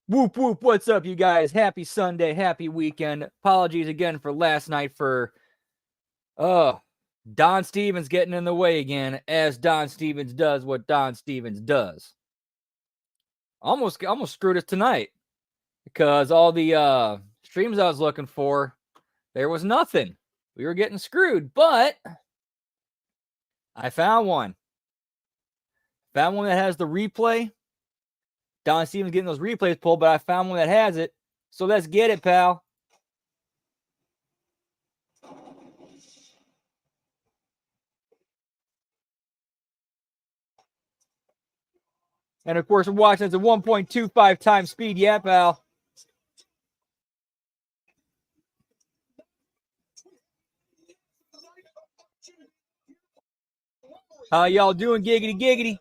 Whoop, whoop, what's up, you guys? Happy Sunday, happy weekend. Apologies again for last night for, Don Stevens getting in the way again, as Don Stevens does what Don Stevens does. Almost screwed us tonight, because all the streams I was looking for, there was nothing. We were getting screwed, but I found one. Found one that has the replay. Don Stevens getting those replays pulled, but I found one that has it. So let's get it, pal. And of course, we're watching at 1.25 times speed. Yeah, pal. How y'all doing? Giggity, giggity.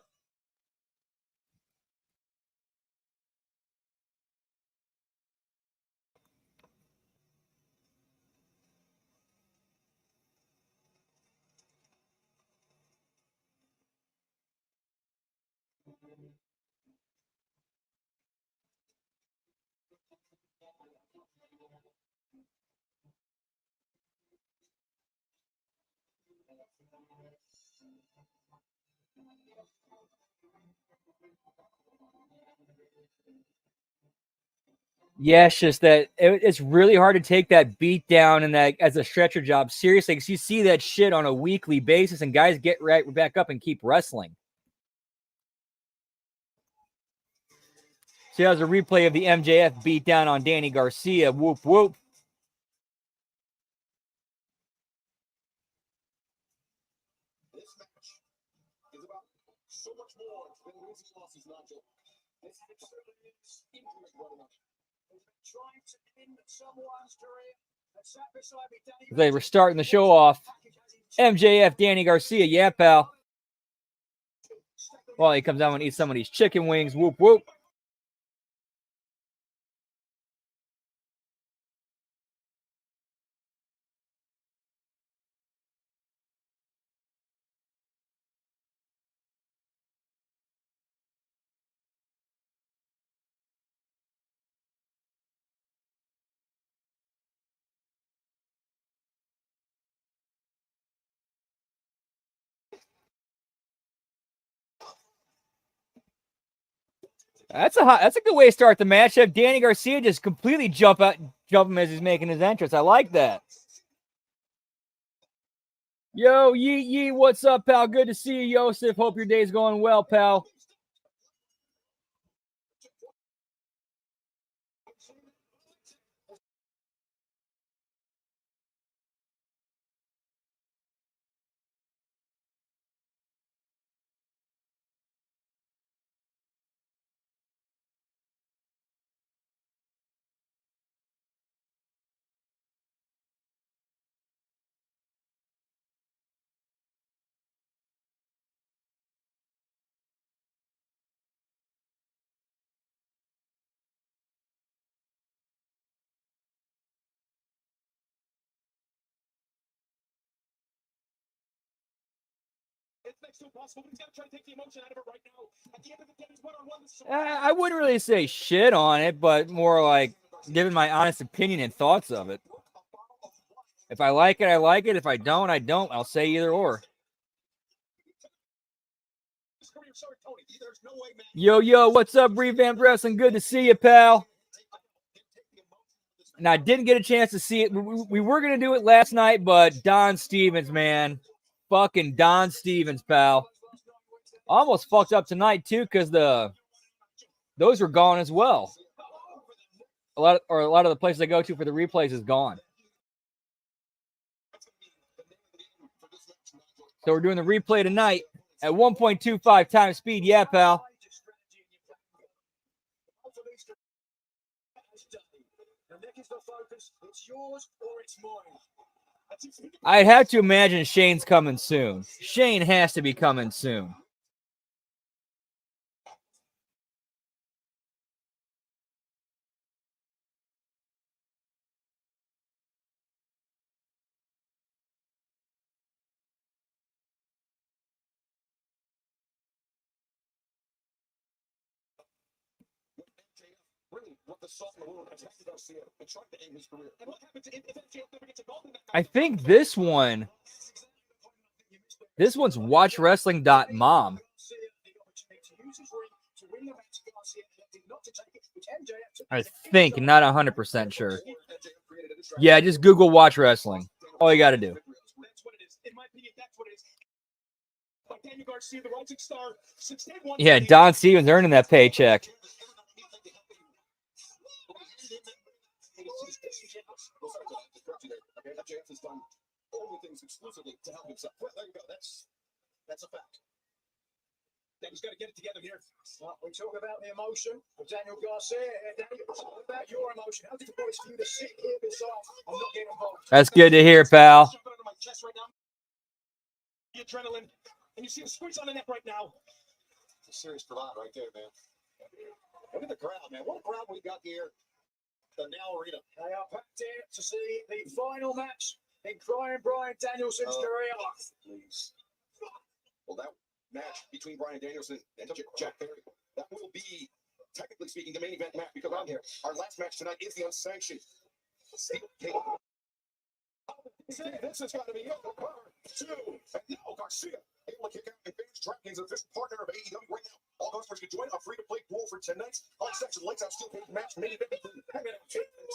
Yeah, it's just that it's really hard to take that beat down and that as a stretcher job seriously, because you see that shit on a weekly basis, and guys get right back up and keep wrestling. So here's a replay of the MJF beat down on Danny Garcia. Whoop, whoop. They were starting the show off. MJF, Danny Garcia. Yeah, pal. Well, he comes down and eats some of these chicken wings. Whoop, whoop. That's a good way to start the match. Have Danny Garcia just completely jump him as he's making his entrance. I like that. Yo, Yee, what's up, pal? Good to see you, Yosef. Hope your day's going well, pal. I wouldn't really say shit on it, but more like giving my honest opinion and thoughts of it. If I like it, I like it. If I don't, I don't. I'll say either or. Yo, what's up, Revamped Wrestling? Good to see you, pal. And I didn't get a chance to see it. We were going to do it last night, but Don Stevens, man. Fucking Don Stevens, pal. Almost fucked up tonight, too, because those were gone as well. A lot of the places I go to for the replays is gone. So we're doing the replay tonight at 1.25 times speed. Yeah, pal. I'd have to imagine Shane's coming soon. Shane has to be coming soon. I think this one's watchwrestling.mom. I think, not 100% sure. Yeah, just Google Watch Wrestling. All you got to do. Yeah, Don Stevens earning that paycheck. That's a fact. He's got to get it together here. Well, we talk about the emotion of Daniel Garcia. Daniel, what about your emotion? How did the boys feel to sit here beside and not get involved? That's good to hear, pal. The adrenaline, and you see the squeeze on the neck right now. It's a serious crowd right there, man. Look at the crowd, man. What a crowd we got here at the Now Arena. They are packed here to see the final match in Brian Danielson's career. Please. Well, that match between Brian Danielson and Jack Perry, that will be, technically speaking, the main event match because I'm here. Our last match tonight is the unsanctioned. This has got to be it. Two. And now Garcia able to kick out and finish DraftKings, an official partner of AEW right now. All customers can join a free-to-play pool for tonight's unsanctioned lights out steel cage match. Main event including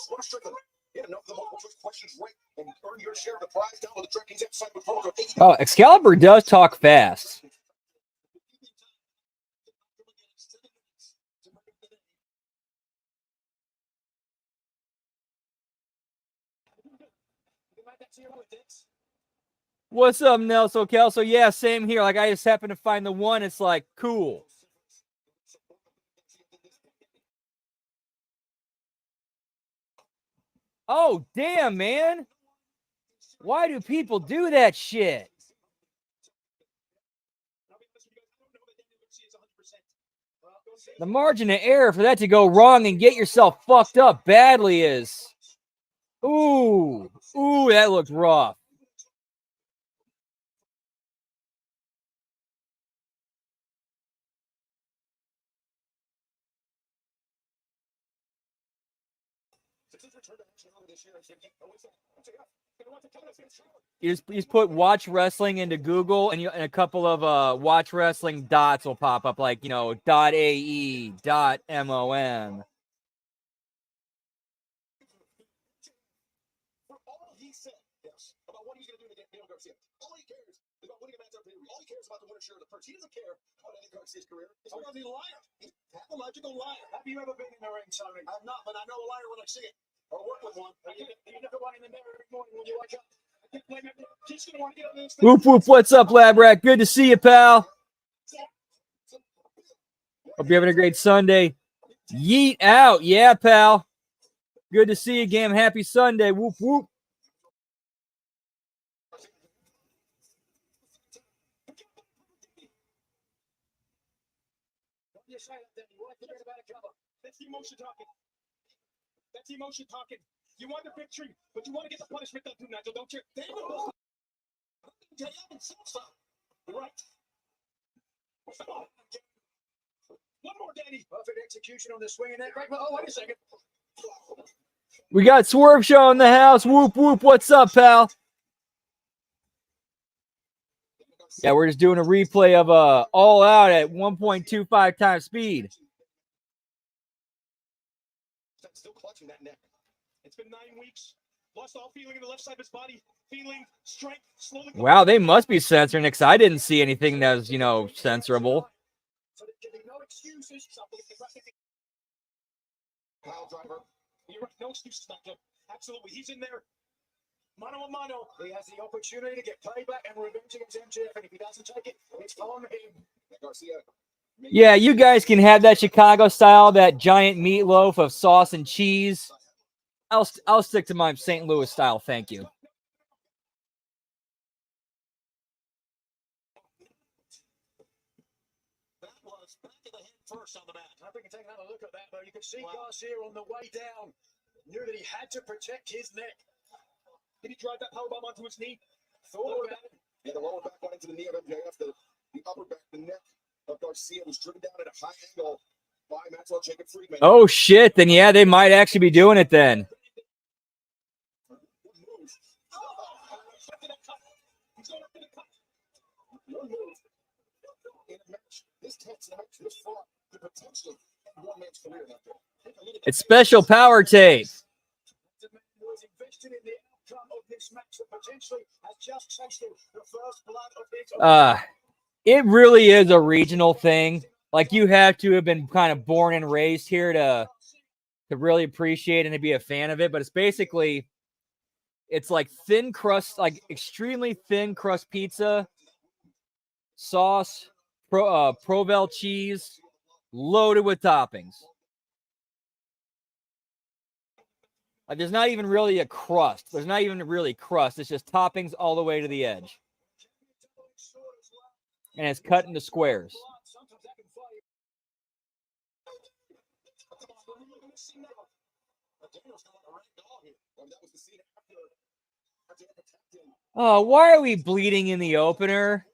Slaughter Strickland. Get enough of the multiple choice questions right and earn your share of the prize. Download the DraftKings app site with promo code AEW. Oh, Excalibur does talk fast. What's up, Nelson Kelso? Yeah, same here. Like, I just happened to find the one. It's like, cool. Oh, damn, man. Why do people do that shit? The margin of error for that to go wrong and get yourself fucked up badly is... Ooh, that looked rough. You just put watch wrestling into Google, and a couple of watch wrestling dots will pop up, like, you know, .ae, .mom. All he cares is about winning a match on pay-per-view. All he cares about the winner share of the purse. He doesn't care about Eddie Garcia's career. He's a liar. He's a pathological liar. Have you ever been in the ring, Tony? I'm not, but I know a liar when I see it. Or work with one. You never want in the mirror every morning when you wake up. I can't blame him. He's going to want to get on this thing. Whoop, whoop, what's up, Lab Rat? Good to see you, pal. Hope you're having a great Sunday. Yeet out. Yeah, pal. Good to see you again. Happy Sunday. Whoop, whoop. That's the emotion talking. That's the emotion talking. You want the victory, but you want to get the punishment done too, Nigel, don't you? Right. Come on. One more, Danny. Perfect execution on the swing and that. Oh, wait a second. We got Swerve Show in the house. Whoop, whoop. What's up, pal? Yeah, we're just doing a replay of All Out at 1.25 times speed. Still clutching that neck. It's been 9 weeks. Lost all feeling in the left side of his body. Feeling strength slowly. Wow, they must be censoring it, because I didn't see anything that was, you know, censorable. So there can be no excuses. Pile driver. You're right. No excuses, Doctor. Absolutely. He's in there. Mano a mano. He has the opportunity to get payback and revenge against MJF, and if he doesn't take it, it's on him. Garcia. Yeah, you guys can have that Chicago style, that giant meatloaf of sauce and cheese. I'll stick to my St. Louis style, thank you. That was back of the head first on the mat. I think you take another look at that, though. You could see Garcia on the way down. Knew that he had to protect his neck. Did he drive that powerbomb onto his knee? Thought about it. Yeah, the lower back went into the knee of MJF. The upper back, the neck of Garcia was driven down at a high angle. Oh, shit. Then, yeah, they might actually be doing it then. It's special power tape. It really is a regional thing. Like, you have to have been kind of born and raised here to really appreciate and to be a fan of it. But it's basically, it's like thin crust, like extremely thin crust pizza, sauce, Provel cheese, loaded with toppings. Like, there's not even really a crust. There's not even really crust. It's just toppings all the way to the edge. And it's cut into squares. Oh, why are we bleeding in the opener?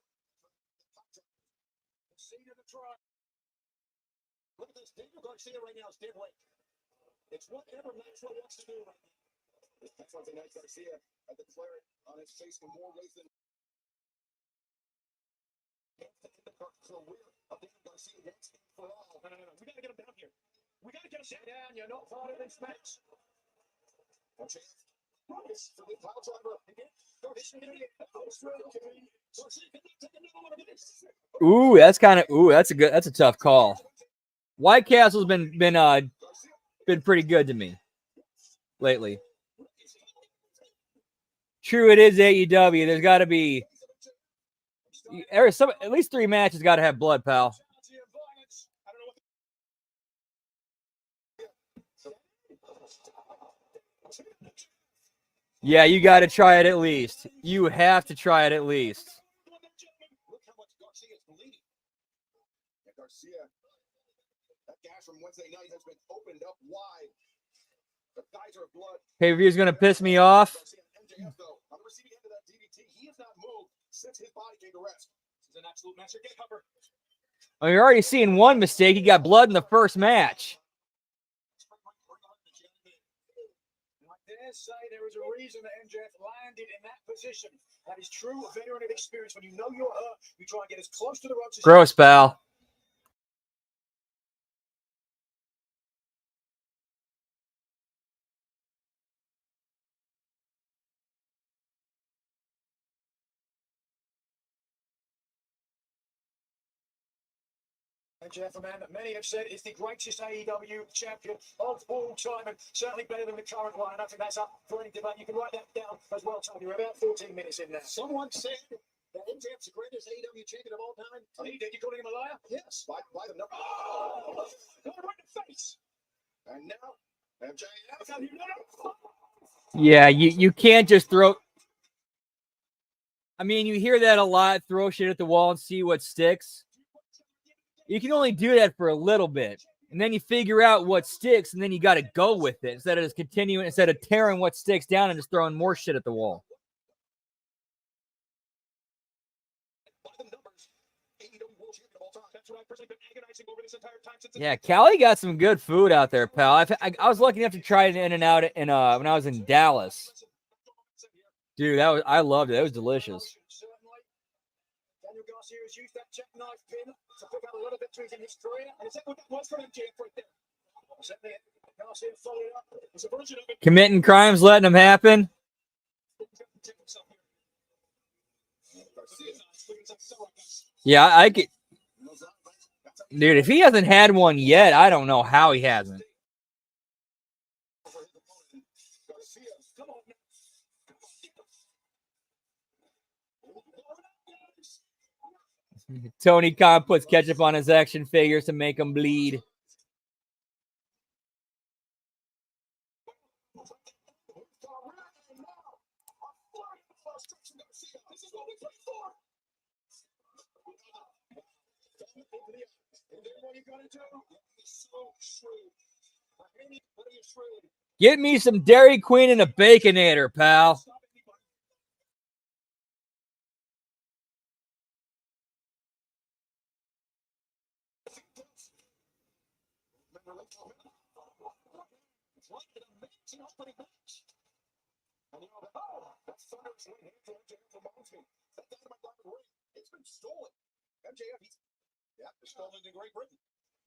It's whatever Maxwell wants to do right now. That's one thing Garcia had declared on his face for more ways than the career of Daniel Garcia once and for all. No. We got to get him down here. We got to get him down. You're not part of this match. Ooh, that's a tough call. White Castle's been pretty good to me lately. True, it is AEW. There's got to be at least 3 matches got to have blood, pal. Yeah, you got to try it at least. You have to try it at least. Look how much Garcia is bleeding. Yeah, Garcia, that gash from Wednesday night has been opened up wide. The geyser of blood. Pay-per-view's going to piss me off. MJF, though, on the receiving end of that DDT, he has not moved since his body came to rest. This is an absolute master get cover. Oh, you're already seeing one mistake. He got blood in the first match. Say there is a reason that MJF landed in that position. That is true veteran experience. When you know you're hurt, you try and get as close to the ropes as gross, pal. MJF, a man that many have said is the greatest AEW champion of all time, and certainly better than the current one. And I think that's up for any debate. You can write that down as well, Tony. We're about 14 minutes in now. Someone said that MJF's the greatest AEW champion of all time. Oh, he did. You calling him a liar? Yes. By the number. Oh! Right in the face. And now, MJF. Yeah, you can't just throw. I mean, you hear that a lot. Throw shit at the wall and see what sticks. You can only do that for a little bit. And then you figure out what sticks, and then you got to go with it instead of tearing what sticks down and just throwing more shit at the wall. Yeah, Cali got some good food out there, pal. I was lucky enough to try it in and out when I was in Dallas. Dude, I loved it. It was delicious. Daniel Garcia has used that jackknife pin to pick up a lot of victories in his career, and it's what that was for MJF right there. Garcia followed up. It's a version of it. Committing crimes, letting them happen. Yeah, I get. Dude, if he hasn't had one yet, I don't know how he hasn't. Tony Khan puts ketchup on his action figures to make them bleed. Get me some Dairy Queen and a Baconator, pal. It's like an amazing opening match. And you know that, that thunderous right hand to MJF reminds me. That Dynamite Diamond ring, it's been stolen. MJF, they're stolen in Great Britain.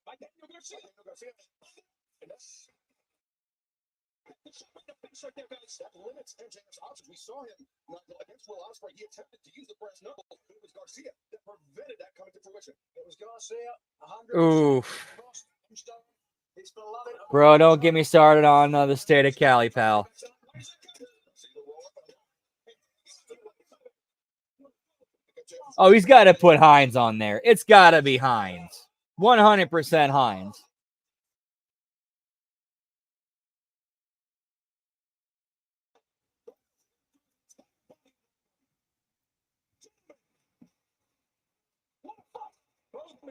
By Daniel Garcia. And that's the finish right there, guys. That limits MJF's options. We saw him against Will Ospreay. He attempted to use the brass knuckle. It was Garcia that prevented that coming to fruition. It was Garcia. 100%. Oof. Bro, don't get me started on the state of Cali, pal. Oh, he's got to put Hines on there. It's got to be Hines. 100% Hines.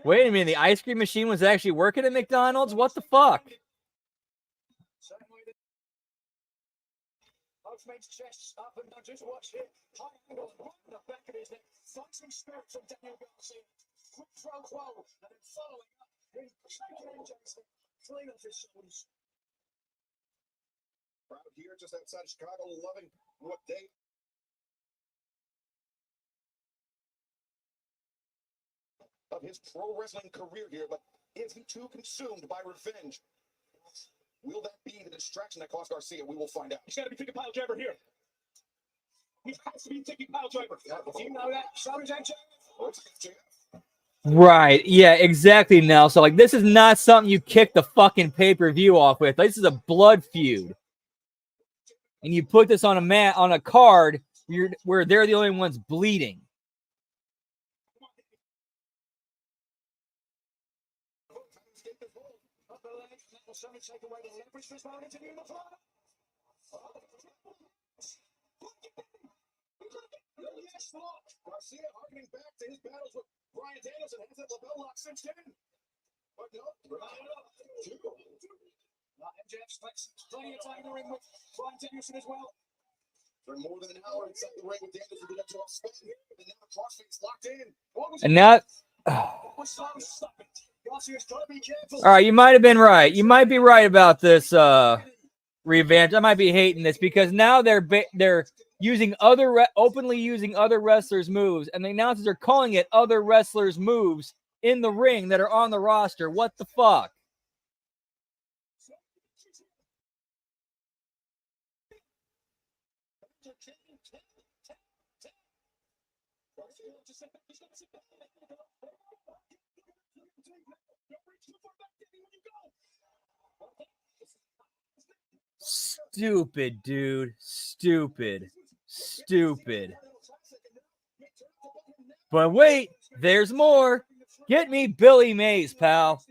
Wait a minute. The ice cream machine was actually working at McDonald's? What the fuck? Makes chest up and down. Just watch it. High angle right in the back of his neck. Fighting spirit from Daniel Garcia. Quick throw quo. And then following up. He's taking MJ's clean off his shoulders. Crowd here just outside of Chicago loving what they. Of his pro wrestling career here, but is he too consumed by revenge? Will that be the distraction that cost Garcia? We will find out. He's got to be thinking pile driver here. He has to be thinking pile driver. You know that? So is MJF. Right. Yeah, exactly, Nell. So, like, this is not something you kick the fucking pay-per-view off with. This is a blood feud. And you put this on a card where they're the only ones bleeding. Take away the leverage this moment to the uniform. Yes, look. Garcia harkening back to his battles with Bryan Danielson. Has that label lock since then. But no, MJF's plenty of time in the ring with Bryan Danielson as well. For more than an hour inside the ring with Danielson, did that to spin. And now the crossface locked in. And now. All right, you might have been right. You might be right about this revenge. I might be hating this because now they're using openly using other wrestlers' moves, and the announcers are calling it other wrestlers' moves in the ring that are on the roster. What the fuck? Stupid, dude. Stupid. But wait, there's more. Get me Billy Mays, pal.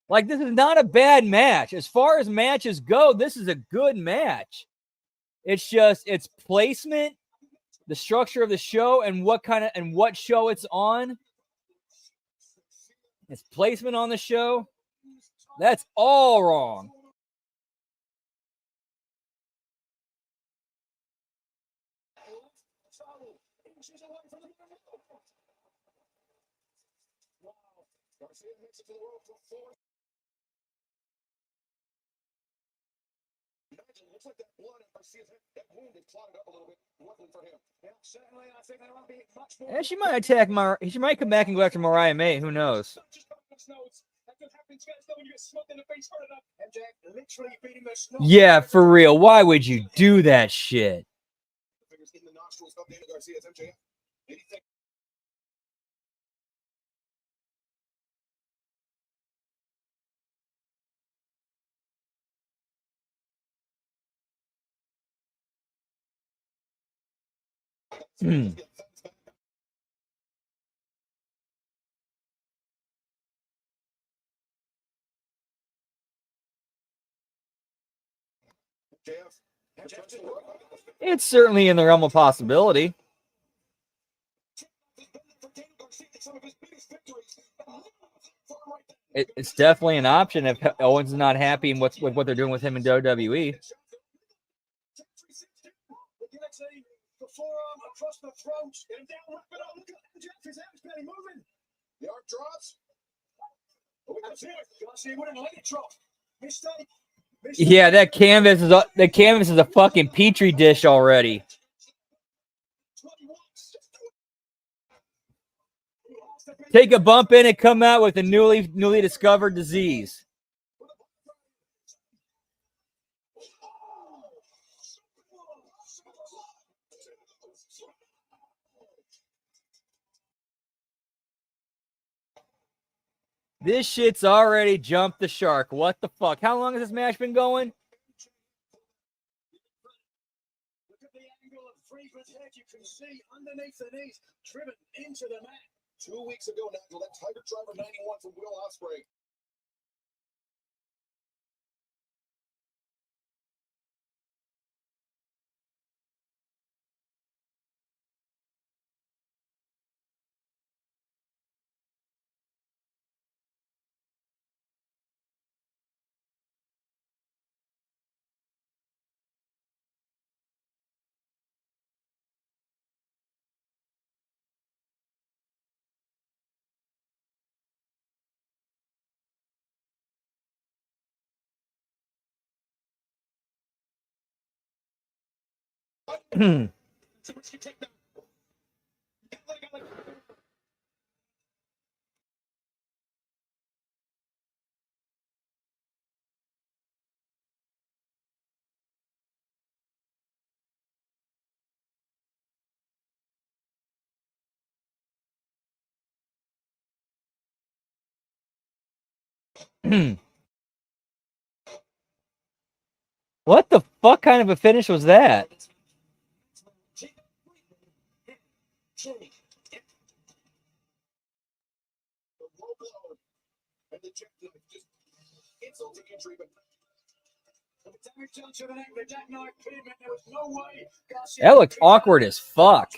Like, this is not a bad match. As far as matches go, this is a good match. It's just its placement, the structure of the show, and what show it's on. Its placement on the show. That's all wrong. Looks like that blood in Garcia's head, that wound is clotted up a little bit. Luckily for him. Yeah, certainly, I think there will be much more. And she might attack she might come back and go after Mariah May. Who knows? Yeah, for real. Why would you do that shit? It's certainly in the realm of possibility. It's definitely an option if Owens is not happy with what they're doing with him in WWE. The forearm across the throat and down. Look at MJF, his hands barely moving. The arm drops. Garcia wouldn't let it drop. Mistake. Yeah, that canvas is a fucking petri dish already. Take a bump in and come out with a newly discovered disease. This shit's already jumped the shark. What the fuck? How long has this match been going? Look at the angle of Friedman's head. You can see underneath the knees, driven into the mat. 2 weeks ago, Nigel, that Tiger Driver 91 from Will Ospreay. What the fuck kind of a finish was that? That looked awkward as fuck.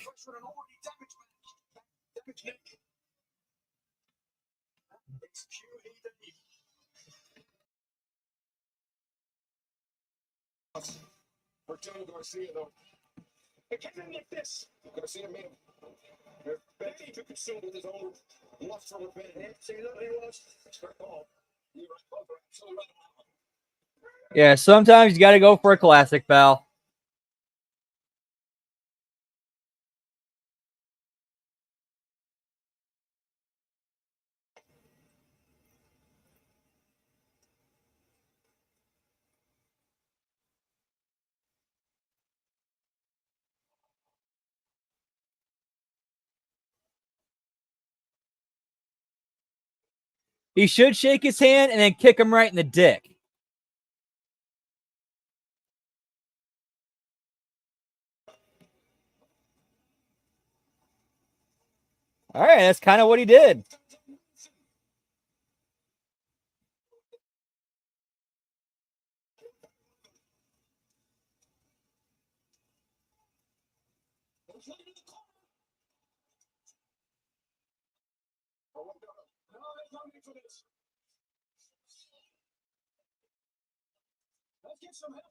For Tony Garcia, though. It can't end like this. Garcia made him. Becky too consumed with his own lust for revenge. See, look, he was. It's her call. You're absolutely right. Yeah, sometimes you got to go for a classic, pal. He should shake his hand and then kick him right in the dick. All right, that's kind of what he did. Let's get some help.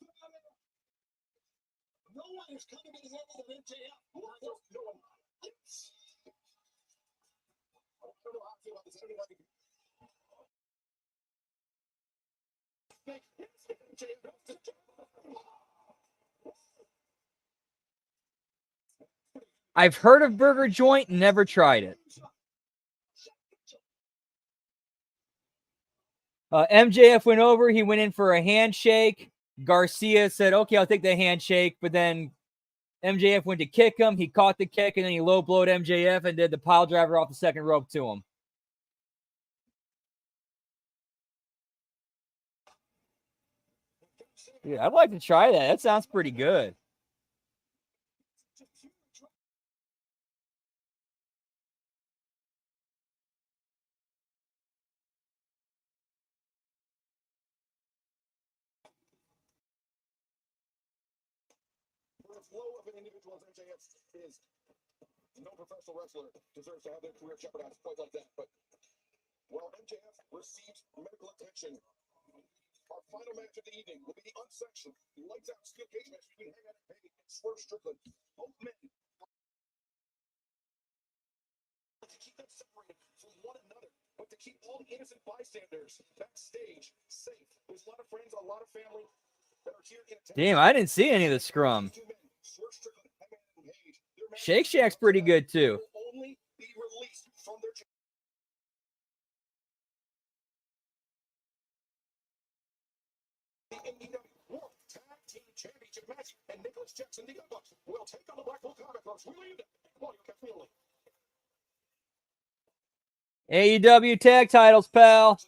No one is coming to the end of MJF. No one. I don't know how I feel about this. I've heard of Burger Joint, never tried it. MJF went over. He went in for a handshake. Garcia said, okay, I'll take the handshake. But then MJF went to kick him. He caught the kick, and then he low-blowed MJF and did the pile driver off the second rope to him. Yeah, I'd like to try that. That sounds pretty good. As low of an individual as MJF is, no professional wrestler deserves to have their career jeopardized quite like that. But Well, MJF received medical attention. Our final match of the evening will be the unsanctioned, lights out steel cage match between Hangman Page and Swerve Strickland. Both men to keep them separated from one another, but to keep all the innocent bystanders backstage safe. There's a lot of friends, a lot of family that are here in attendance. Damn, I didn't see any of the scrum. Shake Shack's pretty good too. Only be released from their World Tag Team Championship match, and Nicholas Jackson, the Young Bucks, will take on the Blackpool Comic Clubs. We lead Claudio Castagnoli. AEW tag titles, pal.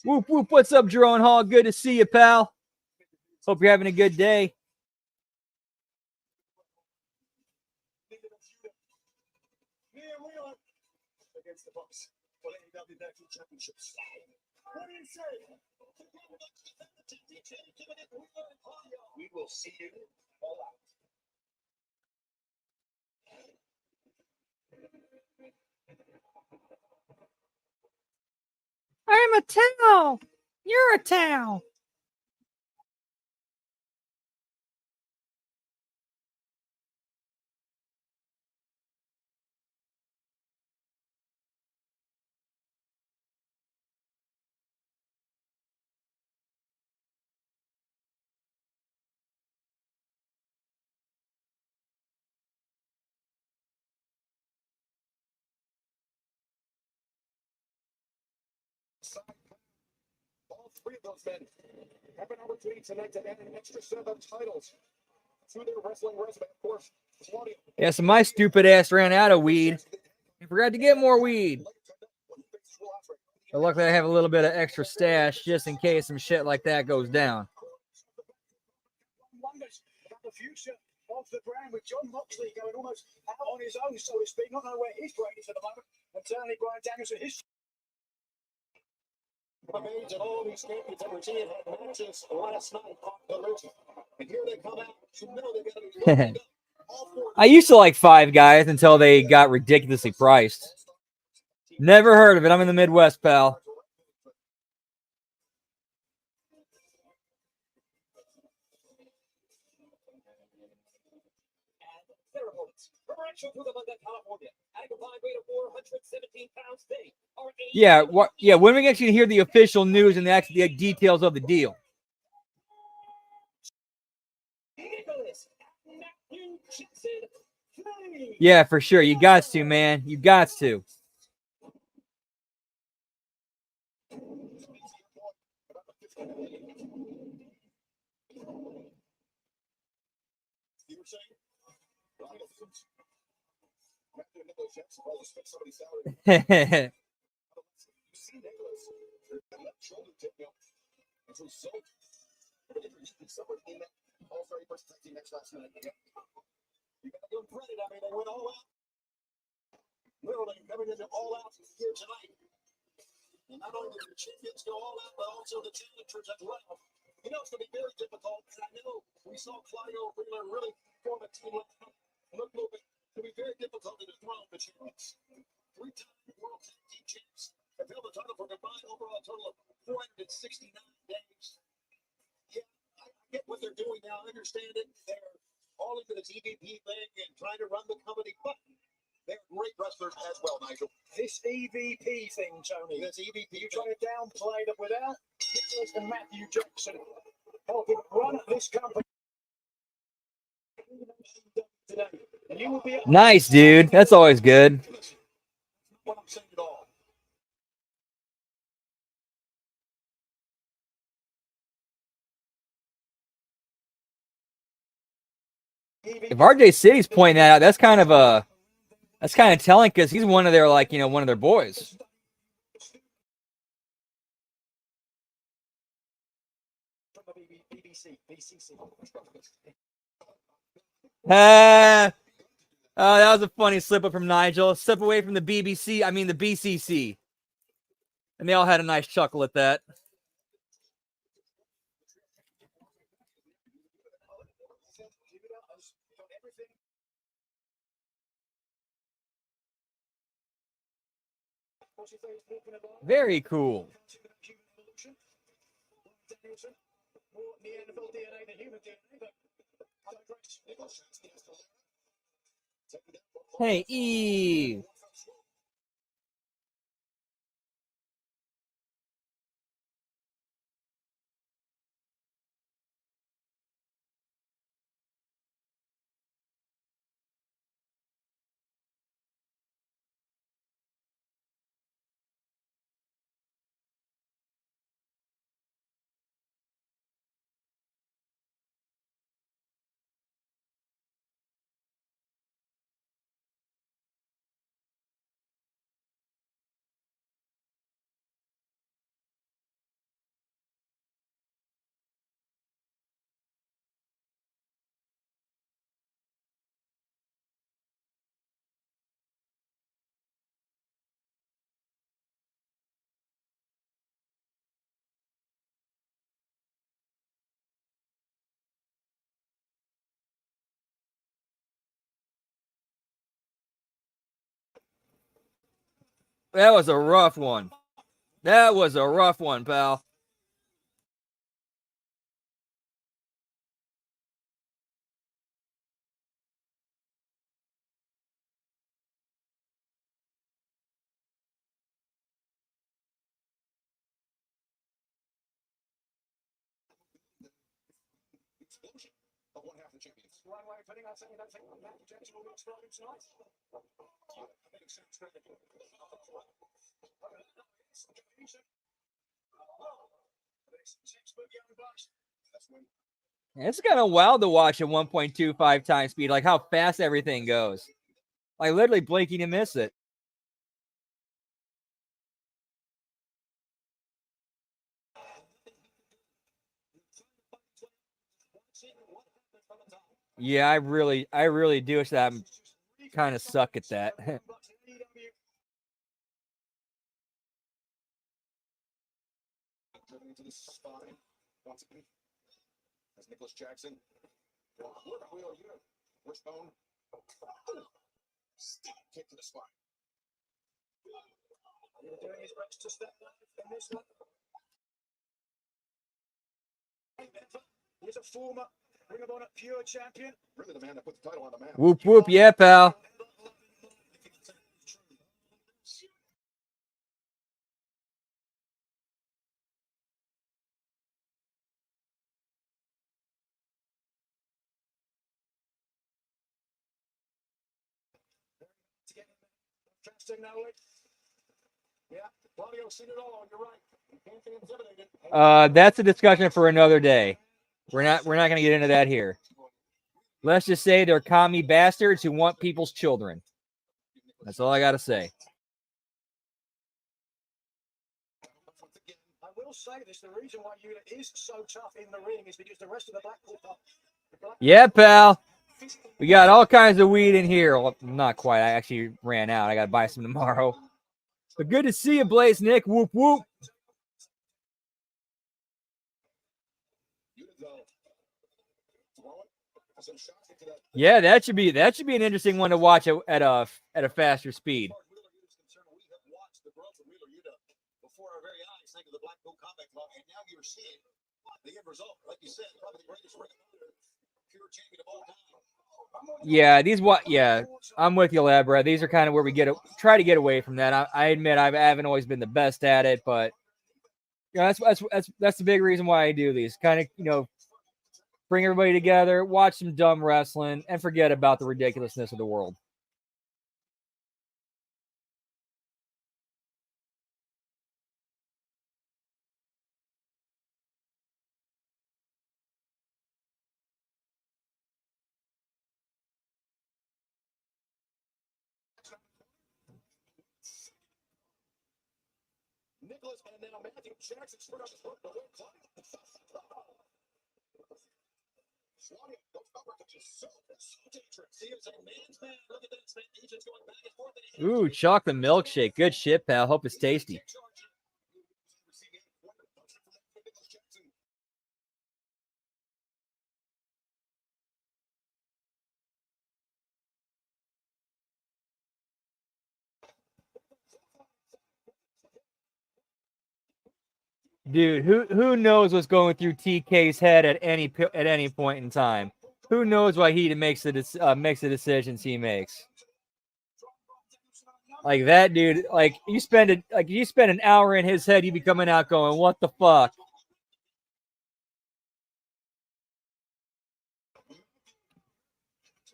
Whoop, whoop. What's up, Jerome Hall? Good to see you, pal. Hope you're having a good day. Against the Bucks for AEW Tag Team Championships. What do you say? We will see you all out. I'm a towel. You're a towel. All three of those men have an opportunity tonight to add an extra set of titles to their wrestling resume. Of course, Claudio. Yeah, so my stupid ass ran out of weed. I forgot to get more weed. But luckily I have a little bit of extra stash just in case some shit like that goes down. Wonders about the future of the brand with John Moxley going almost out on his own, so to speak. Not knowing where his brain is at the moment. And certainly Brian Danielson, his and all these champions that were seeing had matches last night on the list. And here they come out. You know they're going to be I used to like Five Guys until they got ridiculously priced. Never heard of it. I'm in the Midwest, pal. Yeah, yeah. When are we actually hear the official news and the actual details of the deal? Yeah, for sure. You got to, man. You got to. Literally coming into all out here tonight. And not only did the champions go all out, but also the challengers as well. You know, it's going to be very difficult. And I know we saw Claudio really form a team like that. Look, it'll be very difficult to dethrone the champions. 3-time World Tag Team Champs have held the title for a combined overall total of 469 days. Yeah, I get what they're doing now. I understand it. They're all into this EVP thing and trying to run the company, but they're great wrestlers as well, Nigel. This EVP thing, Tony. This EVP. You trying to downplay that without Nicholas and Matthew Jackson helping run this company. Nice, dude. That's always good. What I'm saying at all. If RJ City's pointing that out, that's kind of telling because he's one of their one of their boys. Oh, that was a funny slip up from Nigel. Step away from the BBC. I mean the BCC. And they all had a nice chuckle at that. Very cool. Hey, Eve. That was a rough one. That was a rough one, pal. Explosion of one half of the champions. One way of putting out saying, I don't think Matthew Jackson will be exploding tonight. It's kind of wild to watch at 1.25 times speed, like how fast everything goes. Like literally blinking and miss it. Yeah, I really do wish that I'm kind of suck at that. Into the spine. As Nicholas Jackson. Wishbone. Stick kick to the spine. Doing his best to step in this one. He's a former Ring of Honor Pure champion. Really the man that put the title on the map. Whoop whoop, yeah, pal. That's a discussion for another day. We're not gonna get into that here. Let's just say they're commie bastards who want people's children. That's all I gotta say. I will say this: the reason why Yuta is so tough in the ring is because the rest of the Blackpool. Yeah, pal. We got all kinds of weed in here. Well, not quite. I actually ran out. I gotta buy some tomorrow. But good to see you, Blaze Nick. Whoop whoop. Yeah, that should be an interesting one to watch at a faster speed. Before our very eyes, thanks to the Blackpool Combat Club, and now you're seeing the end result. Like you said, probably the greatest pure champion of all time. Yeah, I'm with you, Labra. These are kind of where we try to get away from that. I admit I haven't always been the best at it, but that's the big reason why I do these. Kind of, bring everybody together, watch some dumb wrestling, and forget about the ridiculousness of the world. Nicholas and now Matthew Jackson spread out the work. Ooh, chocolate milkshake. Good shit, pal. Hope it's tasty. Dude, who knows what's going through TK's head at any point in time? Who knows why he makes the decisions he makes? Like that dude, like you spend an hour in his head, you be coming out going, "What the fuck?"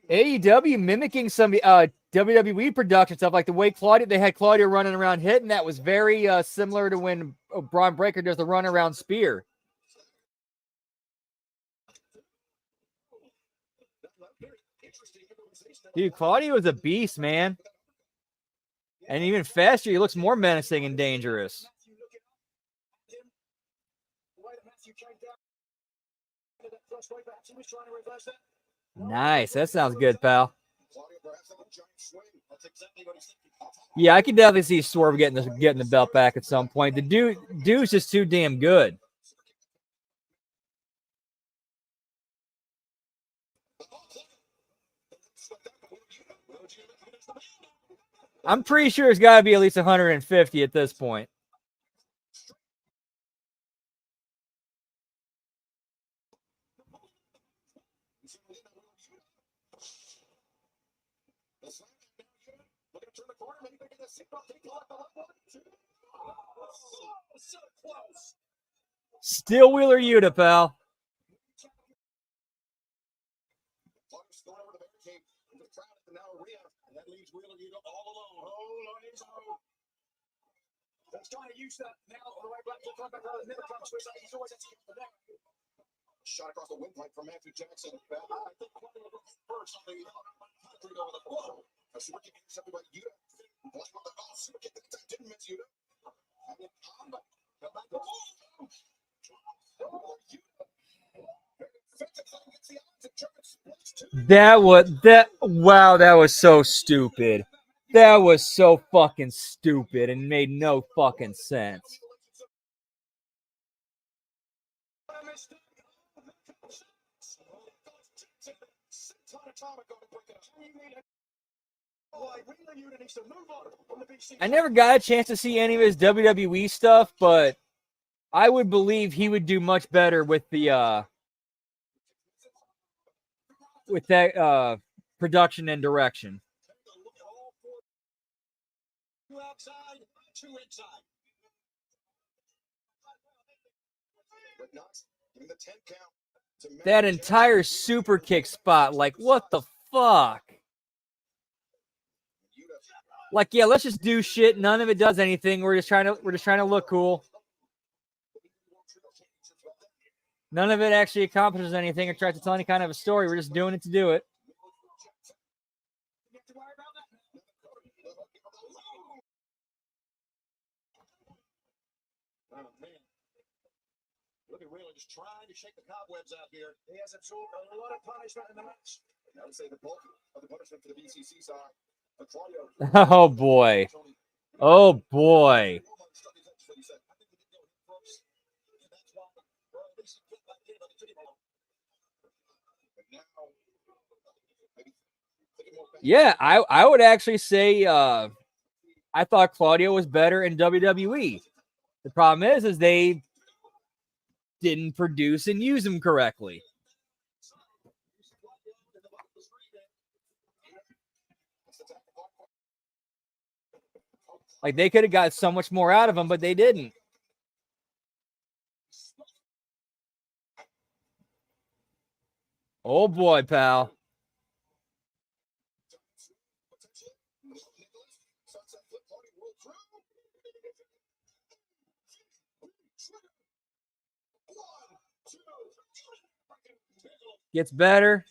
AEW mimicking some WWE production stuff, like the way they had Claudia running around hitting. That was very similar to when Braun Breaker does the run around spear. Dude, Claudio was a beast, man. And even faster, he looks more menacing and dangerous. Nice. That sounds good, pal. Yeah, I can definitely see Swerve getting the belt back at some point. The dude's just too damn good. I'm pretty sure it's got to be at least 150 at this point. Still Wheeler Yuta, pal. Shot across the windpipe from Matthew Jackson. I think first on the super kick intercepted by Yuta. Super kick that didn't miss Yuta. Wow, that was so stupid. That was so fucking stupid and made no fucking sense. I never got a chance to see any of his WWE stuff, but I would believe he would do much better with the with that production and direction. That entire super kick spot, like what the fuck? Like, yeah, let's just do shit. None of it does anything. We're just trying to look cool. None of it actually accomplishes anything or tries to tell any kind of a story. We're just doing it to do it. Oh, man. Look at Wheeler just trying to shake the cobwebs out here. He has absorbed a lot of punishment in the match. I would say the bulk of the punishment for the BCC side. Oh, boy. Oh, boy. Yeah, I would actually say I thought Claudio was better in WWE. The problem is they didn't produce and use him correctly. Like, they could have got so much more out of him, but they didn't. Oh, boy, pal. Gets better.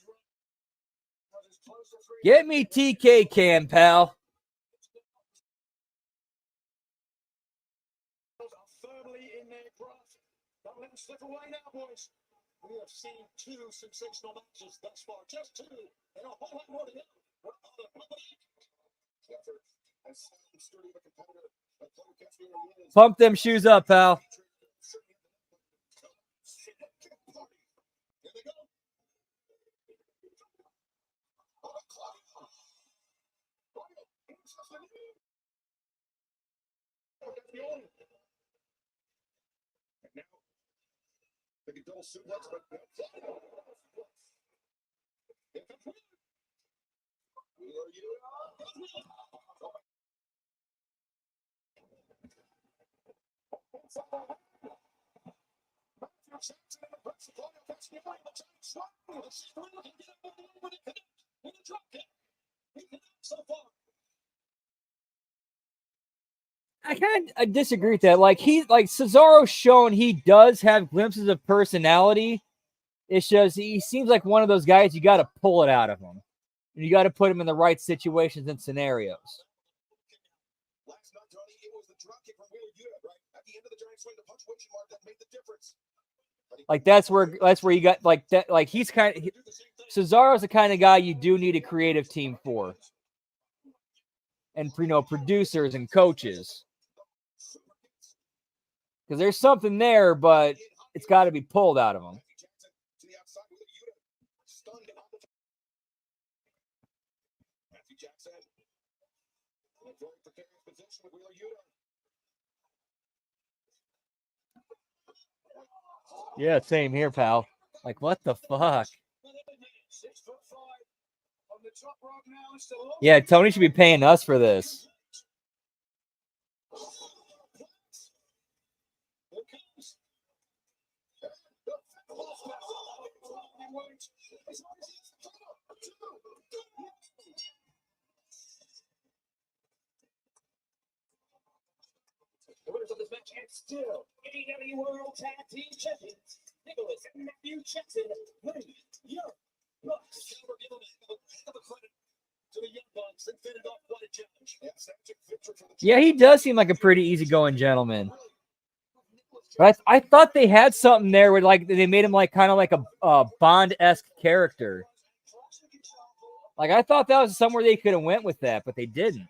Get me TK Cam, pal. We have seen 2 sensational matches thus far, just 2, and a whole lot more to go. We're on a effort. As sturdy of a competitor, a player gets where he is. Pump them shoes up, pal. Here they go. And now, they can double suplex, but I disagree with that. Like Cesaro's shown he does have glimpses of personality. It's just he seems like one of those guys you got to pull it out of him. And you got to put him in the right situations and scenarios. last night, Tony, it was the drop kick from Wheeler Yuta, right? At the end of the giant swing, the punch winching mark that made the difference. Like that's where you got like that. Like he's Cesaro's the kind of guy you do need a creative team for, and producers and coaches, because there's something there, but it's got to be pulled out of him. Yeah, same here, pal. Like, what the fuck? Yeah, Tony should be paying us for this. The winners of this match and still AEW World Tag Team Champions, Nicholas and Matthew Jackson, winning Young Bucks. We're giving a credit to the Young Bucks and fitted off quite a challenge. Yeah, he does seem like a pretty easygoing gentleman. But I thought they had something there where like they made him like kind of like a Bond-esque character. Like I thought that was somewhere they could have went with that, but they didn't.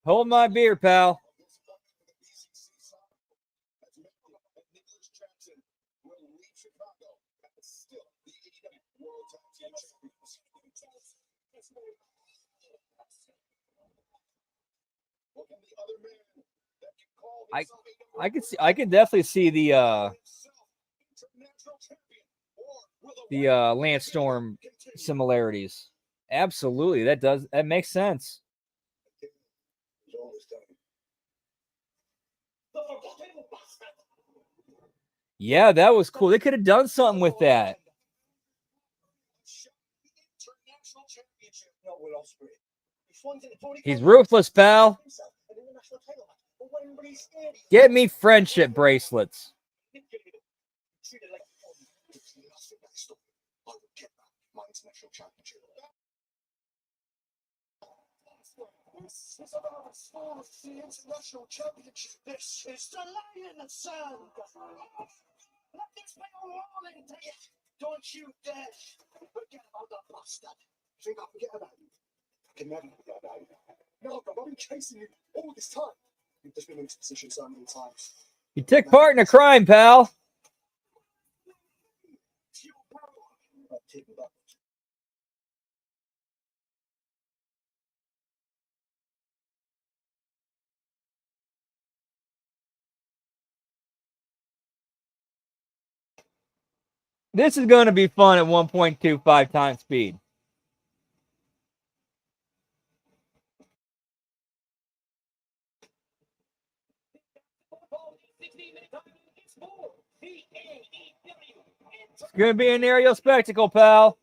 Hold my beer, pal. I could definitely see the Lance Storm similarities. Absolutely, that makes sense. Yeah, that was cool. They could have done something with that. He's ruthless, pal. Get me friendship bracelets. This is about the sport, the international championship. This is the Lion of Sound. Let this be a warning to you. Don't you dare forget about the bastard. Think I forget about you? I can never forget about you. No, I've been chasing you all this time. You've just been in this position so many times. You took part in a crime, pal. This is going to be fun at 1.25 times speed. It's going to be an aerial spectacle, pal.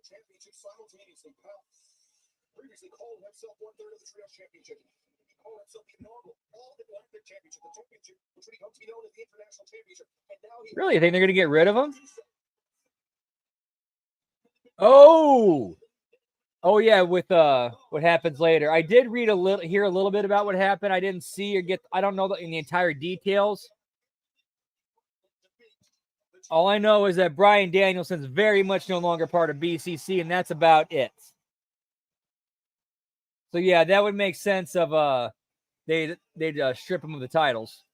Championships simultaneously, pal. previously called himself 1/3 of the Trios Championship. He called himself the inaugural All-Atlantic Championship, the championship which would come to be known as the International Championship. And now he Really? You think they're going to get rid of him? Oh. Oh yeah, with what happens later. I did hear a little bit about what happened. I didn't see or I don't know in the entire details. All I know is that Bryan Danielson's very much no longer part of BCC, and that's about it. So yeah, that would make sense of they'd strip him of the titles.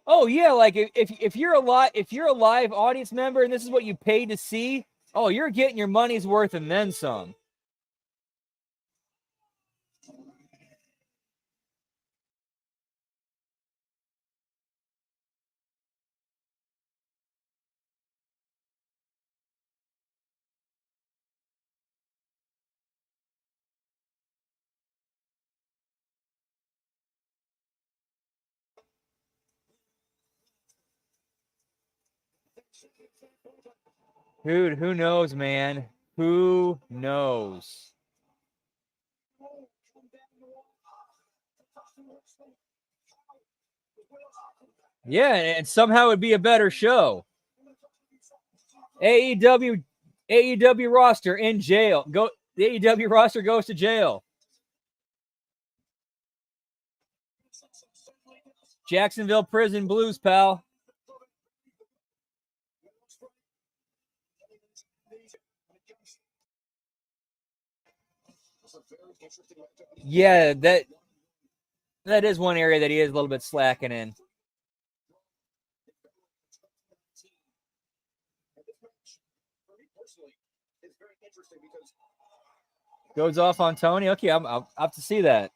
Oh yeah, like if you're a live audience member and this is what you paid to see, oh, you're getting your money's worth and then some. Dude, who knows, man? Who knows? Yeah, and somehow it'd be a better show. AEW roster in jail. The AEW roster goes to jail. Jacksonville Prison Blues, pal. Yeah, that is one area that he is a little bit slacking in. Goes off on Tony. Okay, I'll have to see that.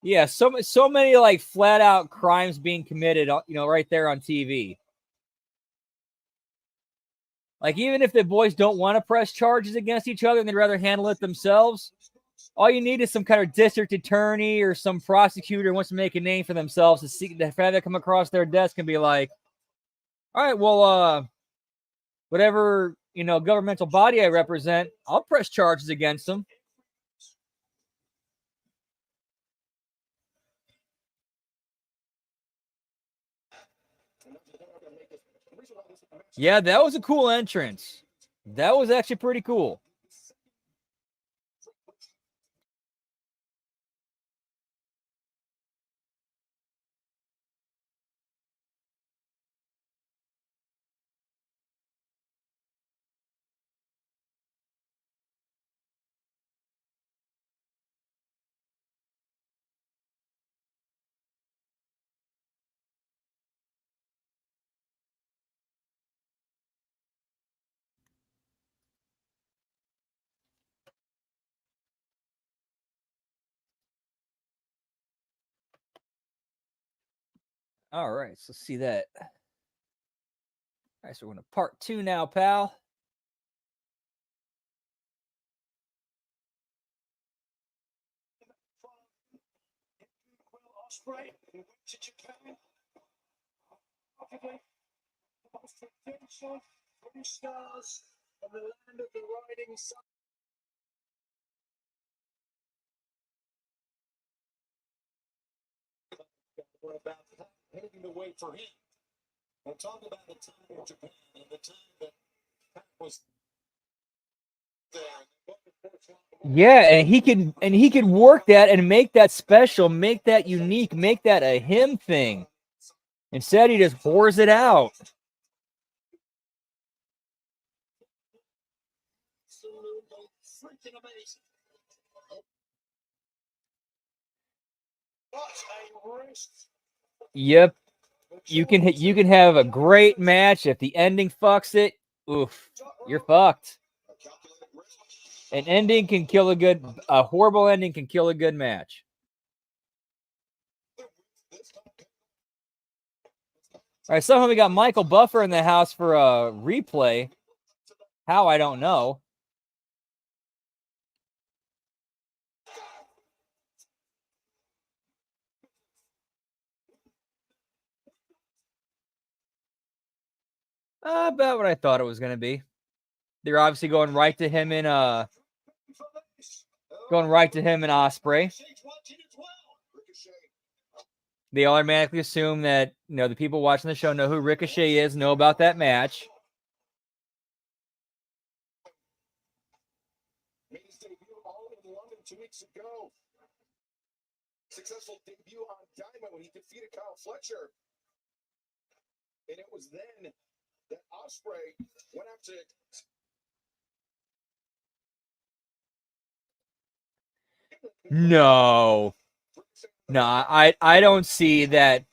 Yeah, so many like flat out crimes being committed, right there on TV. Like, even if the boys don't want to press charges against each other and they'd rather handle it themselves, all you need is some kind of district attorney or some prosecutor who wants to make a name for themselves to have that come across their desk and be like, all right, well, whatever, governmental body I represent, I'll press charges against them. Yeah, that was a cool entrance. That was actually pretty cool. All right, so let's see that. All right, so we're going to part 2 now, pal. Stars of the land of the riding sun. We're about paving the way for him. We'll talk about the time in Japan and the time that Pat was there. Yeah, and he can work that and make that special, make that unique, make that a him thing. Instead, he just pours it out. Yep. You can have a great match. If the ending fucks it, oof, you're fucked. A horrible ending can kill a good match. All right, somehow we got Michael Buffer in the house for a replay. How, I don't know. About what I thought it was going to be. They're obviously going right to him in Osprey. They automatically assume that, you know, the people watching the show know who Ricochet is, know about that match. Made his debut all in London 2 weeks ago. Successful debut on Diamond when he defeated Kyle Fletcher. And it was then that Osprey went up to No, I don't see that,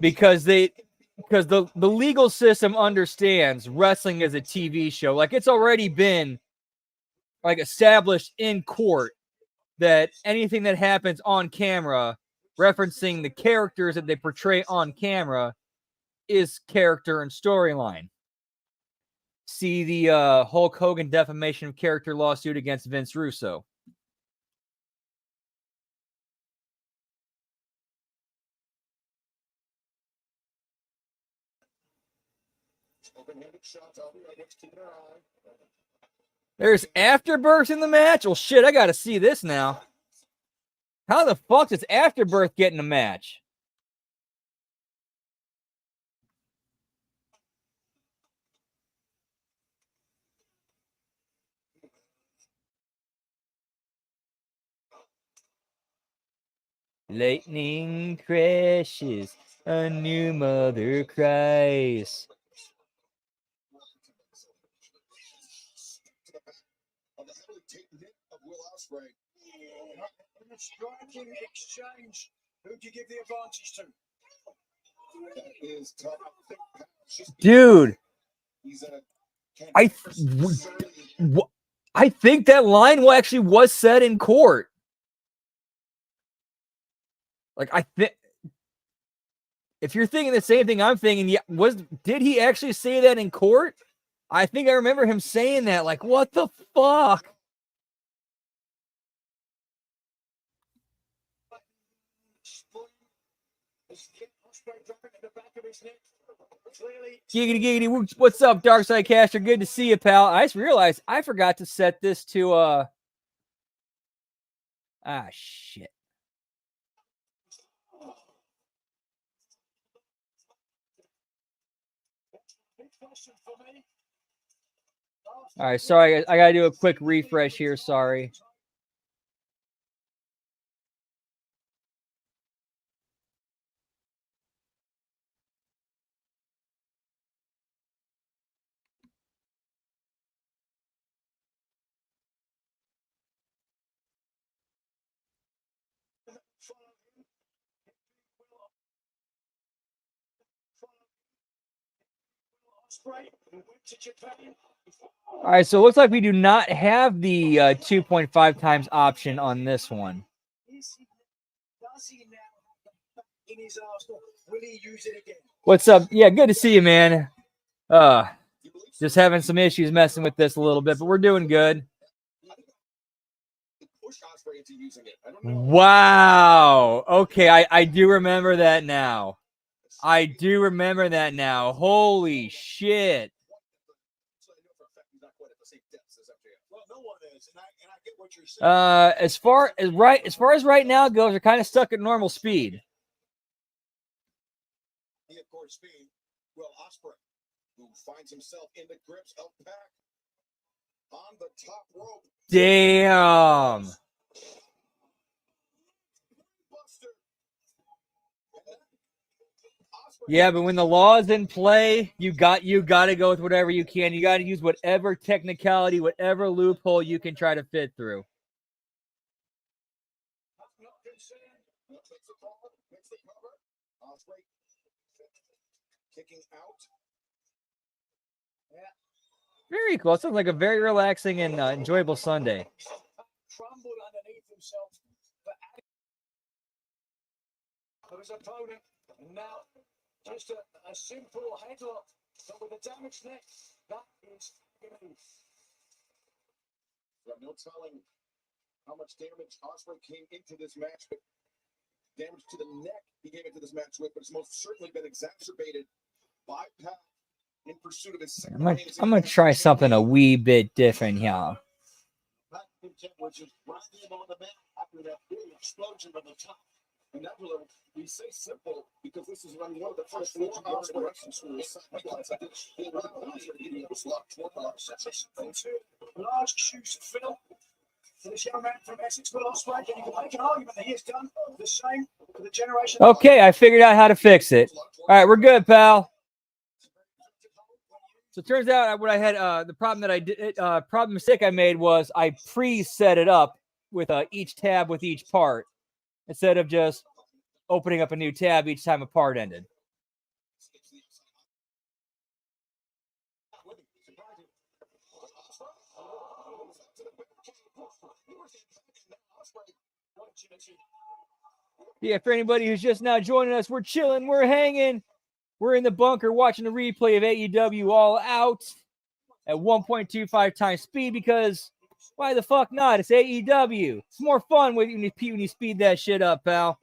because the legal system understands wrestling as a TV show. Like, it's already been like established in court that anything that happens on camera, referencing the characters that they portray on camera, is character and storyline. See the Hulk Hogan defamation of character lawsuit against Vince Russo. There's Afterbirth in the match? Well, shit, I gotta see this now. How the fuck does Afterbirth get in a match? Lightning crashes, a new mother cries. In a striking exchange, who do you give the advantage to? That is tough. Dude, I think that line actually was said in court. Like, I think, if you're thinking the same thing I'm thinking, did he actually say that in court? I think I remember him saying that. Like, what the fuck? Giggity, giggity. What's up, Darkside Caster? Good to see you, pal. I just realized I forgot to set this to, shit. All right, sorry. I got to do a quick refresh here. Sorry. All right, so it looks like we do not have the 2.5 times option on this one. What's up? Yeah, good to see you, man. Just having some issues messing with this a little bit, but we're doing good. Wow. Okay, I do remember that now. Holy shit. As far as right now goes, they're kind of stuck at normal speed. He, of course, speed. Will Osprey, who finds himself in the grips of Pac on the top rope. Damn. Yeah, but when the law is in play, you got to go with whatever you can. You got to use whatever technicality, whatever loophole you can try to fit through. Kicking out. Very cool. It sounds like a very relaxing and enjoyable Sunday. Crumbled underneath himself for his opponent. And now just a simple headlock, but with a damaged neck, that is agony. No telling how much damage Osprey came into this match, but damage to the neck he came into this match with, but it's most certainly been exacerbated by Pac in pursuit of his second I'm gonna try something a wee bit different here. which is right him on the mat after that big explosion from the top. And that will we say simple because this is one of the first four direction schools. Large shoes to fill. For this young man from Essex, Will Ospreay, and you can make an argument that he has done the same for the generation. Okay, I figured out how to fix it. All right, we're good, pal. So it turns out what I had, the problem that I did, mistake I made was I pre-set it up with each tab with each part instead of just opening up a new tab each time a part ended. Yeah, for anybody who's just now joining us, we're chilling, we're hanging, we're in the bunker watching the replay of AEW All Out at 1.25 times speed because why the fuck not? It's AEW. It's more fun when you speed that shit up, pal.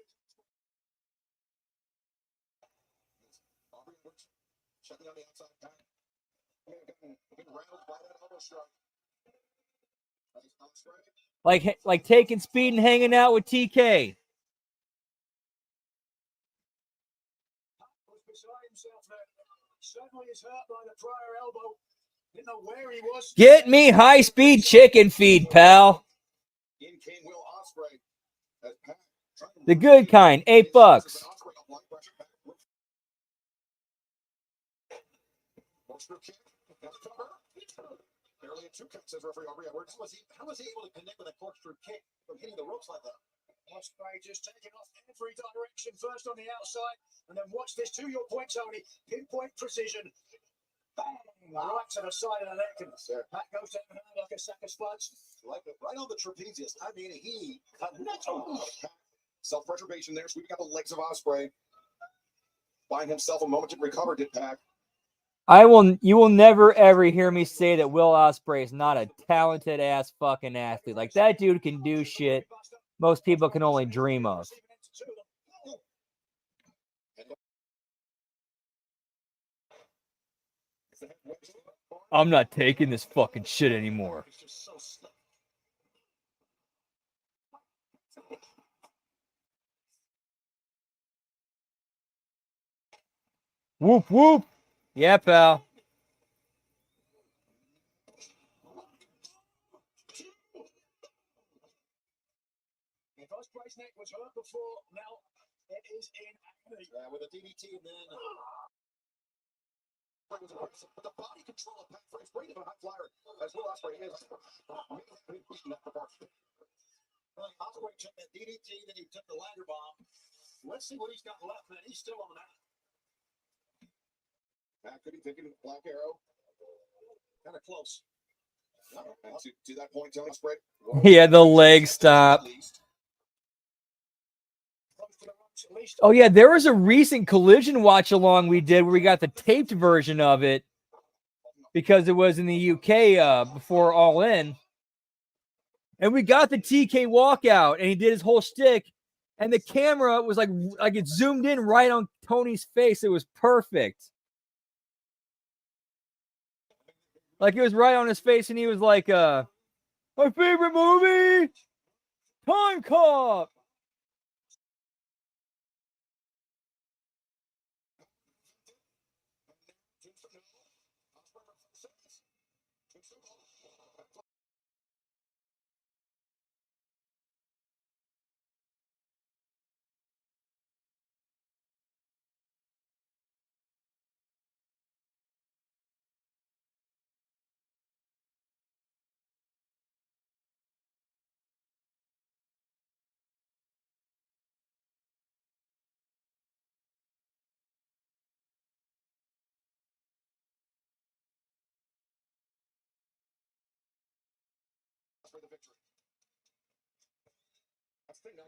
Like taking speed and hanging out with TK. Get me high-speed chicken feed, pal. The good kind, $8. Barely 2 counts, says referee Aubrey Edwards. How was he able to connect with a corkscrew kick from hitting the ropes like that? Ospreay just taking off every direction, first on the outside, and then watch this to your point, Tony. Pinpoint precision. Bang! Right to the side of the neck, and that goes down like a sack of spuds. Right on the trapezius. I mean, he self-preservation there, sweeping out the legs of Ospreay. Buying himself a moment to recover, did Pac. You will never ever hear me say that Will Ospreay is not a talented ass fucking athlete. Like that dude can do shit most people can only dream of. I'm not taking this fucking shit anymore. Whoop whoop. Yeah, pal. If Ospreay's neck was hurt before, now it is in agony. With a DDT and then but the body control of Pat Frank's great of a high flyer as Will Ospreay is. Ospreay took that DDT, then he took the ladder bomb. Let's see what he's got left, man. He's still on the mat. Pat could be thinking Black Arrow. Kind of close. To that point, Tony Ospreay. Yeah, the leg stop. Oh, yeah, there was a recent collision watch-along we did where we got the taped version of it because it was in the UK before All In. And we got the TK walkout, and he did his whole shtick, and the camera was like it zoomed in right on Tony's face. It was perfect. Like, it was right on his face, and he was like, my favorite movie, Time Cop. For the victory. That's the thing now,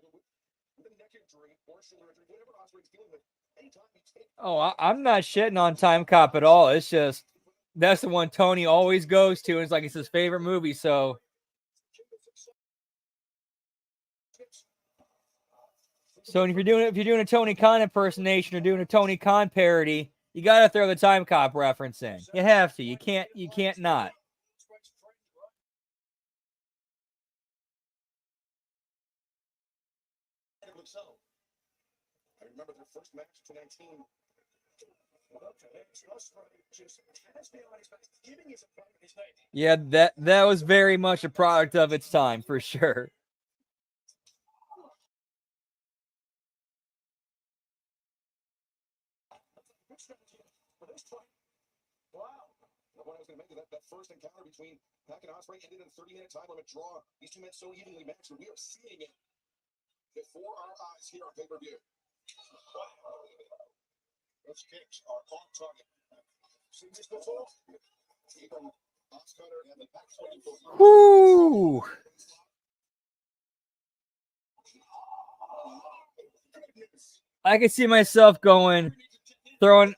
with a neck injury or shoulder injury, whatever Ospreay's dealing with, anytime you take. Oh, I'm not shitting on Time Cop at all. It's just that's the one Tony always goes to. It's like it's his favorite movie. So if you're doing a Tony Khan impersonation or doing a Tony Khan parody, You got to throw the time cop reference in. You have to. You can't not. I remember their first match, 2019. Yeah, that was very much a product of its time, for sure. Wow. What I was going to make is that first encounter between Pac and Ospreay ended in a 30-minute time limit draw. These two men so evenly matched, and we are seeing it before our eyes here on pay-per-view. Those kicks are on target. Seen this before? Even Oscutter and the back swinging for Woo! I can see myself throwing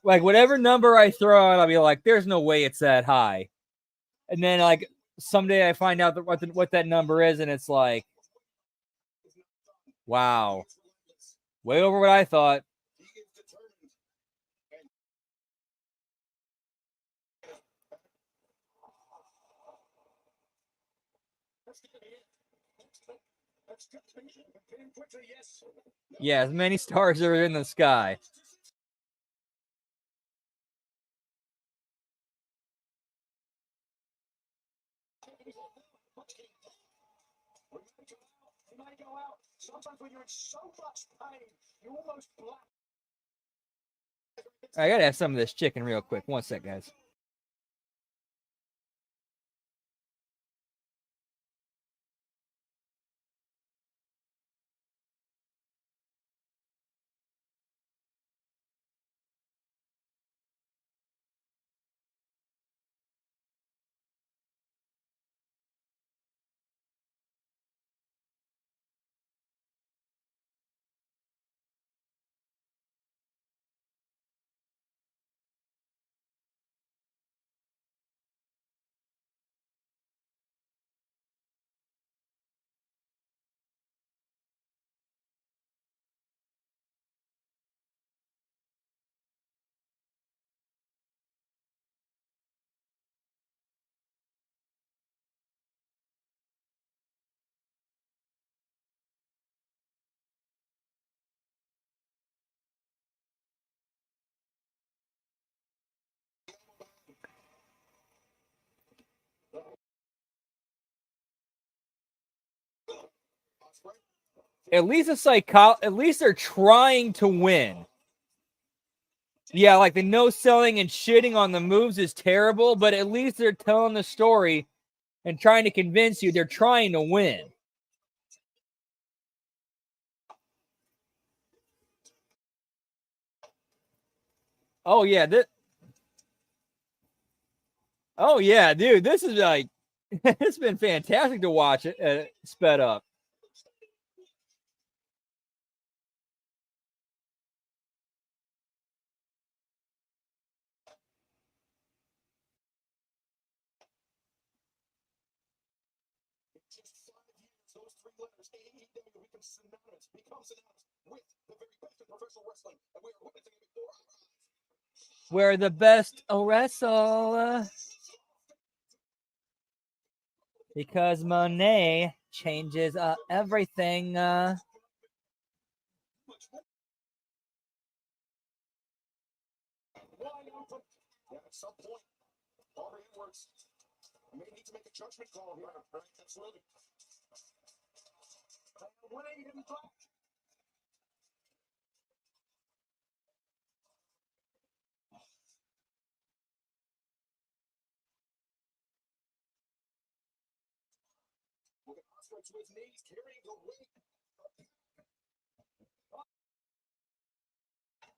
like whatever number I throw out, I'll be like, there's no way it's that high. And then like someday I find out what that number is, and it's like, wow, way over what I thought. Yeah, as many stars are in the sky. I gotta have some of this chicken real quick. One sec, guys. At least at least they're trying to win. Yeah, like the no selling and shitting on the moves is terrible, but at least they're telling the story and trying to convince you they're trying to win. Oh yeah, oh yeah, dude, this is like it's been fantastic to watch it sped up. Those three letters, AEW, become synonymous with the very best in professional wrestling, and we are witnessing it before our eyes. We're the best wrestle because Monet changes everything. At some point, Aubrey Edwards may need to make a judgment call here. Absolutely. Look at Oscar to his knees, carrying the weight.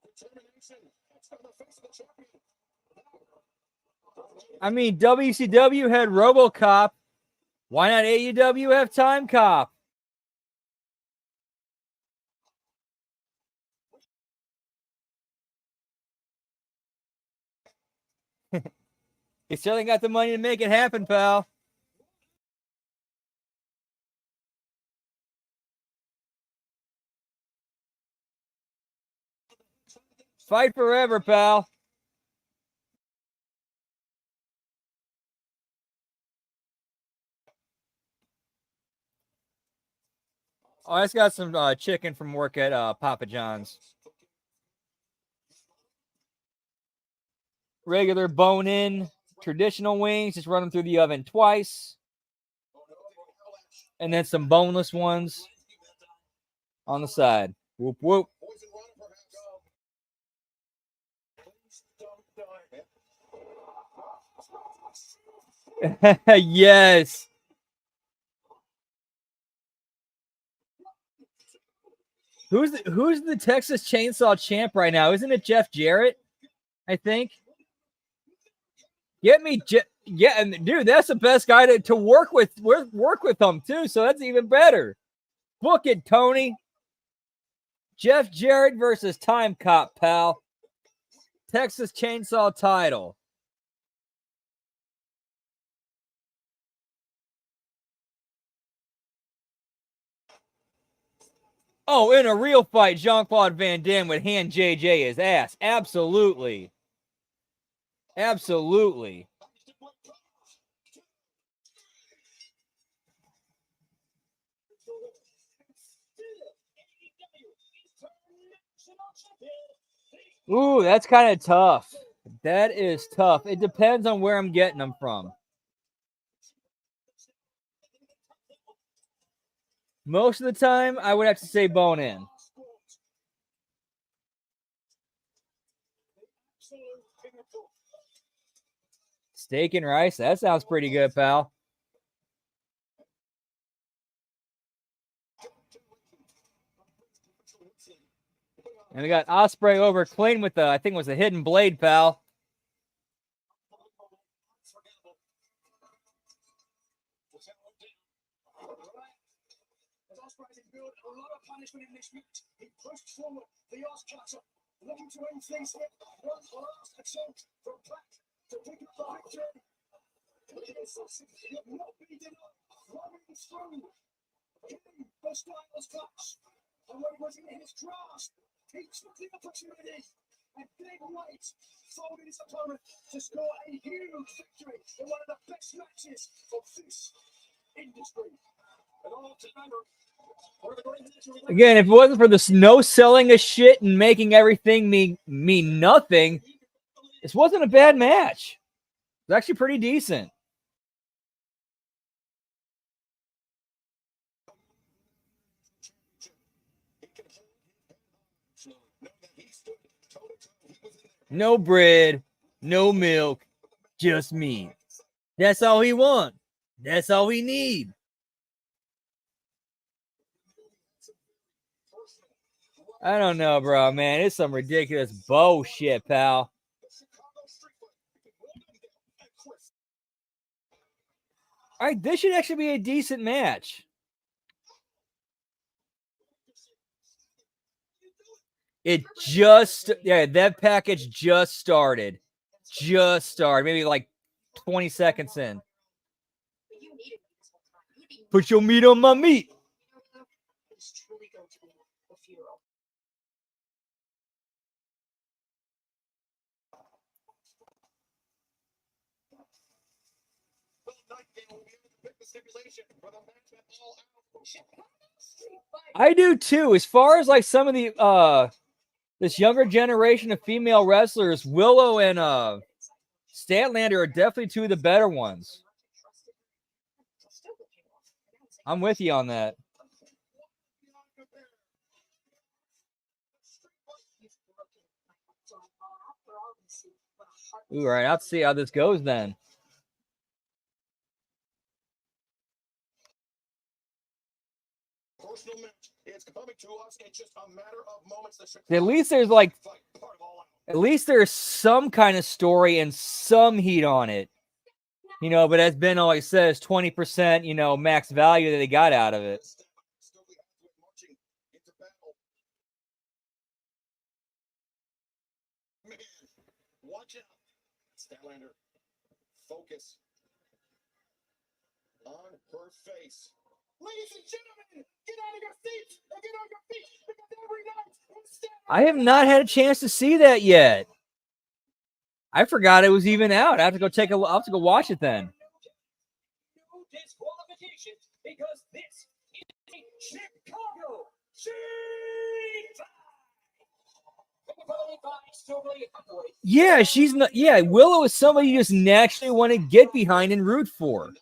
Determination. That's on the face of the champion. I mean, WCW had RoboCop. Why not AEW have Time Cop? You certainly got the money to make it happen, pal. Fight forever, pal. Oh, I just got some chicken from work at Papa John's. Regular bone-in, traditional wings. Just run them through the oven twice. And then some boneless ones on the side. Whoop, whoop. Yes. Who's the Texas Chainsaw champ right now? Isn't it Jeff Jarrett? I think. Get me, yeah, and dude, that's the best guy to work with them too. So that's even better. Book it, Tony. Jeff Jarrett versus Time Cop, pal. Texas Chainsaw title. Oh, in a real fight, Jean-Claude Van Damme would hand JJ his ass. Absolutely. Absolutely. Ooh, that's kind of tough. That is tough. It depends on where I'm getting them from. Most of the time, I would have to say bone in. Steak and rice. That sounds pretty good, pal. And we got Osprey over clean with the, I think it was a hidden blade, pal. Punishment in this match. He pushed forward the Oz cutter, looking to end things with one last attempt from back to pick up the victory. He had not been denied, running through, hitting the Styles clutch. And when it was in his grasp, he took the opportunity and big weight folded his opponent to score a huge victory in one of the best matches of this industry. And all to remember. Again, if it wasn't for the no selling of shit and making everything mean nothing, this wasn't a bad match. It was actually pretty decent. No bread, no milk, just meat. That's all he wants. That's all he needs. I don't know, bro, man. It's some ridiculous bullshit, pal. All right, this should actually be a decent match. It just, yeah, that package just started. Just started. Maybe like 20 seconds in. Put your meat on my meat. I do too. As far as like some of the this younger generation of female wrestlers, Willow and Statlander are definitely two of the better ones. I'm with you on that. All right, let's see how this goes then. At least there's like, at least there's some kind of story and some heat on it, you know. But as Ben always says, 20%, you know, max value that they got out of it. Man, watch out, Statlander. Focus on her face. Ladies and gentlemen, get out of your seats and get on your feet because every night I have not had a chance to see that yet. I forgot it was even out. I have to go take a look. I'll have to go watch it then. No disqualification because this is a Chicago Yeah, she's not. Yeah, Willow is somebody you just naturally want to get behind and root for.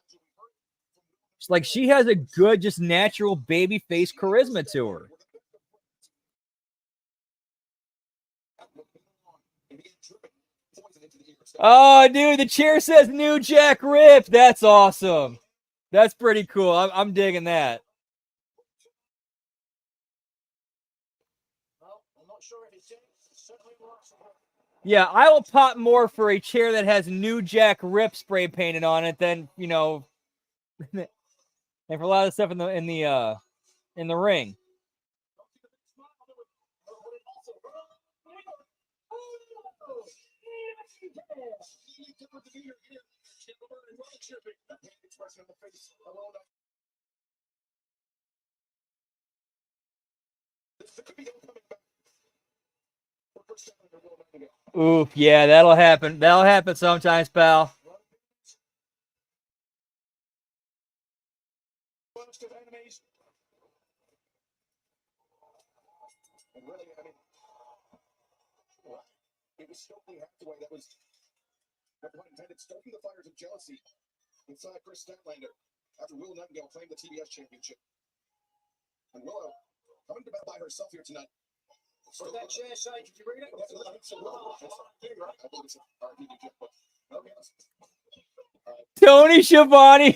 Like she has a good, just natural baby face charisma to her. Oh, dude, the chair says New Jack Rip. That's awesome. That's pretty cool. I'm digging that. Yeah, I will pop more for a chair that has New Jack Rip spray painted on it than, you know, and for a lot of stuff in the ring. Oof, yeah, that'll happen. That'll happen sometimes, pal. It was Stokely Hathaway that was, no pun intended, stoking the fires of jealousy inside Chris Statlander after Willow Nightingale claimed the TBS championship. And Willow coming to bat by herself here tonight. For that chair side, did you read it? Tony Schiavone.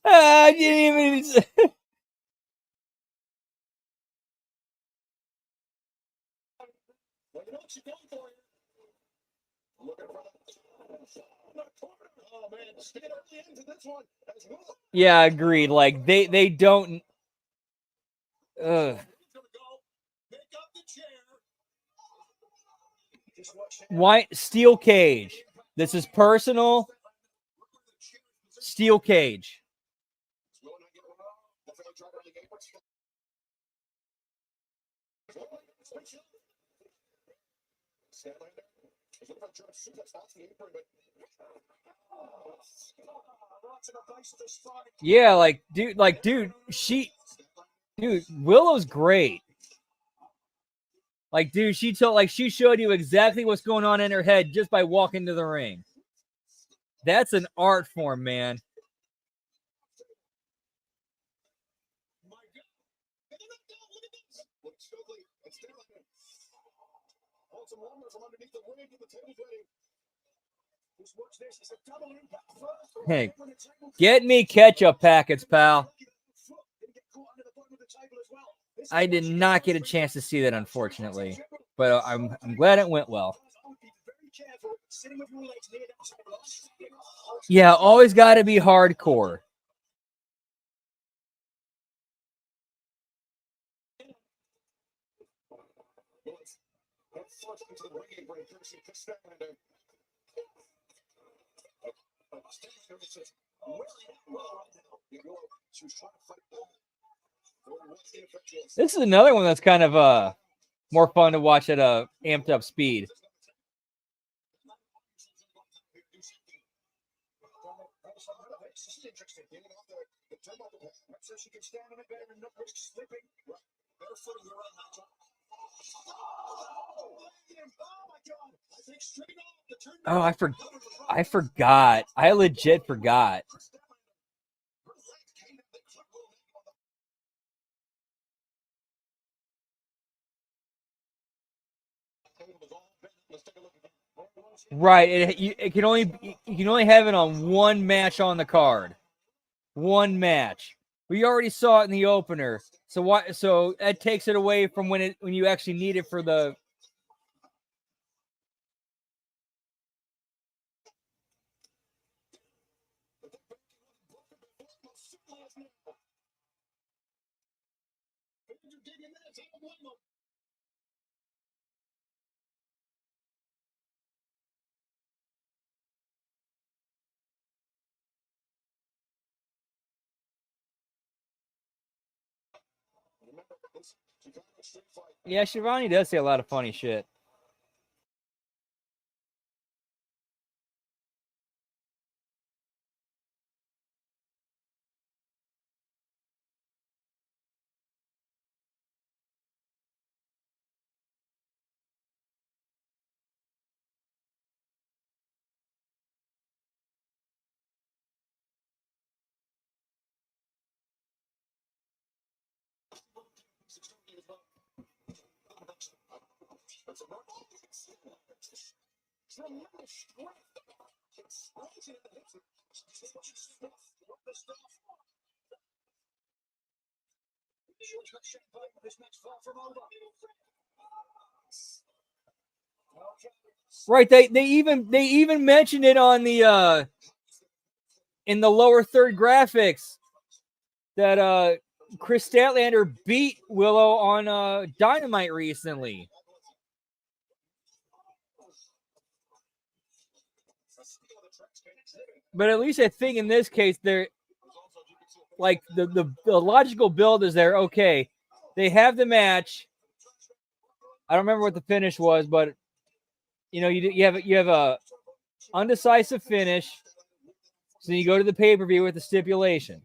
I didn't even. Well, you know what she's going for here. Looking for oh man, staying early into this one as well. Yeah, agreed. Like they don't. Why steel cage? This is personal. Steel cage. Yeah, dude, Willow's great. Like, dude, she showed you exactly what's going on in her head just by walking to the ring. That's an art form, man. Hey, get me ketchup packets, pal. I did not get a chance to see that, unfortunately, but I'm glad it went well. Yeah, always got to be hardcore. This is another one that's kind of more fun to watch at a amped up speed. Oh, I forgot. I legit forgot. Right. It can only you can only have it on one match on the card. One match. We already saw it in the opener. So that takes it away from when you actually need it for the Yeah, Shivani does say a lot of funny shit. Right, they even mentioned it on the in the lower third graphics that Chris Statlander beat Willow on Dynamite recently. But at least I think in this case, they're like the logical build is there. Okay, they have the match. I don't remember what the finish was, but you know, you have a undecisive finish. So you go to the pay-per-view with the stipulation.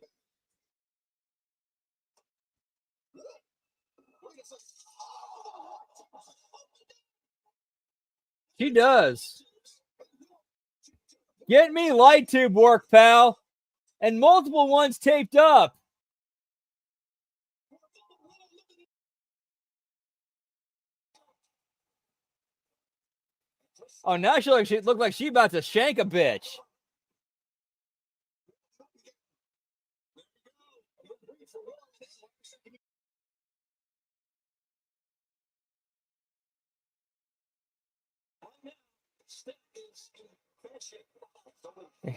She does. Get me light tube work, pal. And multiple ones taped up. Oh, now she looked like she about to shank a bitch.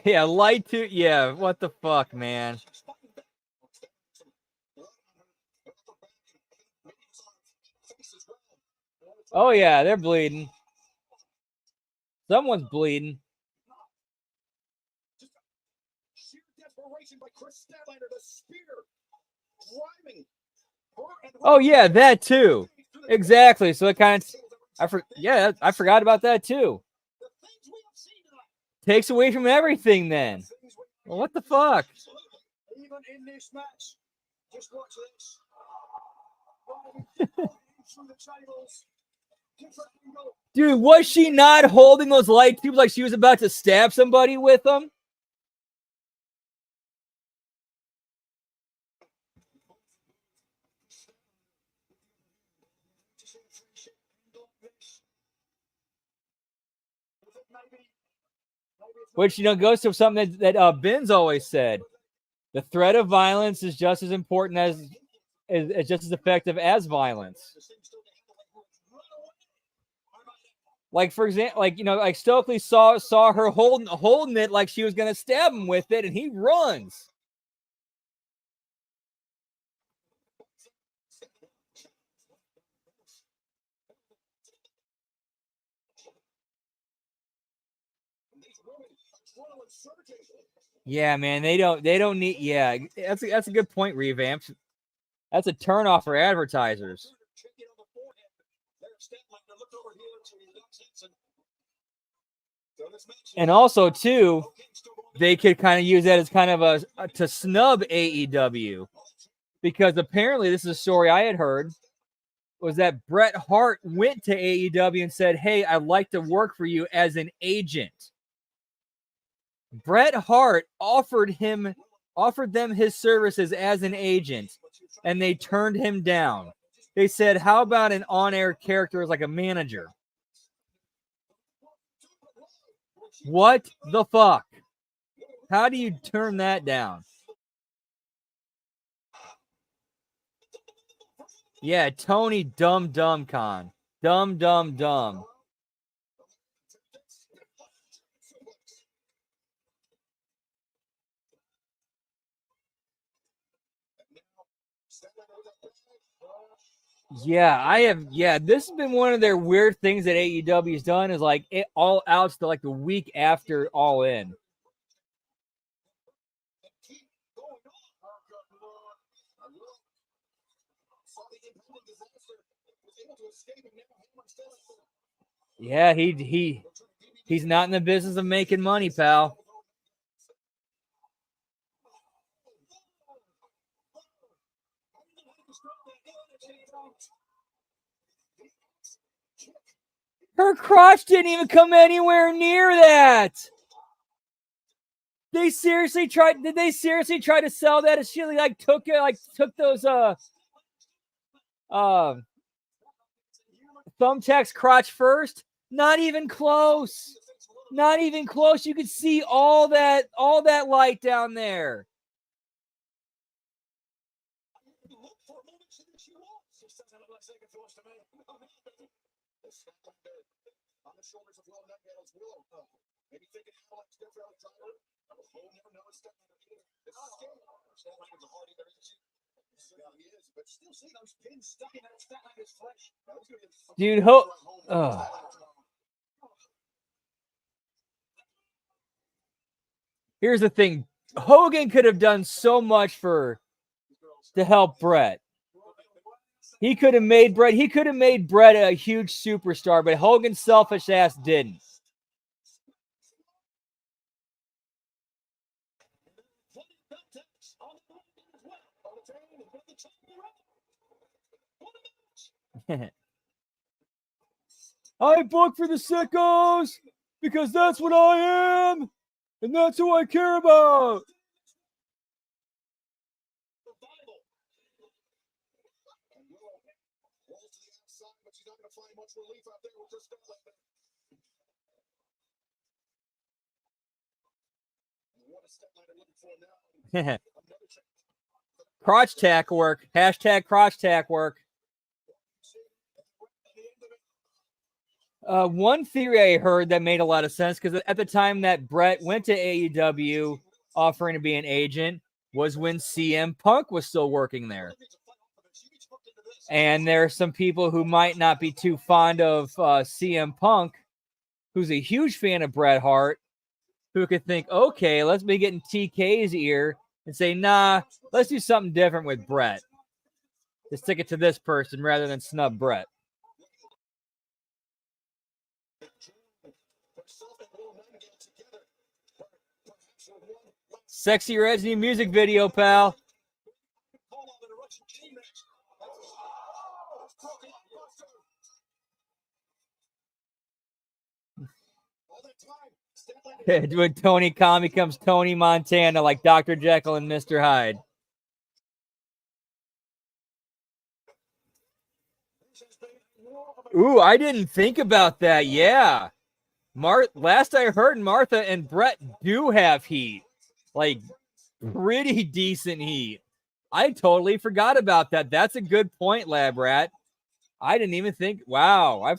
Yeah, light to yeah. What the fuck, man? Oh yeah, they're bleeding. Someone's bleeding. Oh yeah, that too. Exactly. So it kind of, I forgot about that too. Takes away from everything then. Well, what the fuck? Even in this match, just watch this. Dude, was she not holding those light tubes like she was about to stab somebody with them? Which, you know, goes to something that Ben's always said. The threat of violence is just as important as just as effective as violence. Like, for example, like, you know, like Stokely saw her holding it like she was gonna stab him with it, and he runs. Yeah, man, they don't need. Yeah, that's a good point, Revamp. That's a turnoff for advertisers. And also, too, they could kind of use that as kind of to snub AEW, because apparently this is a story I had heard, was that Bret Hart went to AEW and said, "Hey, I'd like to work for you as an agent." Bret Hart offered them his services as an agent, and they turned him down. They said, "How about an on-air character as like a manager?" What the fuck? How do you turn that down? Yeah, Tony Dumb Con. Dumb. Yeah, I have. Yeah, this has been one of their weird things that AEW's done, is like it all outs to like the week after All In. Yeah, he's not in the business of making money, pal. Her crotch didn't even come anywhere near that. Did they seriously try to sell that? As she like took those Thumbtacks crotch first. Not even close. Not even close. You could see all that light down there. On the shoulders of Will Nutgale's Willow. Maybe thinking Alex definitely tired. We'll never know it's Statlander's a hard either, isn't she? Yeah, he is, but still see those pins stuck in that Statlander's flesh. Dude, here's the thing. Hogan could have done so much to help Bret. He could have made Bret a huge superstar, but Hogan's selfish ass didn't. I book for the sickos because that's what I am, and that's who I care about. Crotch tack work. Hashtag crotch tack work. One theory I heard that made a lot of sense, because at the time that Bret went to AEW offering to be an agent was when CM Punk was still working there. And there are some people who might not be too fond of CM Punk, who's a huge fan of Bret Hart, who could think, okay, let's be getting TK's ear and say, nah, let's do something different with Bret. Let's stick it to this person rather than snub Bret. Sexy Red's new music video, pal. When Tony Khan becomes Tony Montana, like Dr. Jekyll and Mr. Hyde. Ooh, I didn't think about that. Yeah. Last I heard, Martha and Bret do have heat. Like, pretty decent heat. I totally forgot about that. That's a good point, Lab Rat. I didn't even think. Wow.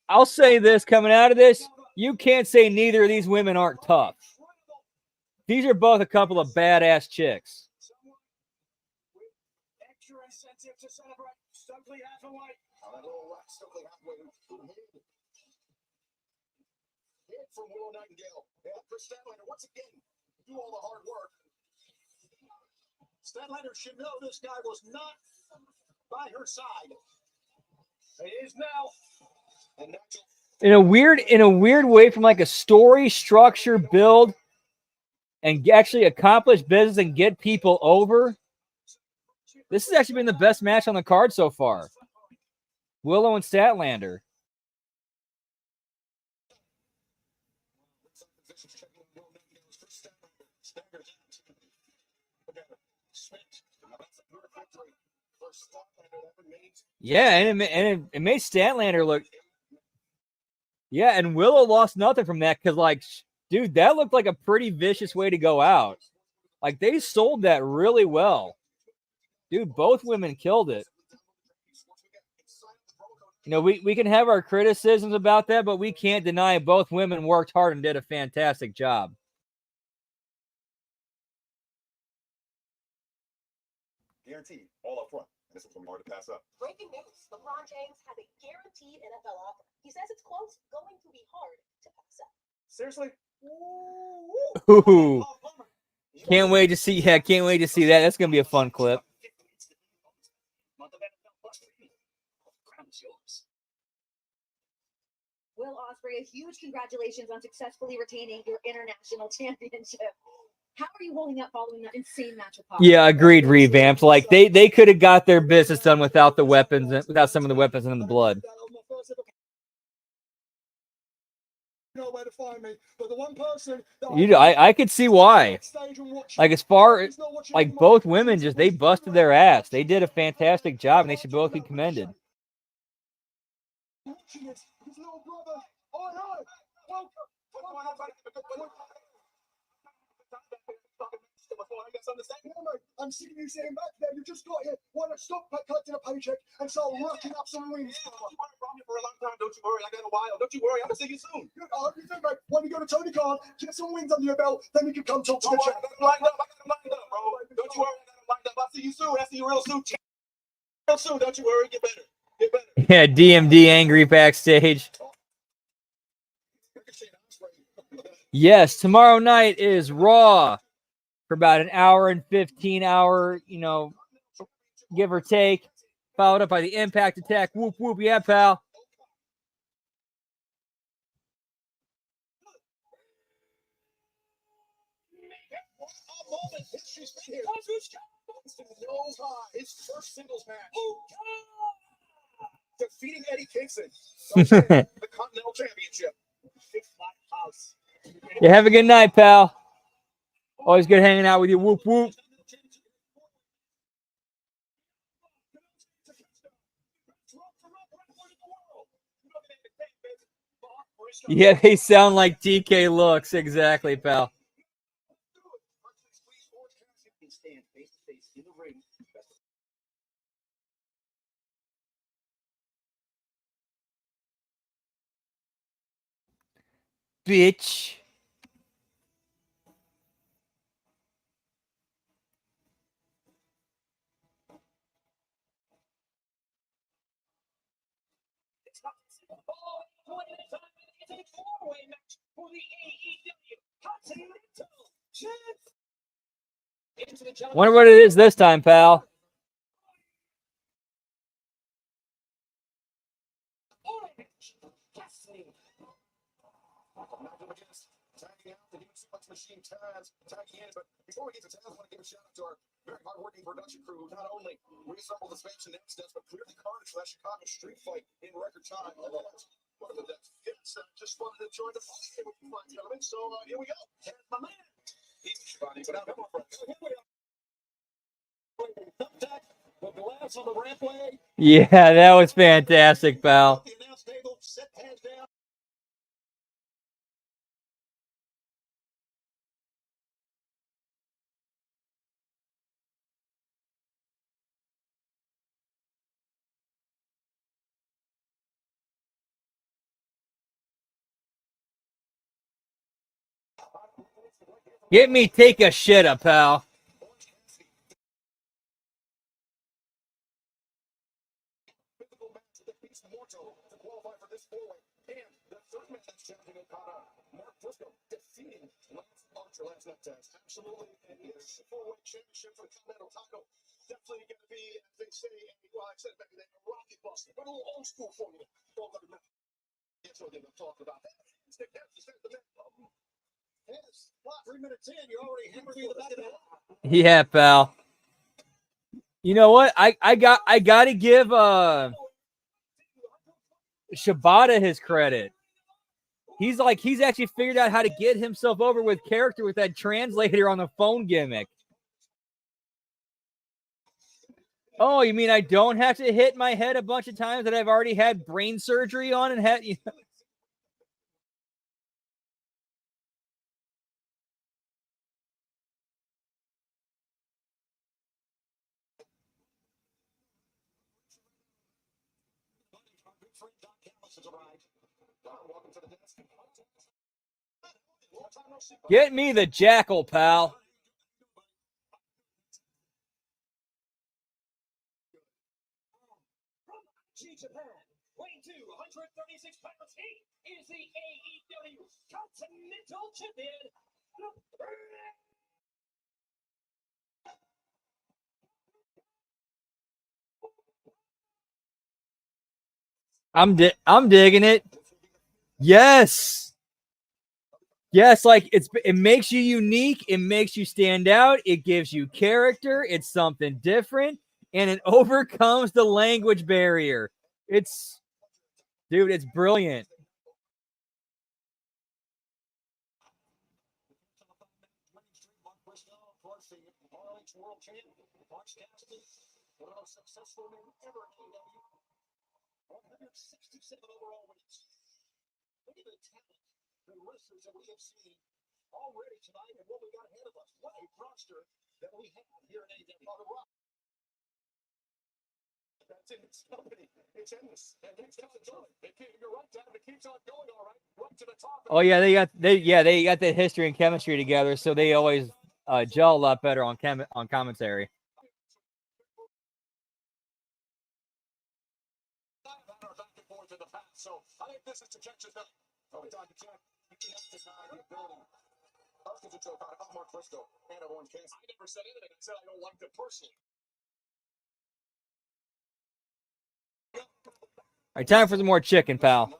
I'll say this coming out of this, you can't say neither of these women aren't tough. These are both a couple of badass chicks. From Willow Nightingale. Chris Statlander, once again, do all the hard work. Statlander should know this guy was not by her side. It is now. In a weird way, from like a story, structure, build, and actually accomplish business and get people over. This has actually been the best match on the card so far. Willow and Statlander. Yeah, and it made Statlander look. Yeah, and Willow lost nothing from that because, like, dude, that looked like a pretty vicious way to go out. Like, they sold that really well. Dude, both women killed it. You know, we can have our criticisms about that, but we can't deny both women worked hard and did a fantastic job. Guaranteed, all up front. This is going to be hard to pass up. Breaking news. LeBron James has a guaranteed NFL offer. He says it's close, going to be hard to pass up. Seriously? Ooh. Can't wait to see. Yeah, can't wait to see that. That's going to be a fun clip. Will Ospreay, a huge congratulations on successfully retaining your international championship. How are you holding up following that insane match with Pop? Yeah, agreed. Revamped. Like they could have got their business done without the weapons, without some of the weapons and the blood. Know where to find me, but the one person I could see why. Like as far like both women just they busted their ass. They did a fantastic job and they should both be commended. I'm sick of you sitting back there. You just got here. Why not stop collecting a paycheck and start racking up some wins? I've been for a long time. Don't you worry. I got a while. Don't you worry. I'm gonna see you soon. I hope you think, mate. When you go to Tony Khan, get some wins under your belt, then you can come talk to the chat. I got him lined up. Bro. Don't you worry. I got him lined up. I'll see you soon. I'll see you real soon. Real soon. Don't you worry. Get better. Get better. Yeah, DMD angry backstage. Yes, tomorrow night is Raw for about an hour and 15-hour, give or take. Followed up by the Impact Attack. Whoop, whoop. Yeah, pal. His first singles match. Defeating Eddie Kingston. The Continental Championship. Yeah, have a good night, pal. Always good hanging out with you. Whoop, whoop. Yeah, they sound like DK looks. Exactly, pal. Bitch. Wonder what it is this time, pal. Machine Taz tagging in, but before we get to Taz, I want to give a shout out to our very hard-working production crew. Not only reassembled the space and next steps, but cleared the carnage for that Chicago street fight in record time. One of the just wanted to join the fight with you, fine gentlemen. So here we go. Taz, my man. He's funny, but I'm on front. Here we go. The glass on the rampway. Yeah, that was fantastic, pal. The announce table, set Taz down. Get me take a shit up, pal. Physical match that beats Mortal to qualify for this four-way. And the third match that's challenging Okada, Mark Briscoe defeating Lance Archer last night, Taz. Absolutely. And his four-way championship for the Continental title. Definitely going to be, as they say, well, I said it back then, a rocket buster, but a little old school formula. That's what they're talking about. Stick that, the man. Yes, 3 minutes in, you're already hammering the back of the head. Yeah, pal. You know what? I gotta give Shibata his credit. He's actually figured out how to get himself over with character with that translator on the phone gimmick. Oh, you mean I don't have to hit my head a bunch of times that I've already had brain surgery on and had, you know? Get me the jackal, pal. Japan, weighing 236 pounds, he is the AEW Continental Champion. I'm digging it. Yes. Yes, like it makes you unique. It makes you stand out. It gives you character. It's something different, and it overcomes the language barrier. Dude, it's brilliant. World champion, March Cassidy, one of the most successful men ever in AEW, 167 overall wins. Look at the talent, the wrestlers that we have seen already tonight, and what we got ahead of us. What a roster that we have here in AEW. That's in its company. It's endless. And it's got to joy. You're right, Dad. It keeps on going, all right. Right to the top. Oh yeah, they got that history and chemistry together, so they always gel a lot better on commentary. So I think this is to catch us up. Oh, Dr. Jack, you can't deny the ability of the joke about Mark Briscoe and of Orange Cassidy. I never said anything. I said I don't like them personally. All right, time for some more chicken, pal.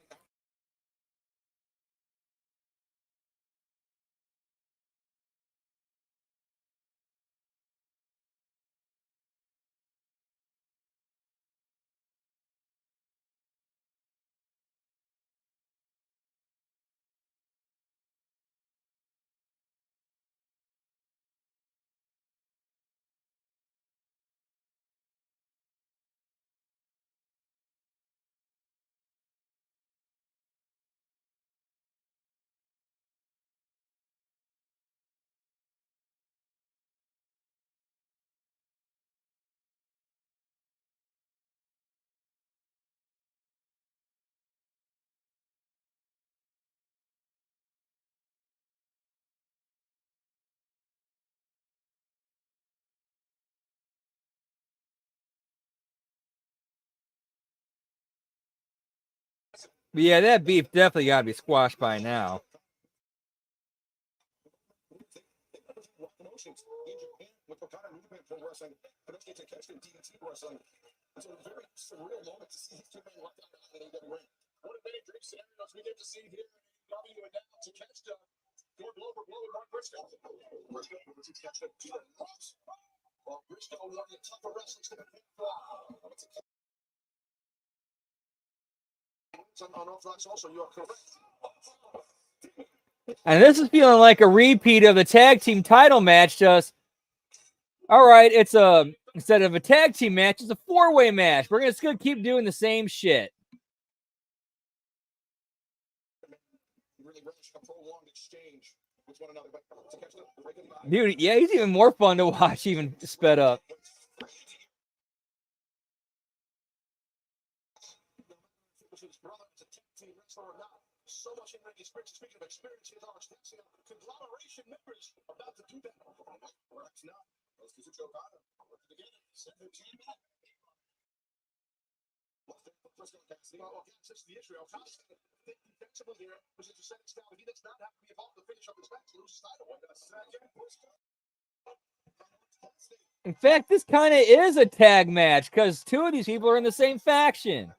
But yeah, that beef definitely got to be squashed by now. With what kind of movement from wrestling, but it's a catch in DDT wrestling. It's a very surreal moment to see these two men locked out in the ring. One of many dream scenarios we get to see here in W and now to catch the door blow for blow with Mark Briscoe. Briscoe was to catch the two ropes. Well, Briscoe one of the tougher wrestlers to the pin on Orthodox also, you are correct. And this is feeling like a repeat of the tag team title match. Just all right, it's instead of a tag team match, it's a four-way match. We're just gonna keep doing the same shit. Dude, yeah, he's even more fun to watch, even sped up. So much in experience. Speaking of experience, here's our conglomeration members about to do that. Perhaps not. Let's get to Okada. Working together. 17 back. That's the issue. Okada defensible here. Was it setting style? He does not have to be involved to finish up his match. Lose title. In fact, this kind of is a tag match because two of these people are in the same faction.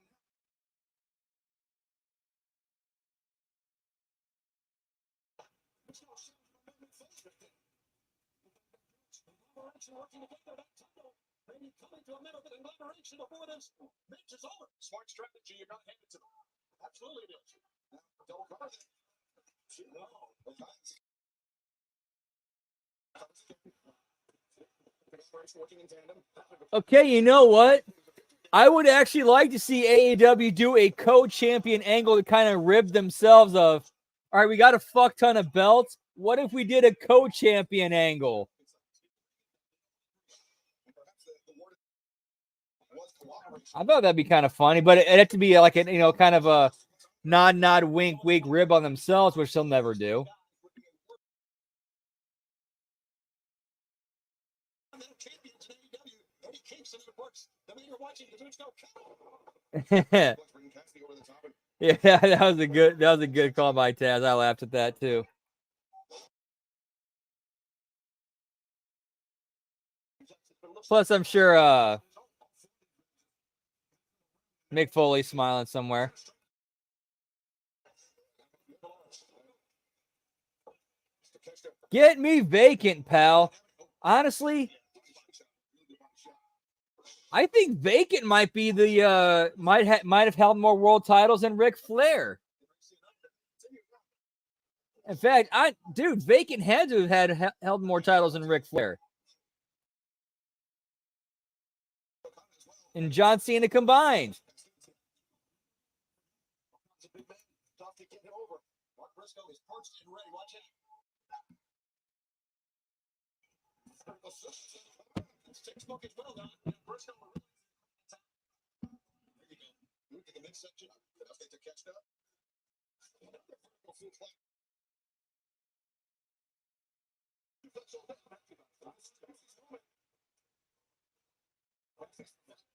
Maybe coming to a middle of conglomeration before this match is over. Smart strategy. You're not handed to them. Absolutely it is. Don't cover it. Okay, you know what? I would actually like to see AEW do a co-champion angle to kind of rib themselves of, all right, we got a fuck ton of belts. What if we did a co-champion angle? I thought that'd be kind of funny, but it'd have to be like a, kind of a nod, wink, rib on themselves, which they'll never do. Yeah, that was a good call by Taz. I laughed at that too. Plus, I'm sure Mick Foley's smiling somewhere. Get me vacant, pal. Honestly, I think vacant might be the might have held more world titles than Ric Flair. In fact, vacant had to have held more titles than Ric Flair and John Cena combined.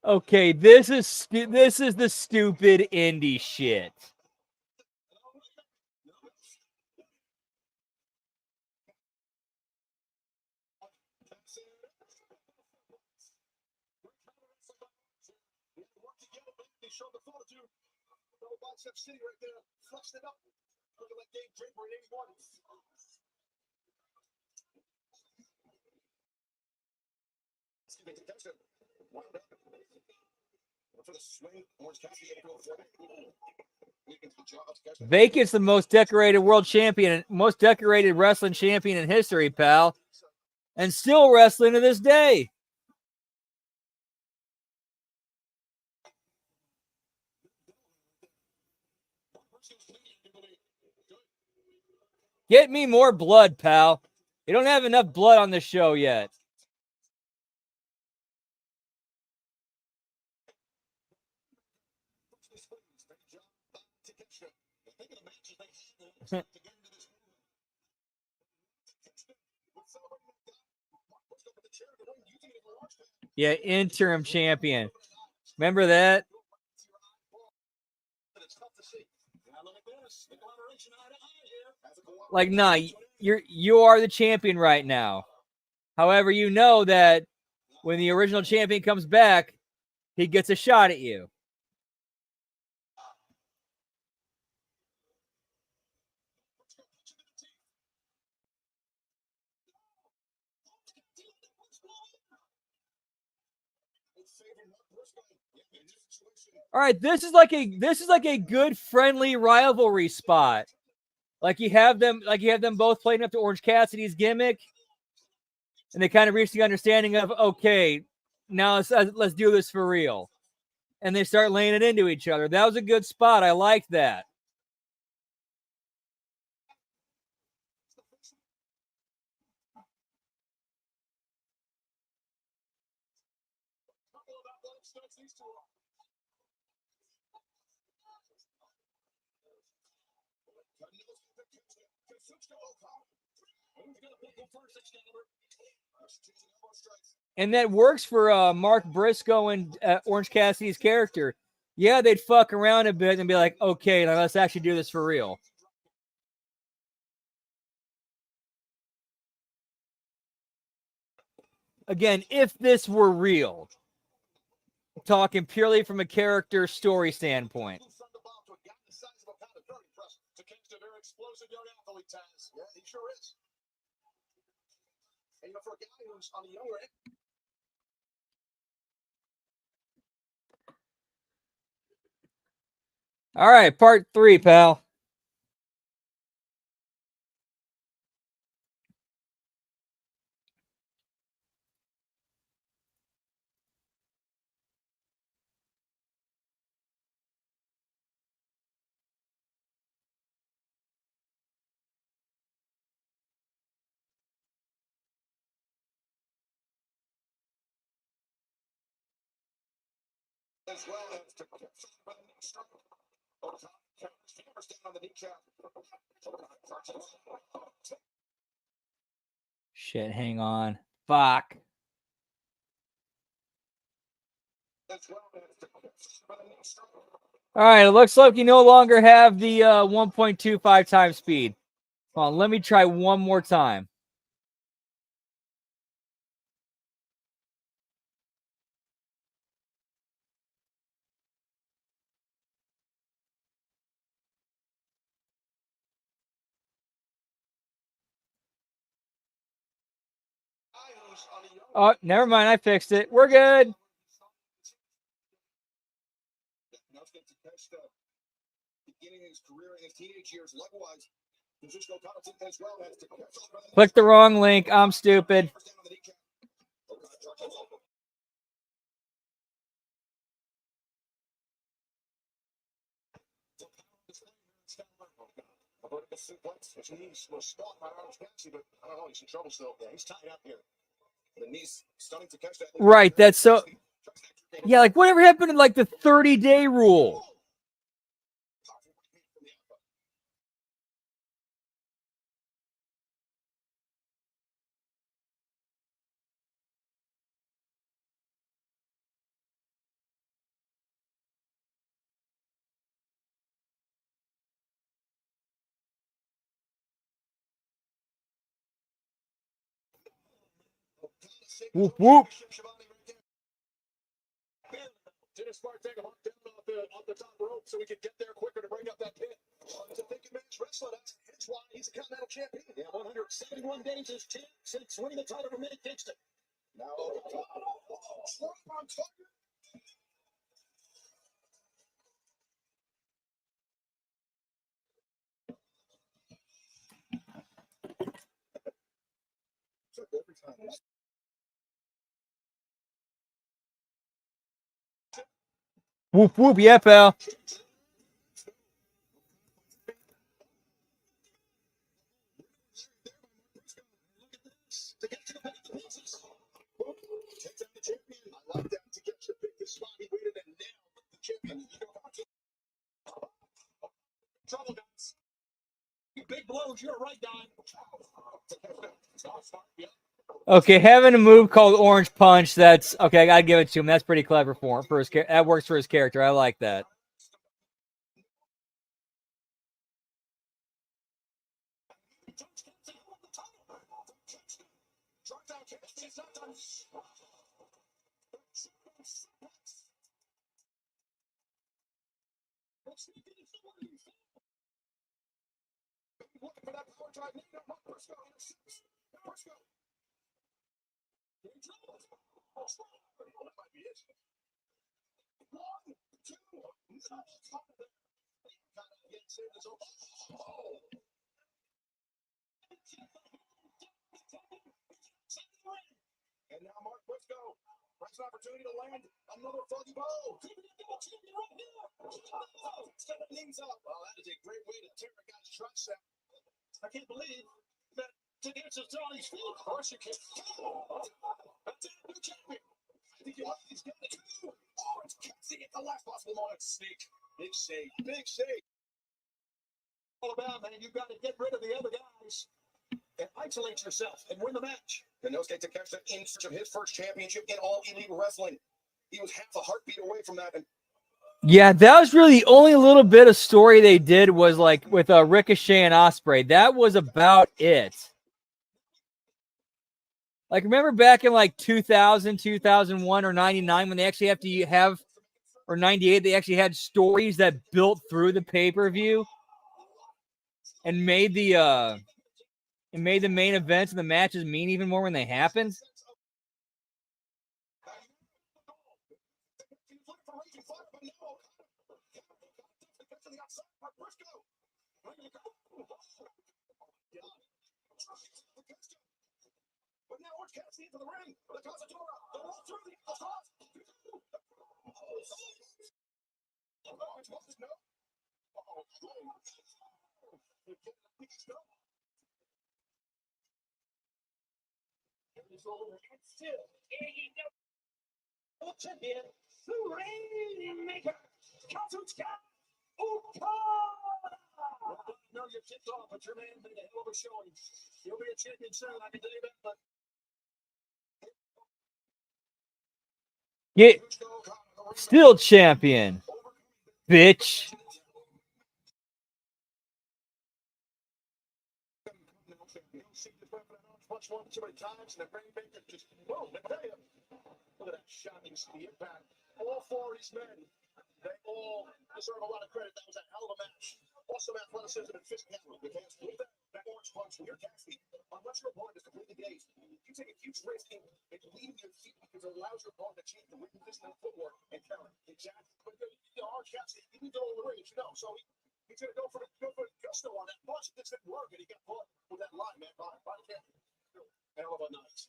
Okay, this is the stupid indie shit. Vacant's the most decorated world champion, most decorated wrestling champion in history, pal, and still wrestling to this day. Get me more blood, pal. You don't have enough blood on the show yet. Yeah, interim champion. Remember that? Like, nah, you are the champion right now. However, you know that when the original champion comes back, he gets a shot at you. All right, this is like a good friendly rivalry spot. Like you have them both playing up to Orange Cassidy's gimmick, and they kind of reach the understanding of, okay, now let's do this for real, and they start laying it into each other. That was a good spot. I liked that. And that works for Mark Briscoe and Orange Cassidy's character. Yeah, they'd fuck around a bit and be like, okay, now let's actually do this for real. Again, if this were real, talking purely from a character story standpoint. All right, part 3, pal. Shit, hang on. Fuck. All right, it looks like you no longer have the 1.25 times speed. Hold on, let me try one more time. Oh, never mind. I fixed it. We're good. Click the wrong link. I'm stupid. Right, that's so. Yeah, like whatever happened to like the 30-day rule? Whoop whoop. Dennis Smart take him off the top rope so we could get there quicker to bring up that pin. He's a thinking man's wrestler. That's why he's a Continental Champion. Yeah, 171 games is 10 since winning the title from Eddie Kingston. Now, on fire. Whoop whoop. Yeah, pal. To get to the pieces. Takes out the champion. I like that. To get to pick the spot, he waited and nailed the champion. Trouble, guys. Big blows. You're right, Don. Okay, having a move called Orange Punch. That's okay. I gotta give it to him. That's pretty clever for his. That works for his character. I like that. And now Mark Briscoe has an opportunity to land another foggy ball. Knees up. Well, that is a great way to tear a guy's trust out. I can't believe that to answer Johnny's feet. Of course you can. That's it, new champion. I think he's got it. Oh, it's Cassie at the last possible moment. Sneak. Big save. Big save. All about, man. You've got to get rid of the other guys and isolate yourself and win the match. Inosuke Takeshita in search of his first championship in all elite wrestling. He was half a heartbeat away from that. And Yeah, that was really the only little bit of story they did was like with Ricochet and Ospreay. That was about it. Like, remember back in like 2000, 2001, or 99 when they actually have to have, or 98, they actually had stories that built through the pay-per-view and made the main events and the matches mean even more when they happened. But now Orange Cassidy into the ring. The Cazadora. The roll through the cross. Champion, the Rainmaker, Kazuchika Okada. No, you're kicked off, but your man made a hell of a showing. He'll be a champion soon, I can tell you that. But Get still champion, bitch. Look at that shocking impact. All four of these men, they all deserve a lot of credit. That was a hell of a match. Awesome athleticism and physicality. That first punch when you're gassy. Unless your opponent is completely dazed, you take a huge risk in leading your feet because it allows your opponent to change the weight position of the footwork and counter. Exactly. But Orange Cassidy, he can go in the range, so he's going to go for the gusto on that punch. This didn't work, and he got caught with that line, man. Body can't. Hell of a night.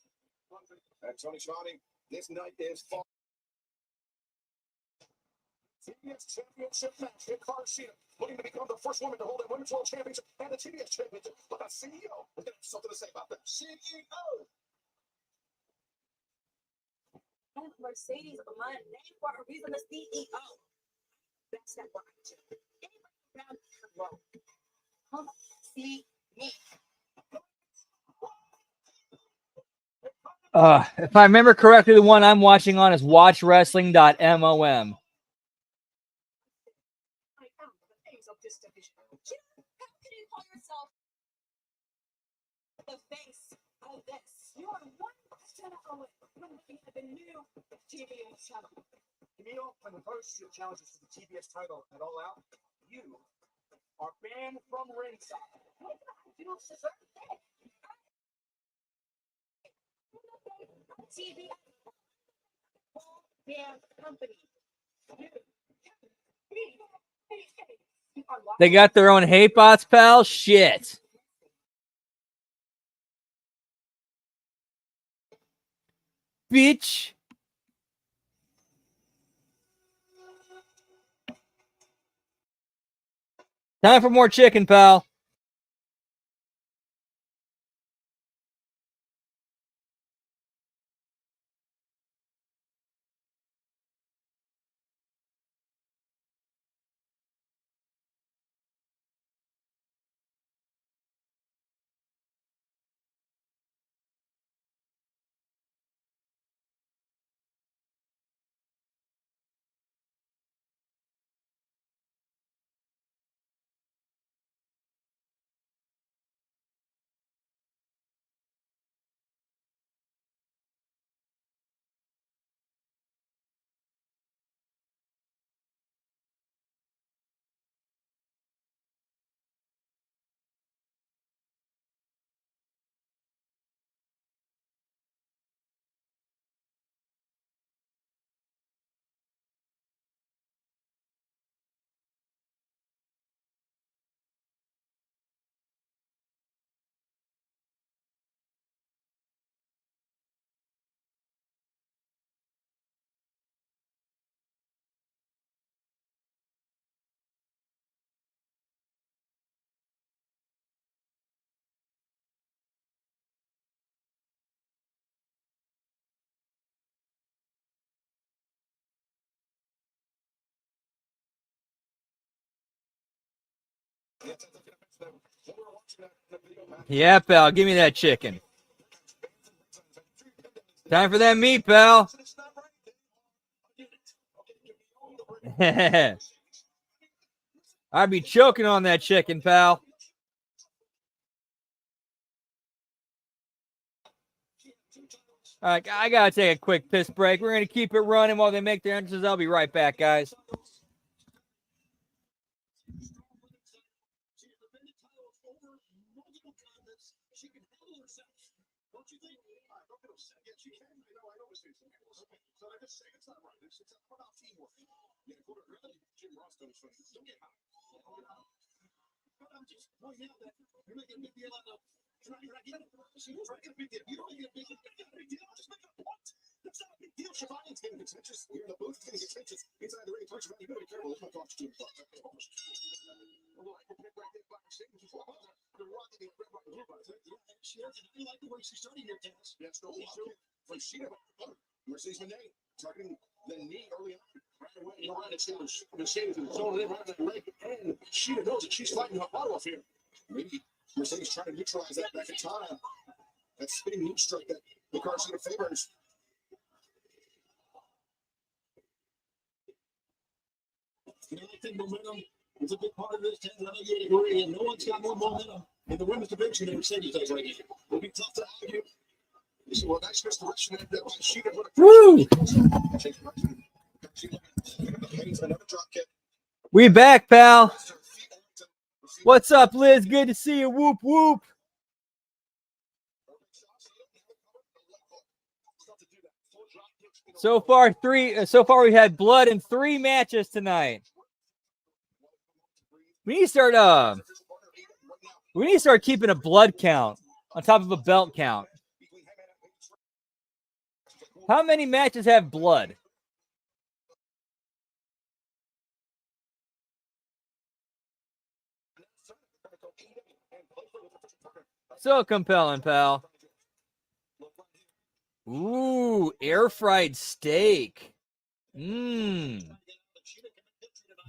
And Tony Schiavone, this night is fun. TBS Championship match in Carson, looking to become the first woman to hold a Women's World Championship and the TBS Championship. But the CEO is going to have something to say about that. CEO! Mercedes, my name for a reason, the CEO. That's that right. Anybody around the world, come see me. If I remember correctly, the one I'm watching on is watchwrestling.mom. I am the face of this division. How can you call yourself the face of this? You are 1% away from looking at the new TBS channel. Camille, when opposed to challenges to the TBS title at All Out, you are banned from ringside. You don't deserve that. TBS whole damn company. They got their own hate bots, pal? Shit. Bitch. Time for more chicken, pal. Yeah, pal. Give me that chicken. Time for that meat, pal. I'd be choking on that chicken, pal. All right, I got to take a quick piss break. We're going to keep it running while they make their entrances. I'll be right back, guys. Mercedes Monet targeting the knee early on. Right away, Mercedes is throwing it right to the leg, and Sheeta knows that she's fighting her butt off here. Maybe Mercedes trying to neutralize that back in time. That spinning knee strike that the Garcia favors. I think momentum is a big part of this. I know you would agree, and no one's got more momentum in the women's division than Mercedes does right here. It'll be tough to argue. You see, well, nice restoration that Sheeta put a Woo! We back, pal. What's up, Liz? Good to see you. Whoop, whoop. So far, we've had blood in 3 matches tonight. We need to start keeping a blood count on top of a belt count. How many matches have blood? So compelling, pal. Ooh, air fried steak.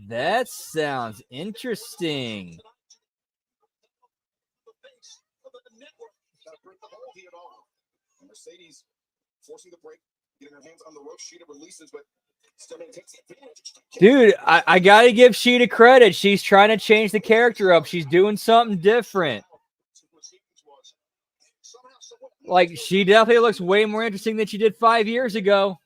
That sounds interesting. Mercedes forcing the break, getting her hands on the rope. Sheeta releases, but still takes the advantage. Dude, I gotta give Sheeta credit. She's trying to change the character up. She's doing something different. Like, she definitely looks way more interesting than she did 5 years ago.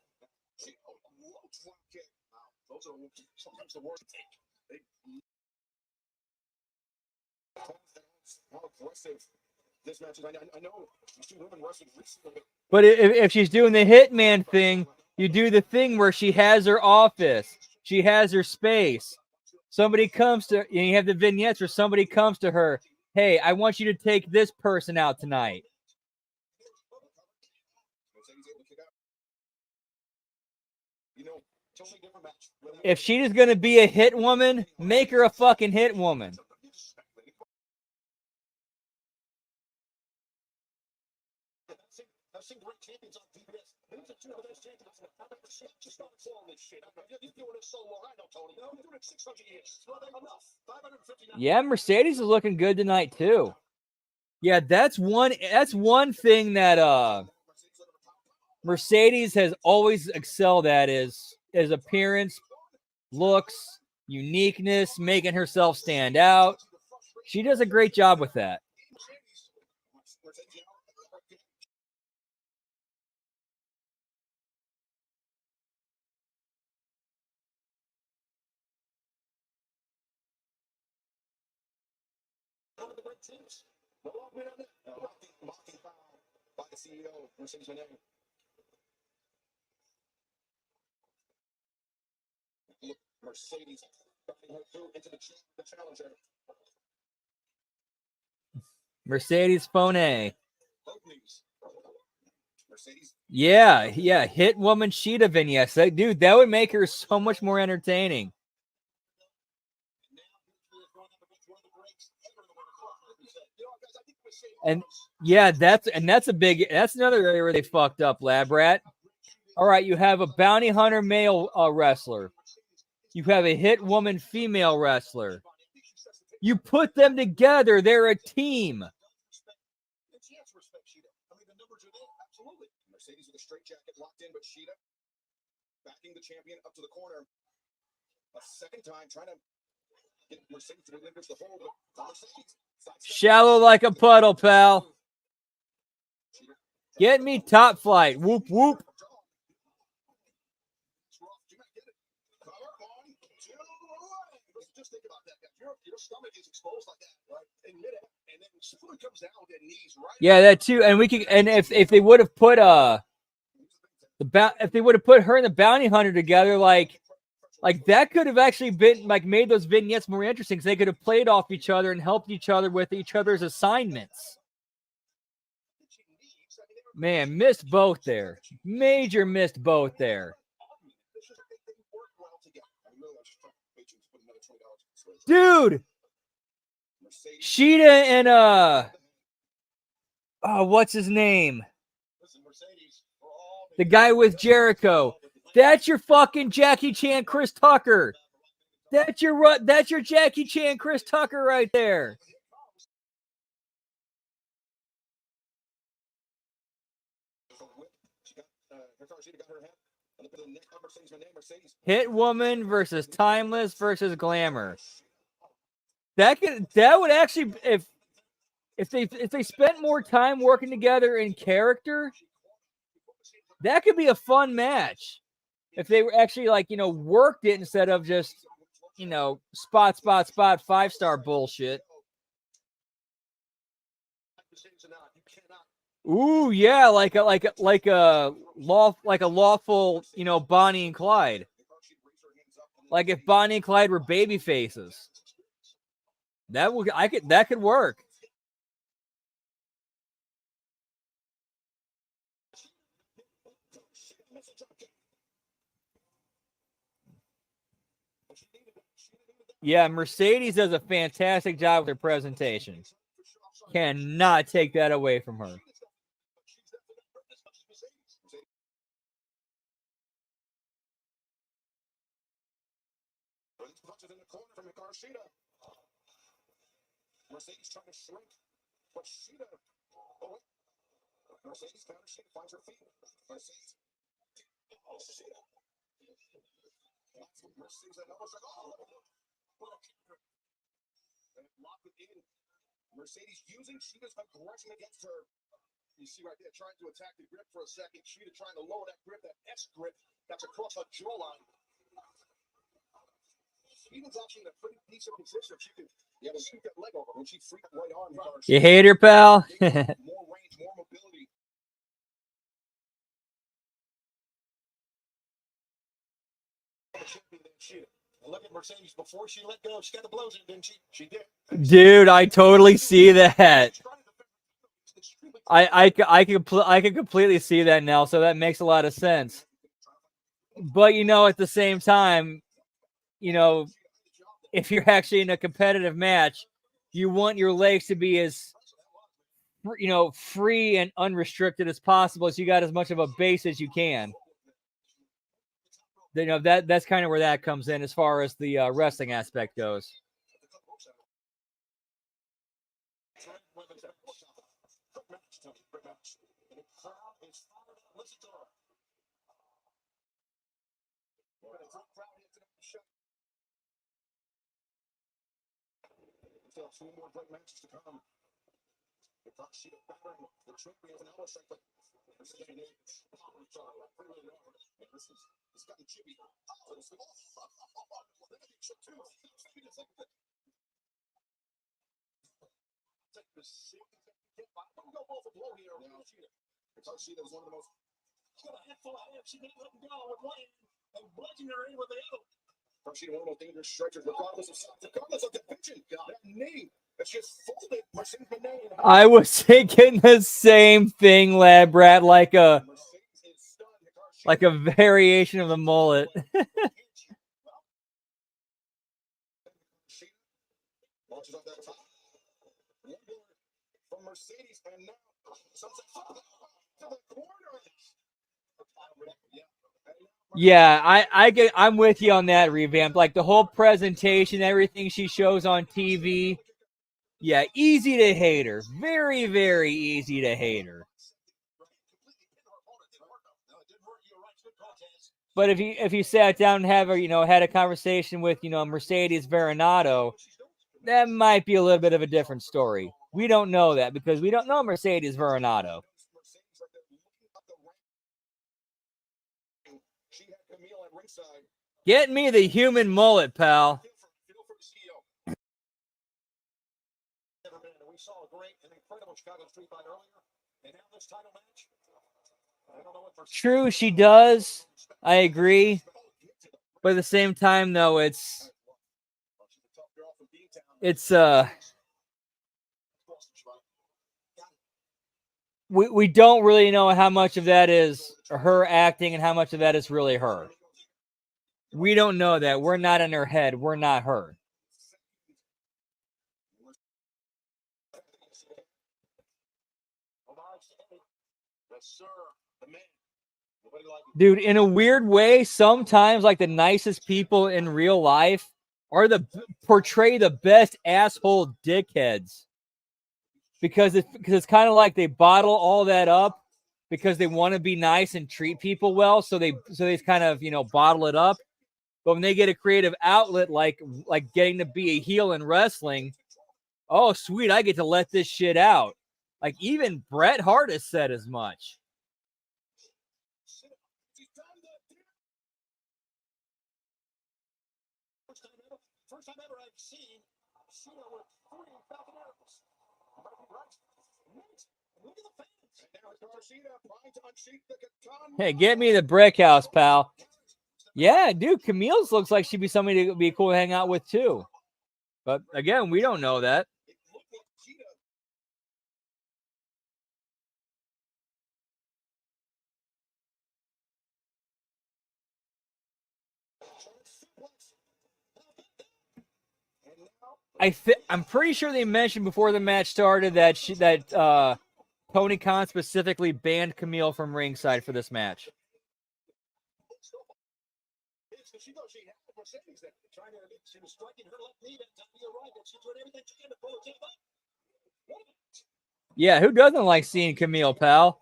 But if she's doing the Hitman thing, you do the thing where she has her office, she has her space. Somebody comes to, you have the vignettes where somebody comes to her, hey, I want you to take this person out tonight. If she's going to be a hit woman, make her a fucking hit woman. Yeah, Mercedes is looking good tonight too. Yeah, that's one thing that Mercedes has always excelled at is appearance, looks, uniqueness, making herself stand out. She does a great job with that. Mercedes Phone. Yeah, hit woman Sheeta vignettes. Dude, that would make her so much more entertaining. And yeah, that's another area where they fucked up, Lab Rat. All right, you have a bounty hunter male wrestler. You have a hit woman female wrestler. You put them together, they're a team. Mercedes with a straight jacket locked in, but Sheeta backing the champion up to the corner. A second time trying to get Mercedes to relinquish the hold. Shallow like a puddle, pal. Get me top flight. Whoop, whoop. Just think about that. Your stomach is exposed like that, right? And then food comes down with their knees, right? Yeah, that too. And we could, and if they would have put if they would have put her and the bounty hunter together, like that could have actually been like made those vignettes more interesting. Because they could have played off each other and helped each other with each other's assignments. Man, missed both there. Major missed both there. Dude, Sheeta and what's his name? The guy with Jericho. That's your fucking Jackie Chan, Chris Tucker. That's your Jackie Chan, Chris Tucker right there. Hit woman versus timeless versus glamour. That would actually, if they spent more time working together in character, that could be a fun match. If they were actually worked it instead of just spot 5-star bullshit. Ooh, yeah, like a lawful, you know, Bonnie and Clyde. Like if Bonnie and Clyde were baby faces. That could work. Yeah, Mercedes does a fantastic job with her presentation. Cannot take that away from her. Mercedes trying to shrink, but Sheeta. Oh, Mercedes counter Sheeta finds her feet. Mercedes. Oh, Sheeta. Mercedes, that almost like, oh, what a counter. And lock it in. Mercedes using Sheeta's aggression against her. You see right there, trying to attack the grip for a second. Sheeta trying to lower that grip, that S grip that's across her jawline. Sheeta's actually in a pretty decent position. She can, yeah, but shoot that leg over when she freed that right arm. You hate her, pal? More range, more mobility. Look at Mercedes before she let go. She got the blows in, didn't she? She did. Dude, I totally see that. I can completely see that now, so that makes a lot of sense. But you know, at the same time, you know, if you're actually in a competitive match, you want your legs to be as, you know, free and unrestricted as possible, so you got as much of a base as you can. You know, that's kind of where that comes in as far as the wrestling aspect goes. Two more great matches to come. The front sheet of battering the champion of an hour segment. This is it's gotten chippy. Go ball for blow here. Because she was one of the most. She got a handful of hands. She didn't let him go with one and bludgeoning her in with the other. She one of the most dangerous stretchers, regardless of division. That knee. It's just folded. I was thinking the same thing, Lab Rat, like a variation of the mullet. Yeah, I'm with you on that revamp. Like the whole presentation, everything she shows on TV. Yeah, easy to hate her. Very, very easy to hate her. But if you sat down and have a, you know, had a conversation with, you know, Mercedes Varanato, that might be a little bit of a different story. We don't know that because we don't know Mercedes Varanato. Get me the human mullet, pal. True, she does. I agree. But at the same time, though, it's we don't really know how much of that is her acting and how much of that is really her. We don't know that. We're not in her head. We're not her. Dude, in a weird way, sometimes like the nicest people in real life are portray the best asshole dickheads. Because it's kind of like they bottle all that up because they want to be nice and treat people well, so they kind of, you know, bottle it up. But when they get a creative outlet like getting to be a heel in wrestling, oh sweet, I get to let this shit out. Like even Bret Hart has said as much. First time ever I've seen Sheeta with 3 Falcon arrows. Look at the fans. Hey, get me the brick house, pal. Yeah, dude, Camille's looks like she'd be somebody to be cool to hang out with too. But again, we don't know that. I'm pretty sure they mentioned before the match started that Tony Khan specifically banned Camille from ringside for this match. Yeah, who doesn't like seeing Camille, pal?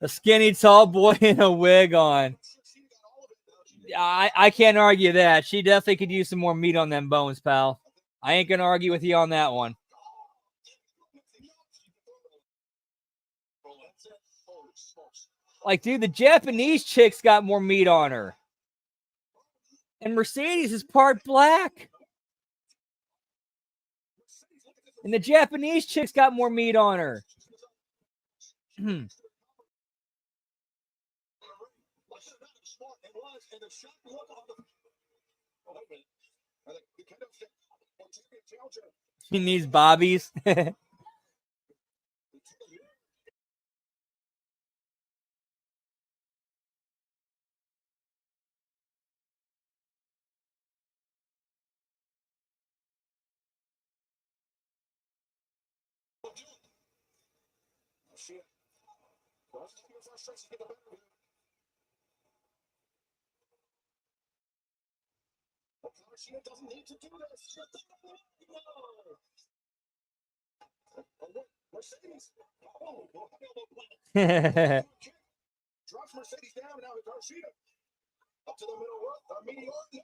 A skinny tall boy in a wig on. I can't argue that. She definitely could use some more meat on them bones, pal. I ain't gonna argue with you on that one. Like, dude, the Japanese chick's got more meat on her. And Mercedes is part black. And the Japanese chick's got more meat on her. He needs bobbies. Doesn't need to do this. Mercedes. Drops Mercedes down now to Garcia. Up to the middle rope. Meteor. No.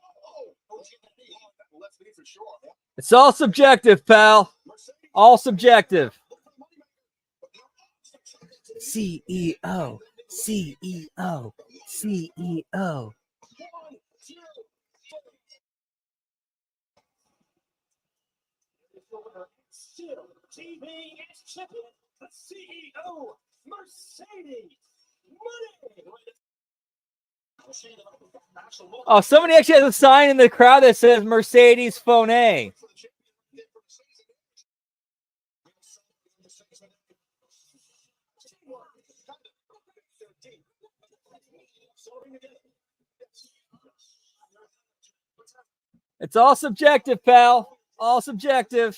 Let's be for sure. It's all subjective, pal. All subjective. CEO. CEO. CEO. Still TV as champion, the CEO, Mercedes. Money. Oh, somebody actually has a sign in the crowd that says Mercedes Phone A. It's all subjective, pal. All subjective.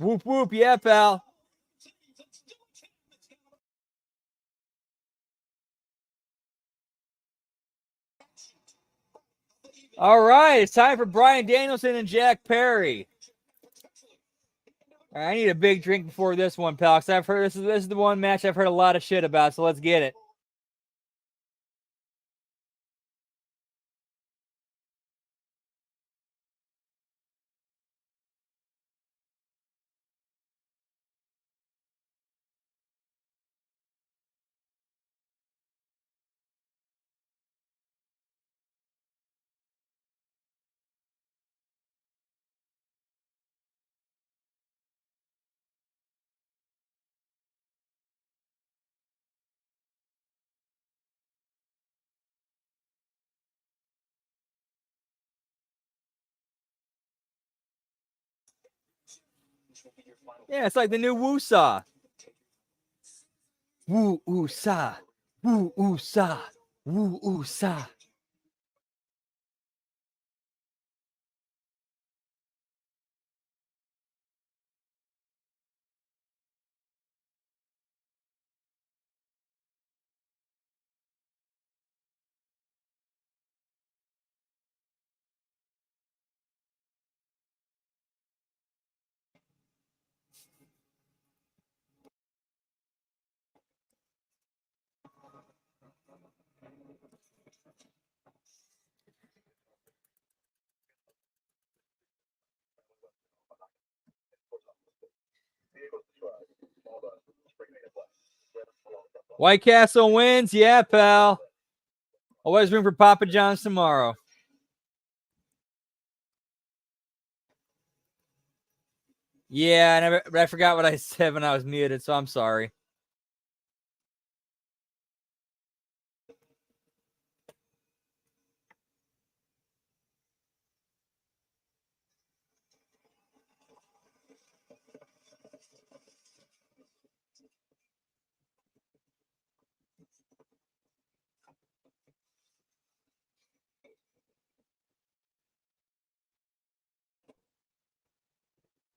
Whoop, whoop. Yeah, pal. All right. It's time for Bryan Danielson and Jack Perry. All right, I need a big drink before this one, pal, because I've heard this is the one match I've heard a lot of shit about, so let's get it. Yeah, it's like the new Woo-Saw. Woo-Saw. Woo-Saw. Woo-Saw. White Castle wins. Yeah, pal. Always room for Papa John's tomorrow. Yeah, I forgot what I said when I was muted, so I'm sorry.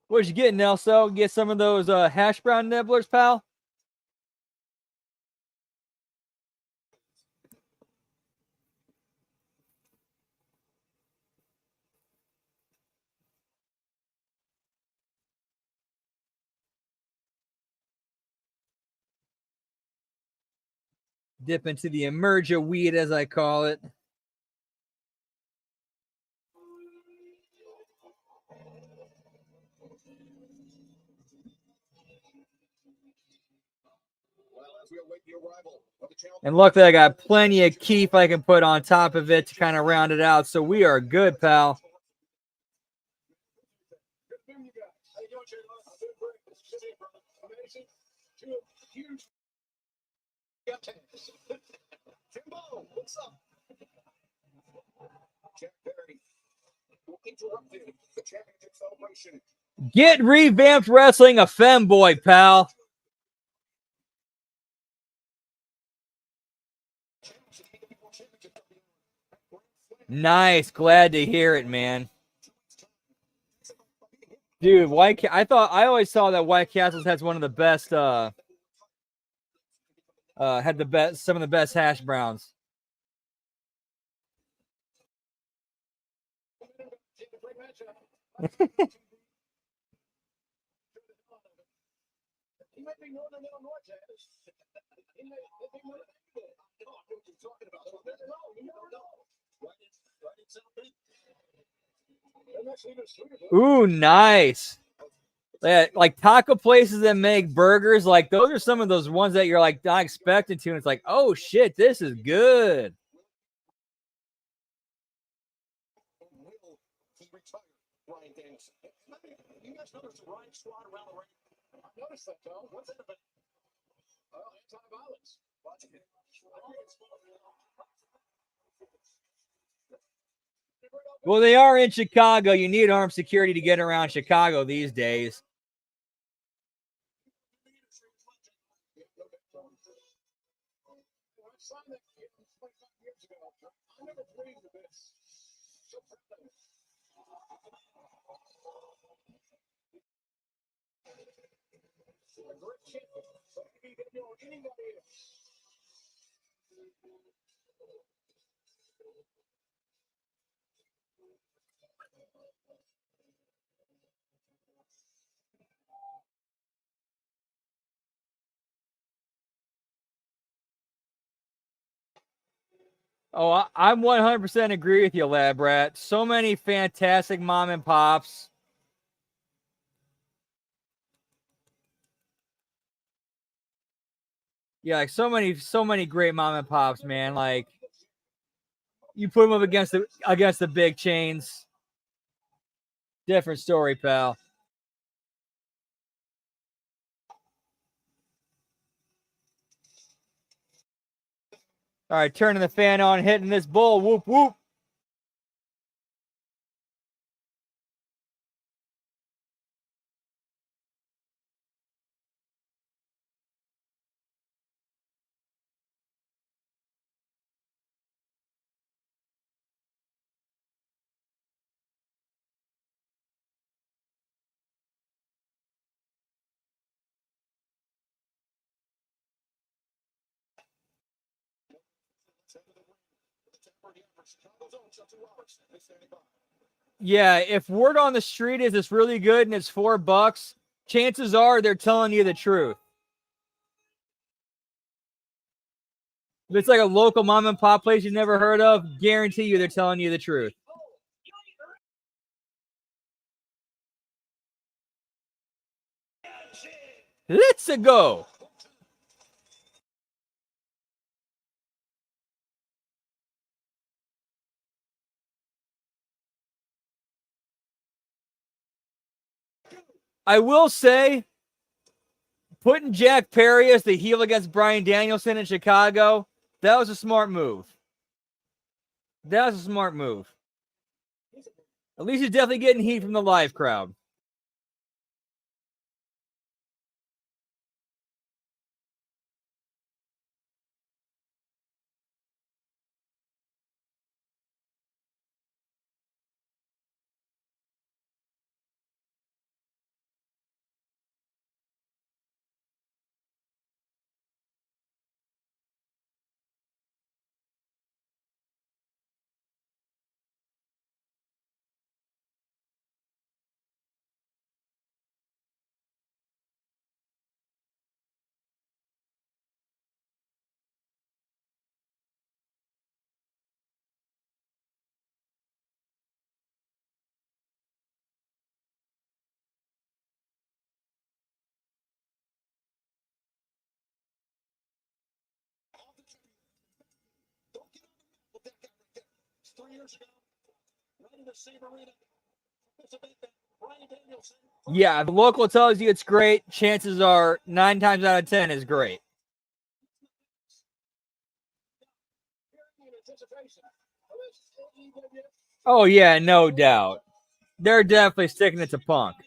What'd you get, Nelso? Get some of those hash brown nibblers, pal? Dip into the emerger weed, as I call it. And luckily, I got plenty of keef I can put on top of it to kind of round it out. So we are good, pal. Get Revamped Wrestling a femboy, pal. Nice. Glad to hear it, man. Dude, I always saw that White Castles has one of the best had some of the best hash browns. Ooh, nice. Yeah, like taco places that make burgers, like those are some of those ones that you're like not expecting to, and it's like, oh shit, this is good. Well, they are in Chicago. You need armed security to get around Chicago these days. Oh, I'm 100% agree with you, Lab Rat. So many fantastic mom and pops. Yeah, like so many great mom and pops, man. Like you put them up against the big chains. Different story, pal. All right, turning the fan on, hitting this bull. Whoop, whoop. Yeah, if word on the street is it's really good and it's $4, chances are they're telling you the truth. If it's like a local mom and pop place you never heard of, guarantee you they're telling you the truth. Let's go. I will say, putting Jack Perry as the heel against Bryan Danielson in Chicago, that was a smart move. That was a smart move. At least he's definitely getting heat from the live crowd. Don't get on the map with that guy right there. 3 years ago, right in the same arena. It's a big thing. Bryan Danielson. Yeah, if the local tells you it's great, chances are 9 times out of 10 is great. Oh, yeah, no doubt. They're definitely sticking it to Punk.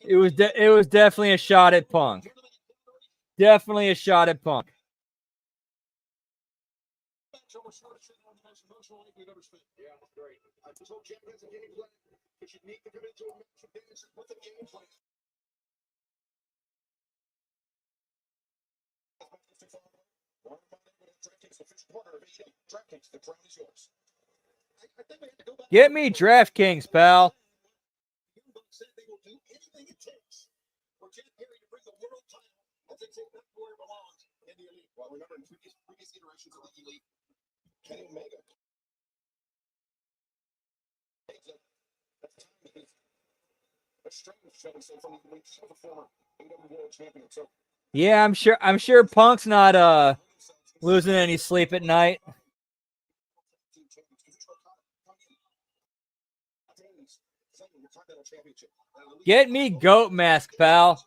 It was definitely a shot at Punk. Definitely a shot at Punk. Yeah, great. I told Jeff that's a game plan because you need to commit to a match with Danielson with the game plan. DraftKings, the crown is yours. I think we have to go back. Get me DraftKings, pal. Said they will do anything it takes for Jeff Perry to bring the world title as they take back where it belongs in the elite. Well, remember in previous iterations of the elite, Kenny Omega. That's strange, shall we say, from the elite, a former AW World Champion. So Yeah, I'm sure Punk's not losing any sleep at night. Get me goat mask, pal.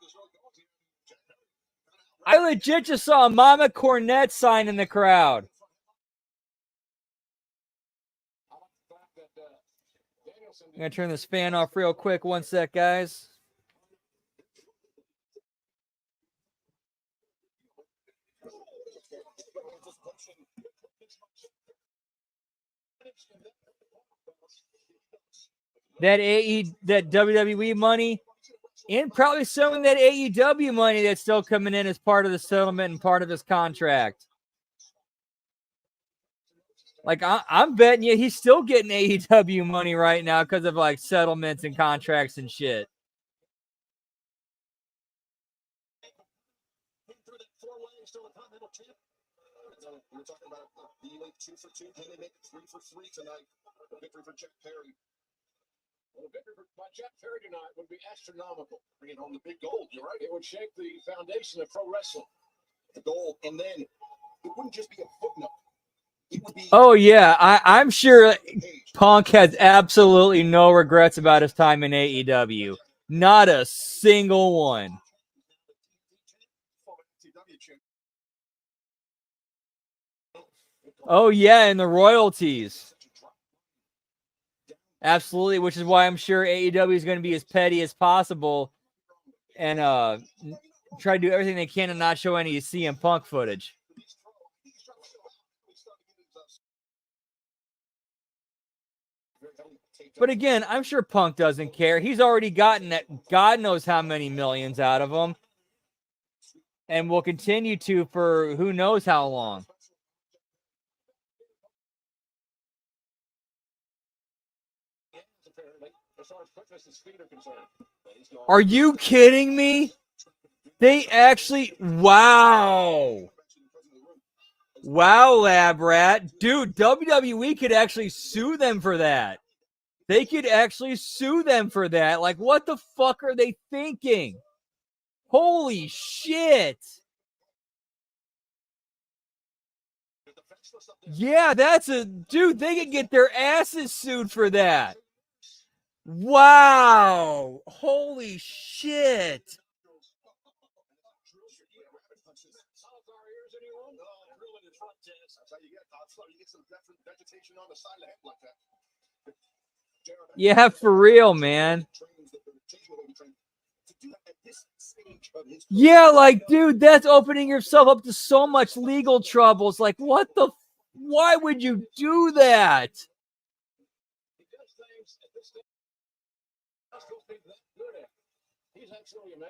I legit just saw Mama Cornette sign in the crowd. I'm going to turn this fan off real quick. 1 sec, guys. That WWE money, and probably some of that AEW money that's still coming in as part of the settlement and part of his contract. Like, I'm betting you he's still getting AEW money right now because of, like, settlements and contracts and shit. We're talking about the elite 2 for 2. Can they make it 3 for 3 tonight? The victory for Jeff Perry. Well, the victory by Jeff Perry tonight would be astronomical. Bringing home the big gold, you're right. It would shake the foundation of pro wrestling. The gold, and then it wouldn't just be a footnote. Oh, yeah. I'm sure Punk has absolutely no regrets about his time in AEW. Not a single one. Oh, yeah, and the royalties. Absolutely, which is why I'm sure AEW is going to be as petty as possible and try to do everything they can to not show any CM Punk footage. But again, I'm sure Punk doesn't care. He's already gotten that God knows how many millions out of them. And will continue to for who knows how long. Are you kidding me? They actually, wow. Wow, Lab Rat. Dude, WWE could actually sue them for that. They could actually sue them for that. Like, what the fuck are they thinking? Holy shit. Yeah, that's a dude. They could get their asses sued for that. Wow! Holy shit! Yeah, for real, man. Yeah, like, dude, that's opening yourself up to so much legal troubles. Like, what the? Why would you do that?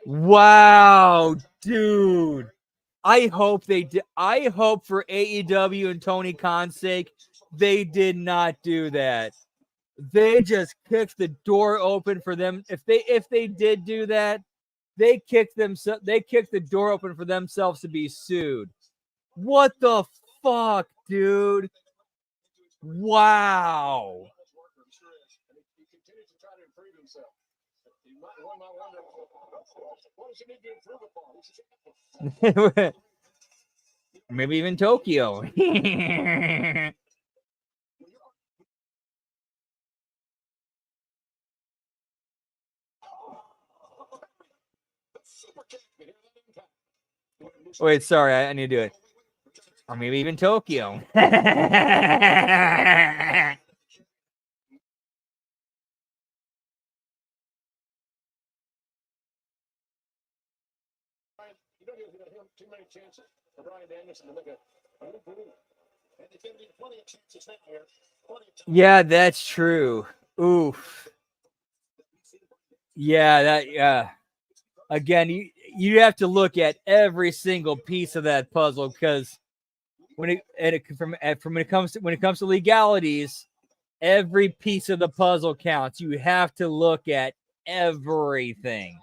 Wow, dude. I hope they did. I hope for AEW and Tony Khan's sake, they did not do that. They just kicked the door open for them. If they did do that, they kicked the door open for themselves to be sued. What the fuck, dude? Wow. Maybe even Tokyo. Wait, sorry, I need to do it. Or maybe even Tokyo. Yeah, that's true. Oof. Yeah. Again, you have to look at every single piece of that puzzle because when it comes to legalities, every piece of the puzzle counts. You have to look at everything.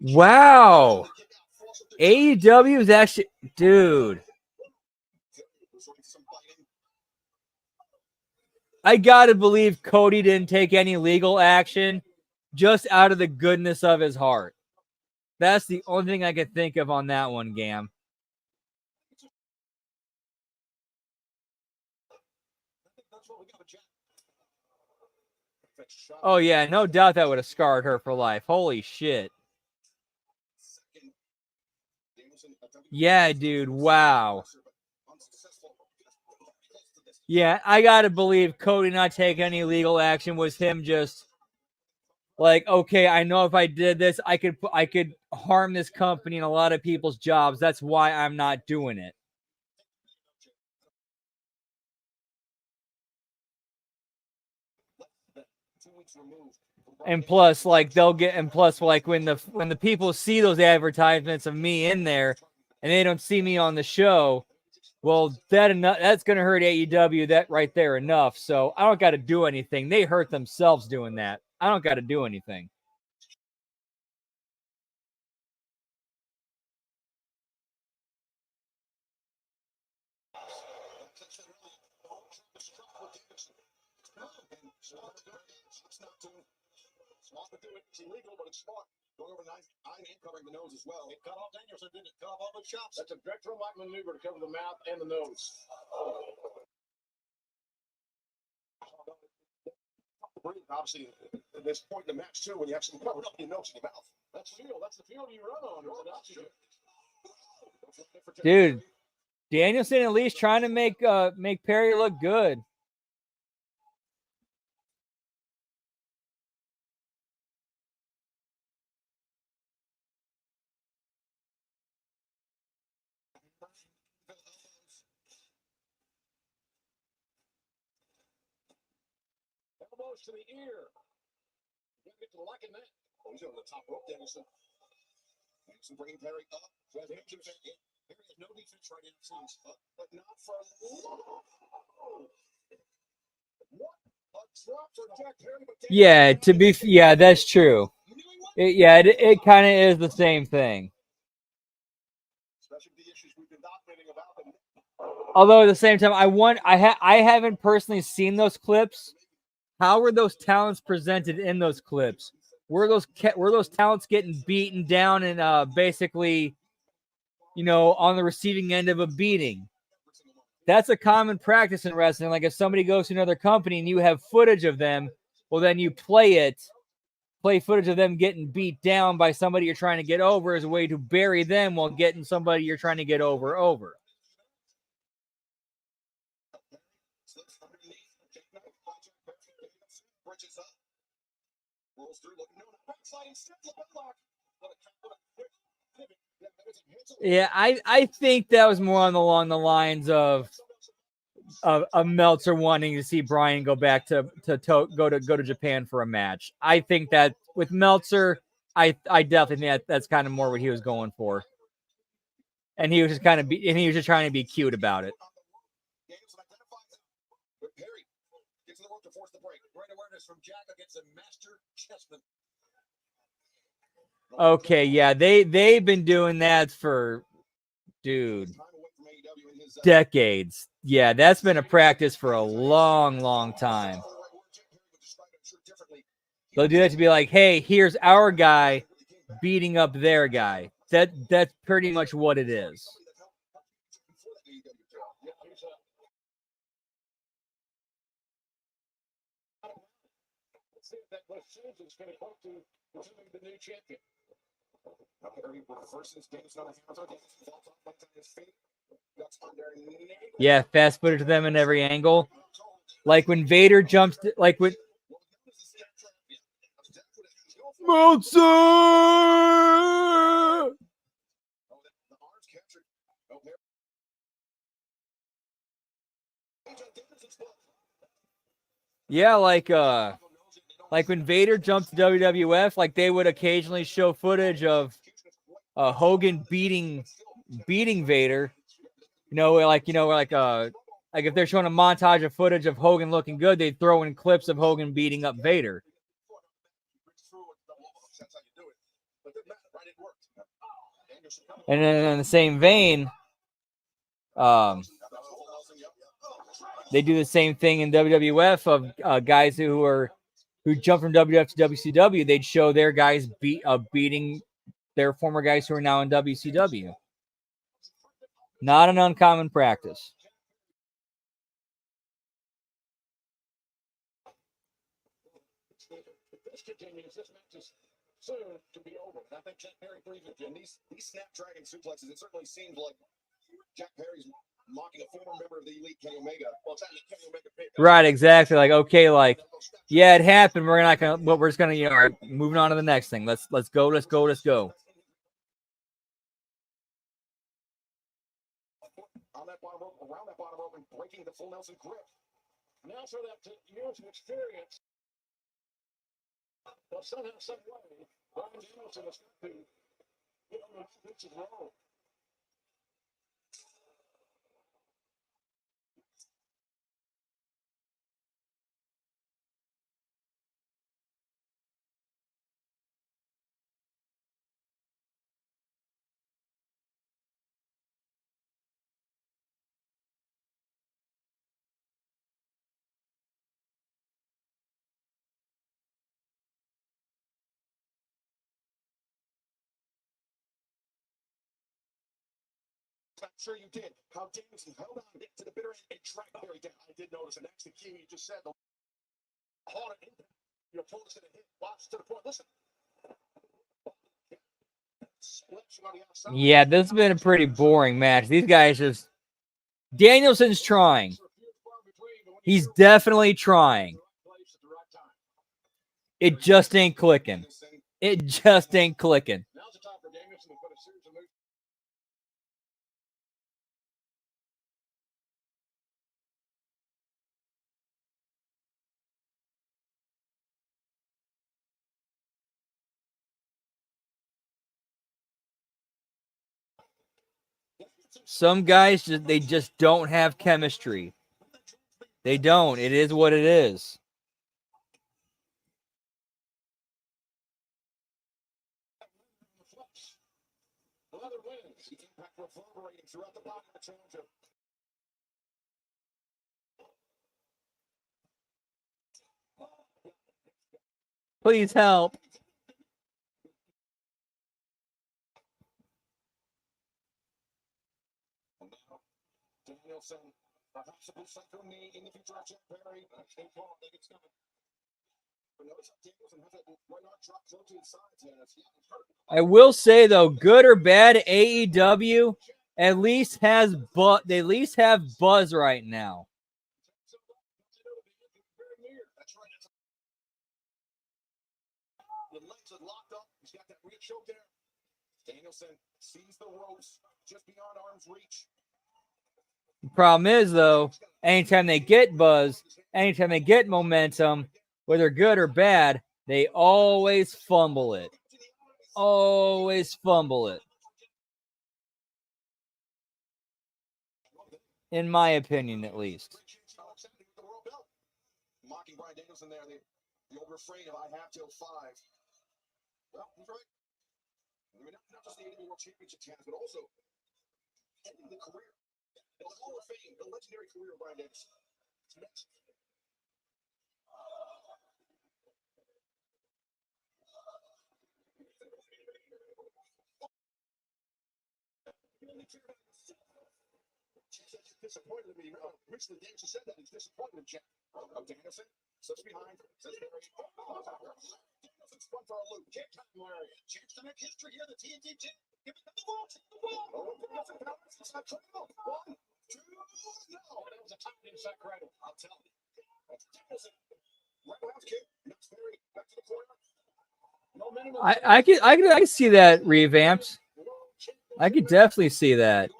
Wow. AEW is actually, dude. I gotta believe Cody didn't take any legal action just out of the goodness of his heart. That's the only thing I could think of on that one, Gam. Oh, yeah, no doubt that would have scarred her for life. Holy shit. Yeah, dude, wow. Yeah, I gotta believe Cody not taking any legal action was him just like, okay, I know if I did this, I could harm this company and a lot of people's jobs. That's why I'm not doing it. And plus, like when the people see those advertisements of me in there, and they don't see me on the show, well, that's gonna hurt AEW that right there enough. So I don't got to do anything. They hurt themselves doing that. I don't got to do anything. It's illegal, but it's smart. Going over eye and covering the nose as well. It cut off Danielson, didn't it? Cut off all the chops. That's a Vectron-like maneuver to cover the mouth and the nose. Obviously, at this point in the match, too, when you have some covered up your nose and your mouth. That's field. That's the field you run on. Dude, Danielson at least trying to make Perry look good. Elbows to the ear. You get to liking that. Oh, he's on the top rope, Danielson. Danielson bringing Perry up. Perry has no defense right now, but not from. Yeah, yeah, that's true. It kind of is the same thing. Although at the same time, I haven't personally seen those clips. How were those talents presented in those clips? Were those talents getting beaten down and basically, on the receiving end of a beating? That's a common practice in wrestling. Like if somebody goes to another company and you have footage of them, well, then you play footage of them getting beat down by somebody you're trying to get over as a way to bury them while getting somebody you're trying to get over. Yeah, I think that was more along the lines of Meltzer wanting to see Brian go back to go to Japan for a match. I think that with Meltzer, I definitely think that's kind of more what he was going for, and he was just trying to be cute about it. Okay, yeah, they've been doing that for decades. Yeah, that's been a practice for a long time. They'll do that to be like, hey, here's our guy beating up their guy. That's pretty much what it is. Yeah, fast footage of them in every angle. Like when Vader jumps, like when Meltzer! Yeah, like when Vader jumped to WWF, like they would occasionally show footage of Hogan beating Vader. Like if they're showing a montage of footage of Hogan looking good, they'd throw in clips of Hogan beating up Vader. And then in the same vein, they do the same thing in WWF of guys who jump from WWF to WCW. They'd show their guys beating their former guys who are now in WCW. Not an uncommon practice. Soon to be over. And I think Jack Perry agrees with you. And these Snapdragon suplexes, it certainly seems like Jack Perry's mocking a former member of the Elite, Kenny Omega. Well, it's actually Kenny Omega. Right, exactly. Like, okay, like, yeah, it happened. We're just gonna, all right, moving on to the next thing. Let's go. On that bottom rope, around that bottom rope, and breaking the full Nelson grip. Now for that years of experience. But somehow, some way, Brian Danielson has got to get on the offensive roll. I'm sure you did. How Danielson held on to the bitter end and tracked Perry down. I did notice, and that's the key. You just said the hard impact. Your opponent's going to hit. Watch to the point. Listen. Yeah, this has been a pretty boring match. These guys just Danielson's trying. He's definitely trying. It just ain't clicking. It just ain't clicking. Some guys they just don't have chemistry. They don't. It is what it is. throughout the body of the challenger. Please help. Danielson, perhaps a central knee in the future of Jack Perry. Stay calm, I think it's coming. But notice how Danielson has that right arm drop close to his sides. I will say though, good or bad, AEW at least has they at least have buzz right now. That's right. The legs are locked up. He's got that rear choke there. Danielson sees the ropes just beyond arm's reach. The problem is though, anytime they get buzz, anytime they get momentum, whether good or bad, they always fumble it. Always fumble it. In my opinion, at least. Mocking Bryan Danielson there, the old refrain of I have till 5. Well, he's right. I mean, not just the AEW World Championship chance, but also ending the career, the Hall of Fame, the legendary career of Bryan Danielson. It's next. Disappointed in me. Richard Danielson said that he's disappointed in Jack. Danielson slips behind. Danielson's front for a loop. Chance to make history here. The TNT chip. Give it to the ball. Oh, Danielson powers. It's not trouble. 1, 2, no. That was a tight inside cradle. I'll tell you. Danielson. Right house kick. Next Perry. Back to the corner. I could see that revamped. I could definitely see that.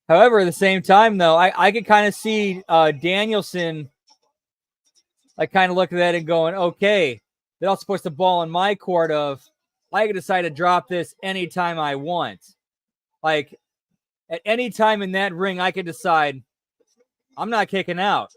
However, at the same time, though, I could kind of see Danielson, like, kind of looking at it and going, okay, they're not supposed to ball in my court of, I can decide to drop this anytime I want. Like, at any time in that ring, I can decide I'm not kicking out.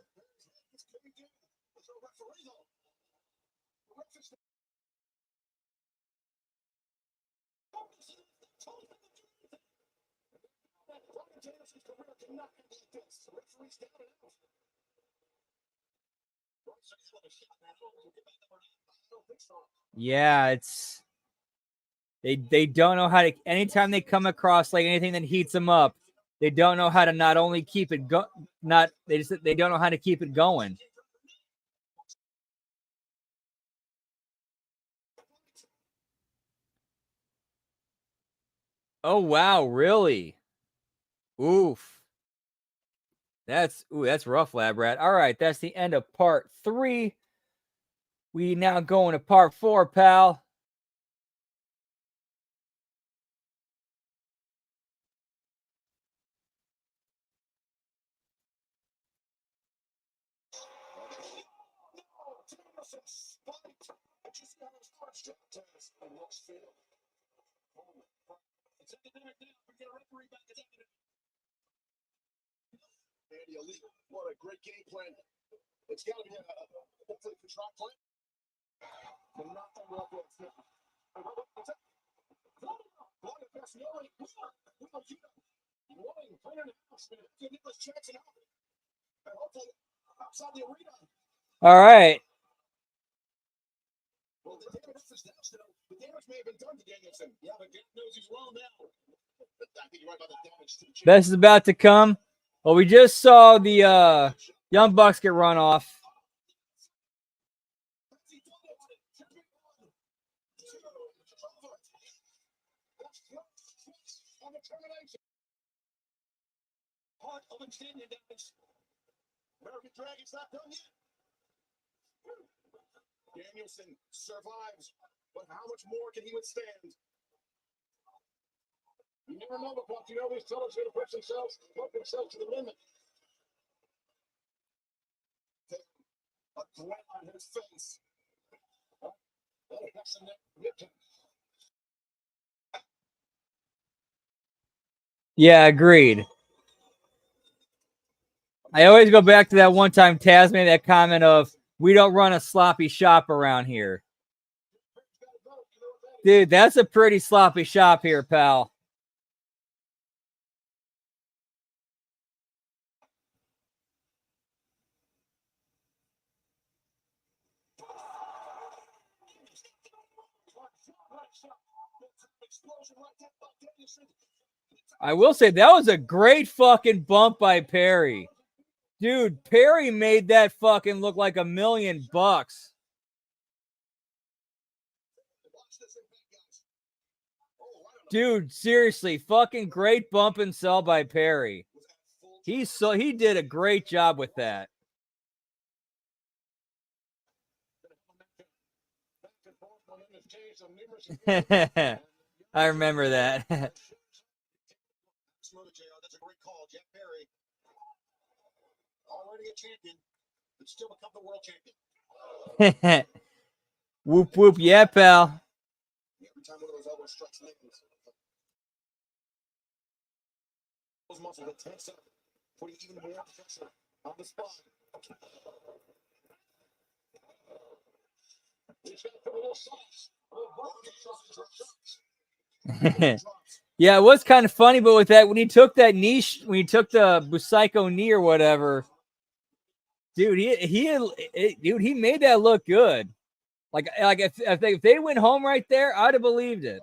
Yeah, it's they don't know how to. Anytime they come across like anything that heats them up, they don't know how to not only keep it they don't know how to keep it going. Oh wow, really? Oof. That's rough, Lab Rat. All right, that's the end of part 3. We now go into part 4, pal. What a great game plan. It's got to be a hopefully contrived plan. And not the rough ropes now. All right. Well, the damage may have been done to Danielson. Yeah, but Daniel knows he's well now. I think you're right about the damage to the chin. Best is about to come. Well, we just saw the Young Bucks get run off. Part of extending damage. American Dragon's not done yet. Danielson survives, but how much more can he withstand? You never know, but you know these fellas are going to push themselves to the limit. A grin on his face. Yeah, agreed. I always go back to that one time Taz made that comment of, we don't run a sloppy shop around here. Dude, that's a pretty sloppy shop here, pal. I will say that was a great fucking bump by Perry. Dude, Perry made that fucking look like $1 million. Dude, seriously, fucking great bump and sell by Perry. He did a great job with that. I remember that. That's a great call, Jack Perry. Already a champion, but still become the world champion. Whoop whoop, yeah, pal. Every time one of those elbows strikes Nicholas, those muscles will tense up, putting even more pressure on the spine. He's got to put a little sauce. Yeah, it was kind of funny, but with that, when he took that knee, when he took the Busaiku knee or whatever, dude, he made that look good. Like if they went home right there, I'd have believed it.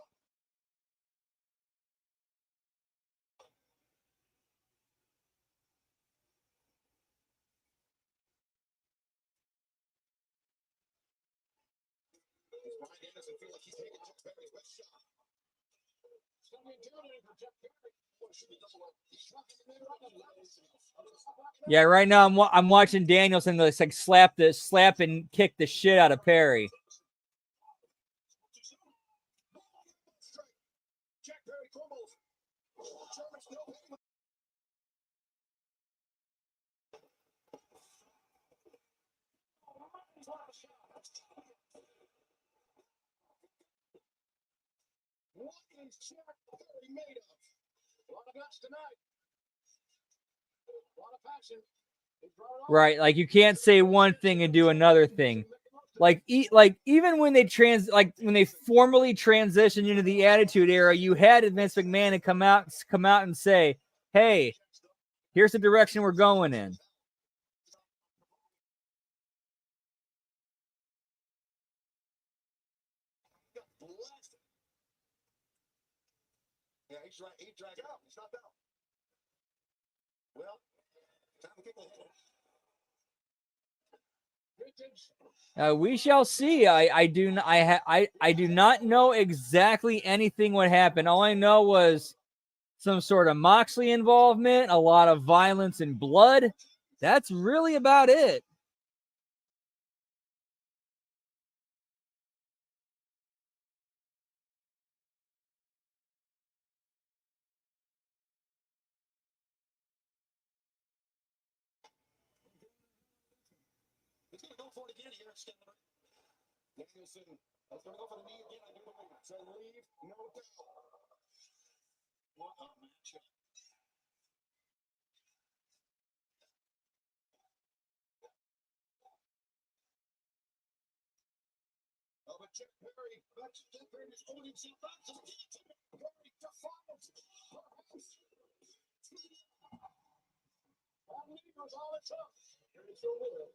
Yeah, right now I'm watching Danielson like slap and kick the shit out of Perry. Right, like you can't say one thing and do another thing. Like even when they formally transitioned into the Attitude Era, you had Vince McMahon to come out and say, "Hey, here's the direction we're going in." Yeah, he's dragged out. He's not down. Well, time to kick the head. We shall see. I do not know exactly anything what happened. All I know was some sort of Moxley involvement, a lot of violence and blood. That's really about it. He's going to go for it again here. Danielson, I was going to go for the knee again. I do believe it. So leave, no doubt. What a matchup. Oh, but Jack Perry is holding himself back to the guillotine. Perry defiant. That knee was all it took. Here's your winner.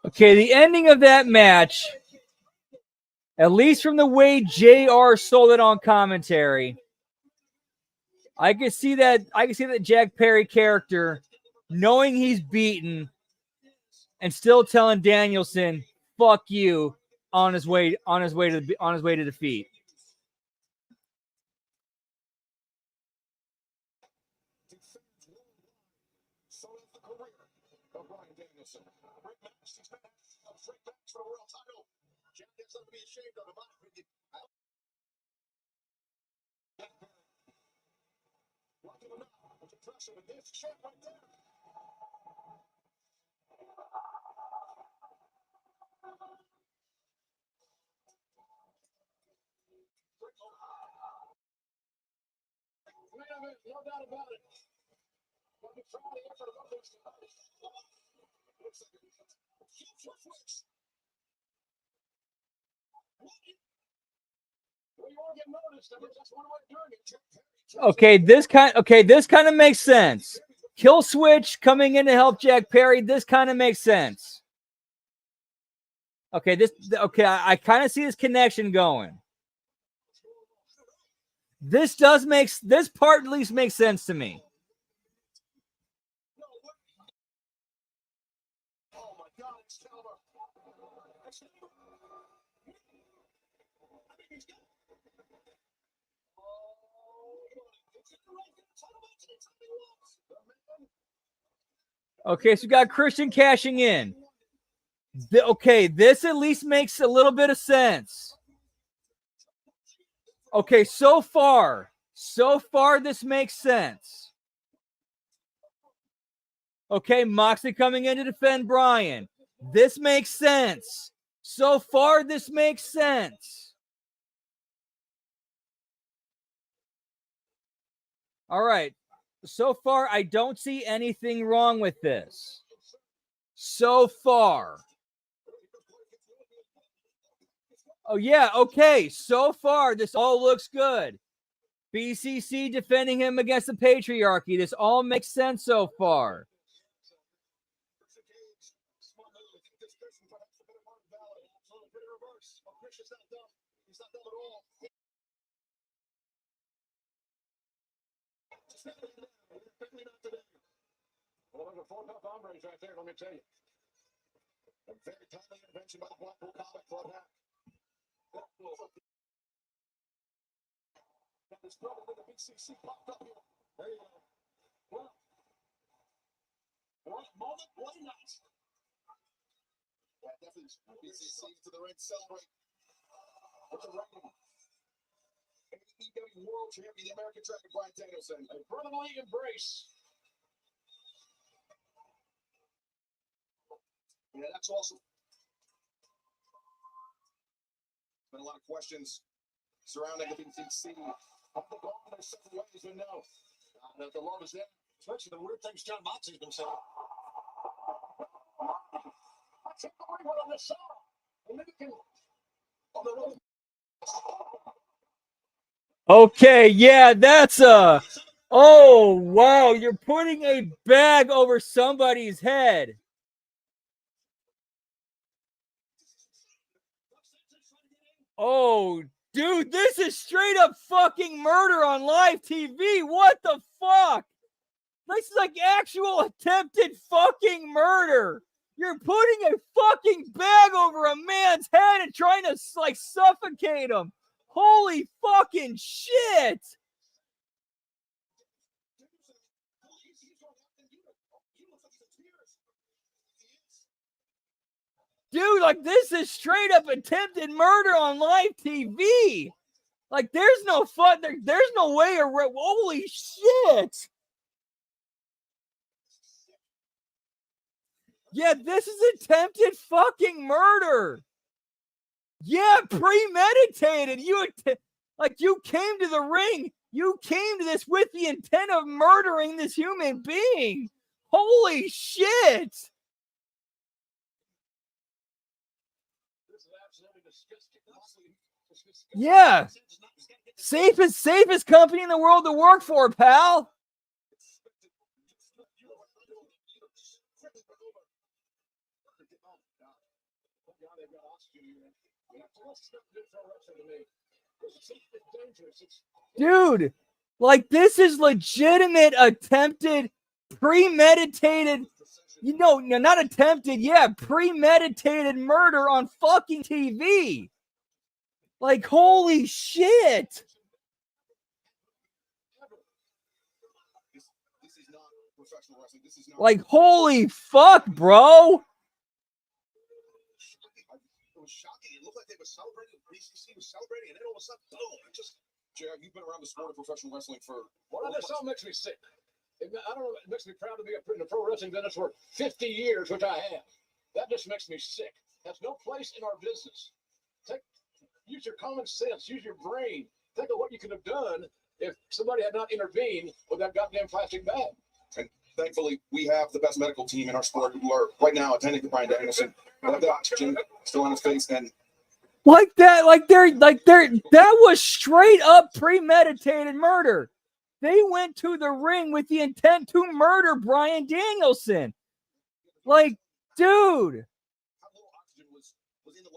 Okay, the ending of that match, at least from the way JR sold it on commentary, I could see that Jack Perry character knowing he's beaten and still telling Danielson, "Fuck you," on his way to defeat. No doubt about it. Let me try the effort of others. Okay, this kind of makes sense. Kill switch coming in to help Jack Perry. This kind of makes sense. Okay, I kind of see this connection going. This part at least makes sense to me. Oh my God, it's Excalibur. Okay, so we got Christian cashing in. Okay, this at least makes a little bit of sense. Okay, so far this makes sense. Okay, Moxley coming in to defend Bryan. This makes sense. So far, this makes sense. All right. So far, I don't see anything wrong with this. So far. Oh, yeah. Okay. So far, this all looks good. BCC defending him against the patriarchy. This all makes sense so far. Well, there's a 4 top hombres right there, let me tell you. A very timely intervention by the Blackpool Combat Club. That is probably the BCC popped up here. There you go. Well, what a moment, what a night. Yeah, definitely BCC to the ring, celebrate with the reigning AEW World Champion, the American Dragon, Bryan Danielson. A brotherly embrace. Yeah, that's awesome. Been a lot of questions surrounding the BCC. Up the ball, there's certain ways we know that the love is there, especially the weird things John Moxley's been saying. I take the ring on the show, and then we can on the road. Okay, yeah, that's oh, wow, you're putting a bag over somebody's head. Oh, dude, this is straight up fucking murder on live TV. What the fuck? This is like actual attempted fucking murder. You're putting a fucking bag over a man's head and trying to like suffocate him. Holy fucking shit. Dude, like this is straight up attempted murder on live TV. Like there's no fun. There's no way around. Holy shit. Yeah, this is attempted fucking murder. Yeah, premeditated. You came to the ring. You came to this with the intent of murdering this human being. Holy shit. Yeah. Safest company in the world to work for, pal. Dude, like this is legitimate attempted premeditated, not attempted, premeditated murder on fucking TV. Like, holy shit. Like, holy fuck, bro. It was shocking. It looked like they were celebrating. BCC was celebrating, and then all of a sudden, boom! Jared, you've been around the sport of professional wrestling for. Well, this all makes me sick. I don't know. It makes me proud to be in the pro wrestling business for 50 years, which I have. That just makes me sick. Has no place in our business. Use your common sense. Use your brain. Think of what you could have done if somebody had not intervened with that goddamn plastic bag. And thankfully, we have the best medical team in our sport who are right now attending to Bryan Danielson. The oxygen still on his face, and that was straight up premeditated murder. They went to the ring with the intent to murder Bryan Danielson. Like, dude. how little oxygen was in the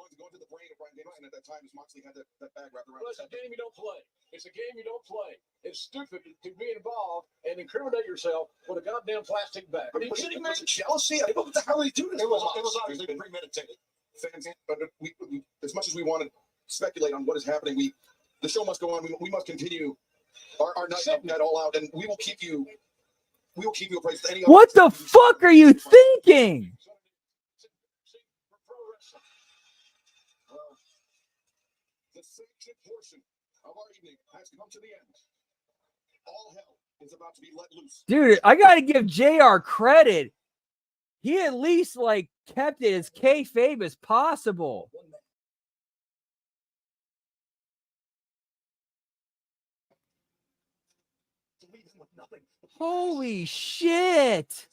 And at that time, as Moxley had that bag wrapped around Well, his it's a head. game you don't play. It's a game you don't play. It's stupid to be involved and incriminate yourself with a goddamn plastic bag. But Are you kidding me? jealousy. I mean, what the hell are they doing? It was obviously premeditated. Fans, but we, as much as we want to speculate on what is happening, the show must go on. We must continue our night all out, and we will keep you. We will keep you appraised for any. What the fuck are you thinking? The sanctioned portion of our evening has come to the end. All hell is about to be let loose. Dude, I got to give JR credit. He at least like kept it as kayfabe as possible. Holy shit.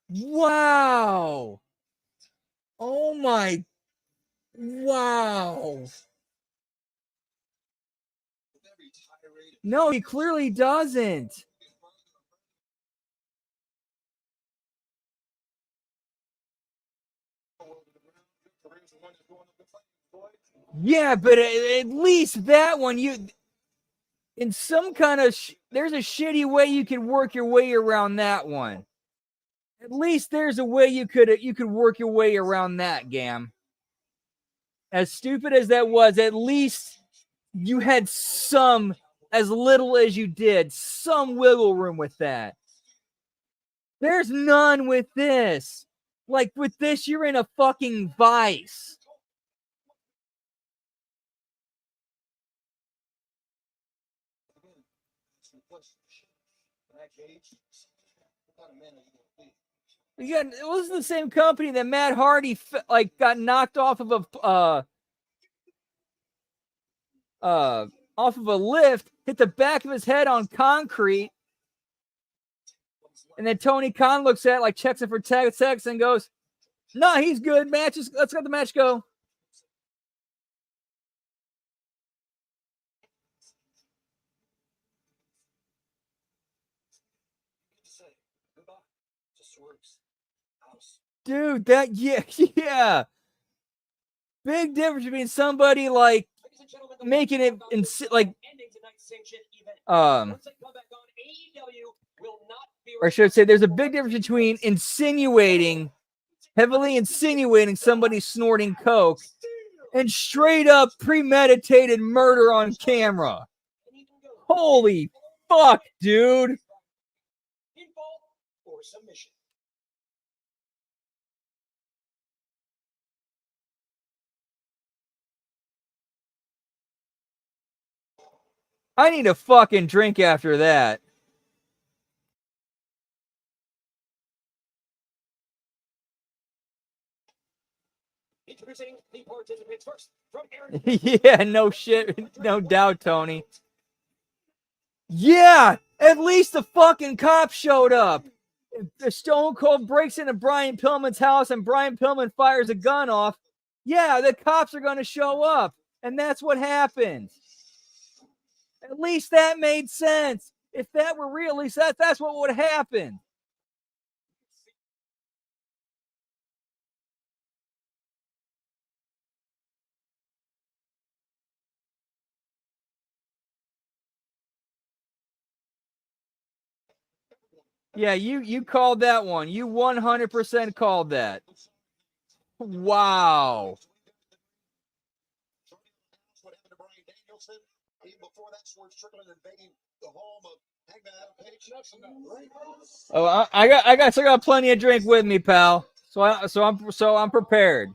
Wow. Oh my. Wow. No, he clearly doesn't. Yeah, but at least that one, in some kind of, there's a shitty way you could work your way around that one. At least there's a way you could work your way around that, Gam. As stupid as that was, at least you had some, as little as you did, some wiggle room with that. There's none with this. Like with this, you're in a fucking vice. Yeah, it was the same company that Matt Hardy got knocked off of a lift, hit the back of his head on concrete, and then Tony Khan looks at it, checks it for text and goes, "No, he's good. Let's let the match go." Dude, yeah. Big difference between somebody making it or I should say there's a big difference between heavily insinuating somebody snorting coke and straight up premeditated murder on camera. Holy fuck, dude. I need a fucking drink after that. Introducing the participants first from Aaron. Yeah, no shit. No doubt, Tony. Yeah, at least the fucking cops showed up. If Stone Cold breaks into Brian Pillman's house and Brian Pillman fires a gun off, yeah, the cops are going to show up. And that's what happened. At least that made sense. If that were real, at least that's what would happen. Yeah, you called that one. You 100% called that. Wow. Oh, I still got plenty of drink with me, pal. So I'm prepared.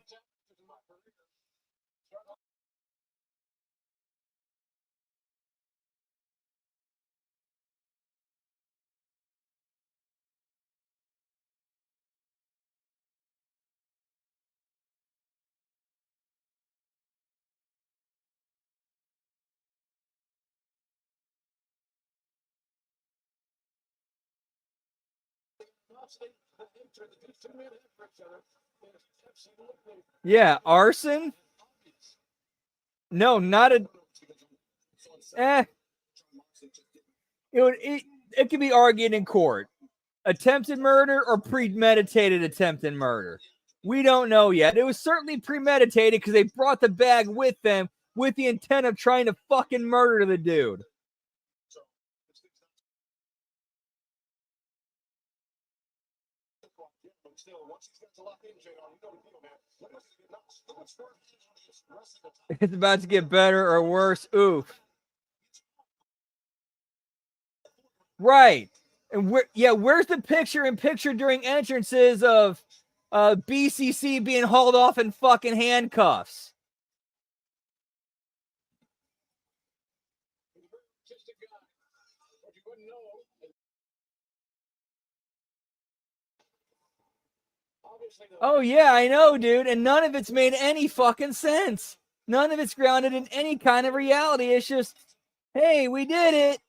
Yeah, arson? No, not a. It could be argued in court. Attempted murder or premeditated attempted murder. We don't know yet. It was certainly premeditated because they brought the bag with them with the intent of trying to fucking murder the dude. It's about to get better or worse. Oof. Right. And where's the picture during entrances of BCC being hauled off in fucking handcuffs? Oh yeah, I know, dude. And none of it's made any fucking sense. None of it's grounded in any kind of reality. It's just, hey, we did it.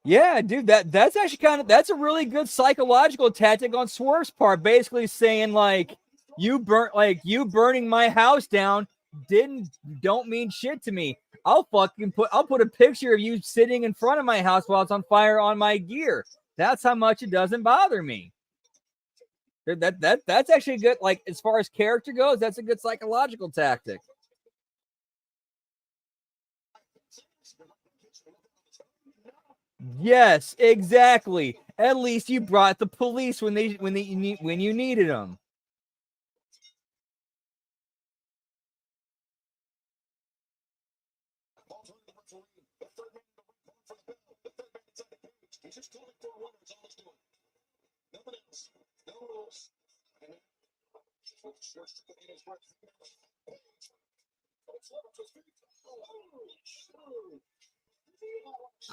Yeah, dude, that's actually that's a really good psychological tactic on Swerve's part, basically saying like you burning my house down don't mean shit to me. I'll put a picture of you sitting in front of my house while it's on fire on my gear. That's how much it doesn't bother me. That's actually good. Like as far as character goes, that's a good psychological tactic. Yes, exactly. At least you brought the police when you needed them.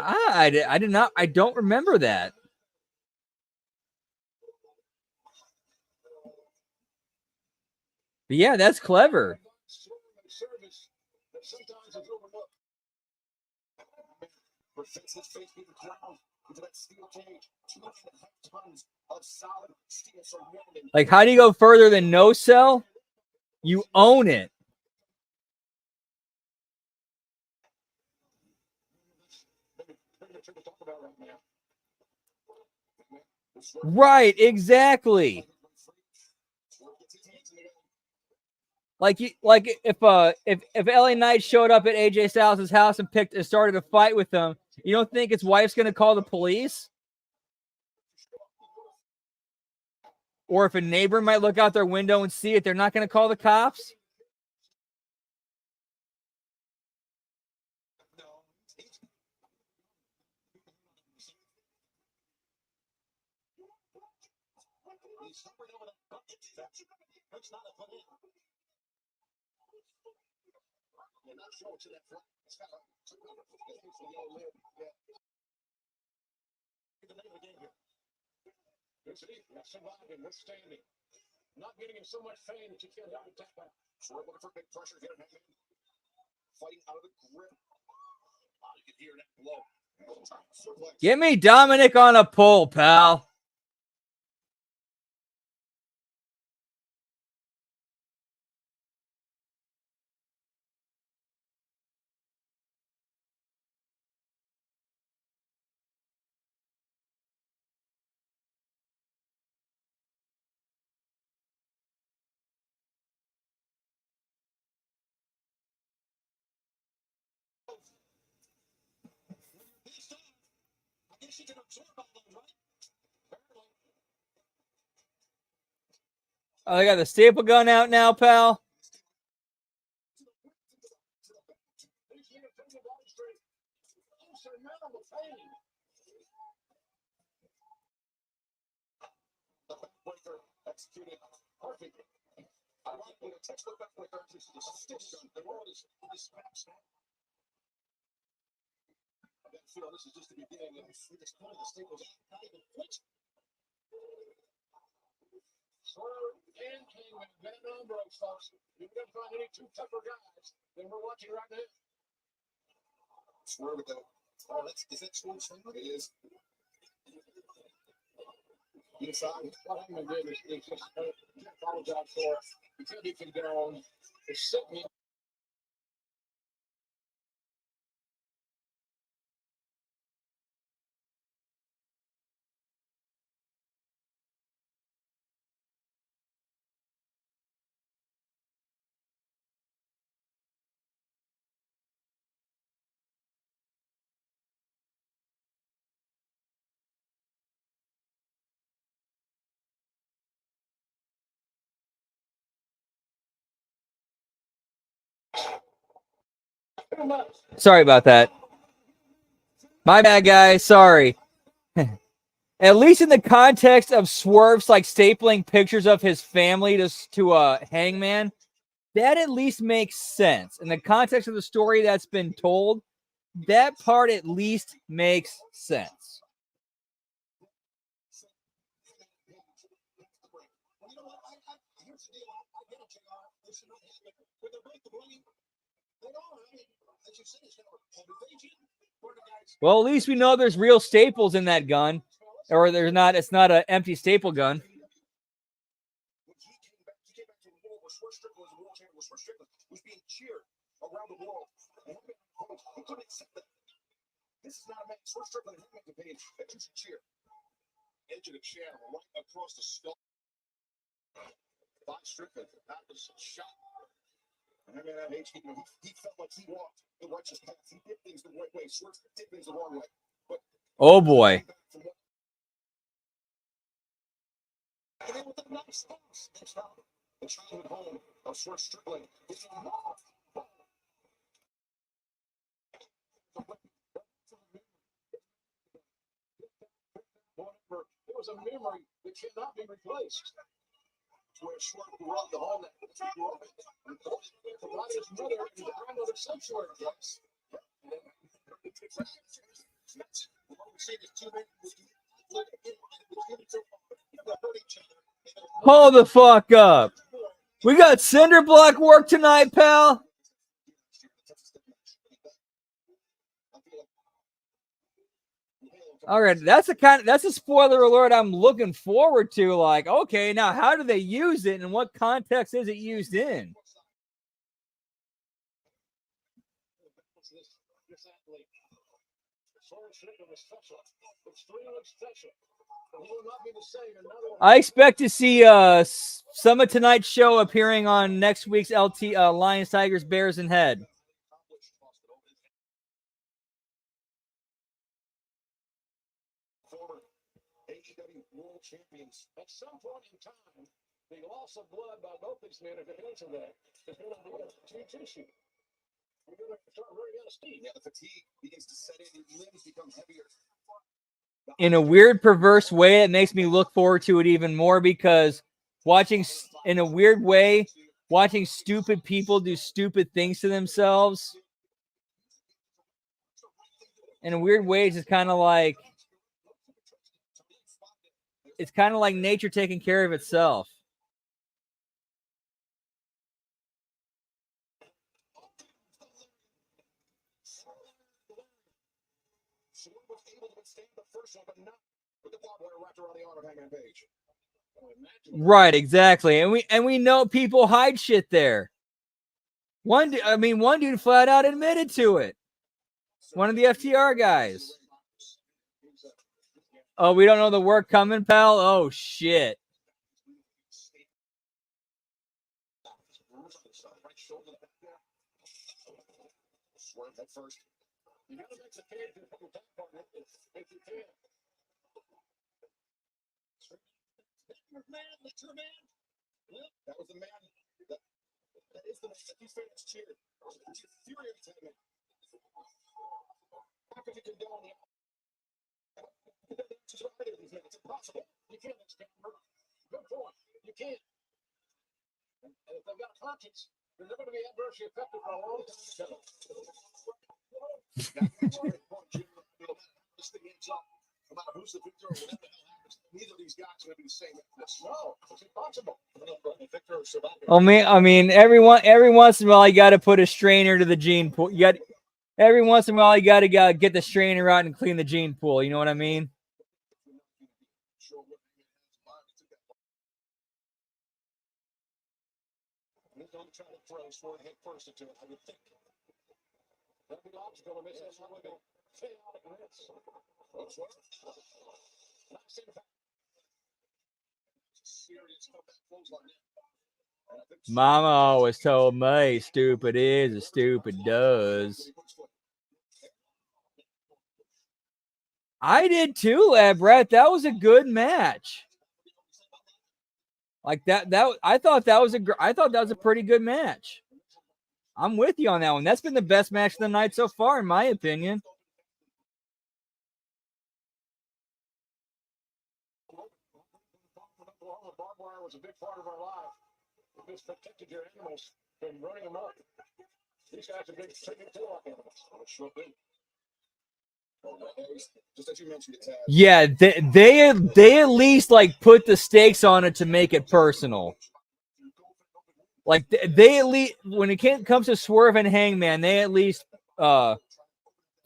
I did not. I don't remember that. But yeah, that's clever. Like, how do you go further than no sell? You own it. Right, exactly. Like if LA Knight showed up at AJ Styles' house and started a fight with him, you don't think his wife's gonna call the police? Or if a neighbor might look out their window and see it, they're not gonna call the cops? Not getting him so much fame that you can't help but tap out. So we're looking for big pressure here. Fighting out of the grip. You can hear that blow. Get me Dominic on a pole, pal. Oh, they got the staple gun out now, pal. Executed perfectly. I like the textbook backbreaker. The world is dispatched. I feel this is just the beginning of this point. The staples not even flinched. Swerve and King with Ben on brakes, folks. You're going to find any two tougher guys than we're watching right now. Swerve with the. Oh, is that Swerve's finger? It is. Inside. What Hangman did is just apologize for it. Because he can go on. It's sitting. Sorry about that. My bad, guys. Sorry. At least in the context of Swerve's like stapling pictures of his family to Hangman, that at least makes sense. In the context of the story that's been told, that part at least makes sense. Well, at least we know there's real staples in that gun. Or there's not, it's not an empty staple gun. Was being cheered around the world. And he couldn't accept that. This is not a match. Swerve Strickland and Hangman can pay a cheer. Edge of the channel, right across the skull. By Strickland, that was a shot. Hangman at HMG, he felt like he walked the righteous path. He did things the right way. Swerve did things the wrong way. But oh boy. And then with the nice pass, the childhood home of Swerve Strickland. It was a memory that cannot be replaced. where Swerve grew up, the home that he grew up in. Provided his mother and his grandmother sanctuary. Yes. Hold the fuck up. We got cinder block work tonight, pal. All right, that's a spoiler alert I'm looking forward to. Like, okay, now how do they use it and what context is it used in? I expect to see some of tonight's show appearing on next week's LT Lions, Tigers, Bears, and Head. Former AEW World Champions. At some point in time, the loss of blood by both these men, if it ends in that, is going to be a huge issue. We're going to start running out of steam. Yeah, the fatigue begins to set in. Your limbs become heavier. In a weird, perverse way, it makes me look forward to it even more because in a weird way, watching stupid people do stupid things to themselves, in a weird way, it's just kind of like, it's kind of like nature taking care of itself. Was able to withstand the first one, but not with the barbed wire wrapped around the arm of Hangman Page. Right, exactly, and we know people hide shit there. One dude flat out admitted to it. One of the FTR guys. Oh, we don't know the work coming, pal? Oh shit. Swerve at first. You got to make the cage and put the top on it if you can. That's your man. Yep, that was the man. That is the man that these fans cheered. It's infuriating to me. How could you condone the just right there, these men? It's impossible. You can't extend her. Good point. You can't. And if they've got a conscience, they're never going to be adversely affected for a long time to come. That's a great point, Jim. This thing ends up, no matter who's the victor or whatever the hell happens, neither of these guys are going to be the same after this. No, it's impossible. Victor or survivor. I mean, every once in a while, you got to put a strainer to the gene pool. Every once in a while, you got to get the strainer out and clean the gene pool. You know what I mean? He's going to try to throw Swerve head first into it, I would think. That'd be logical to miss. That's one of the chaotic miss. Nice impact. Serious comeback clothesline. Mama always told me stupid is as stupid does. I did too, Lab Rat. That was a good match. Like that I thought that was a pretty good match. I'm with you on that one. That's been the best match of the night so far, in my opinion. Barbed wire was a big part of our life. It just protected your animals from running them up. These guys are big tail animals. Sure big. Just as you mentioned, yeah, they at least like put the stakes on it to make it personal. Like they at least, when it comes to Swerve and Hangman, they at least told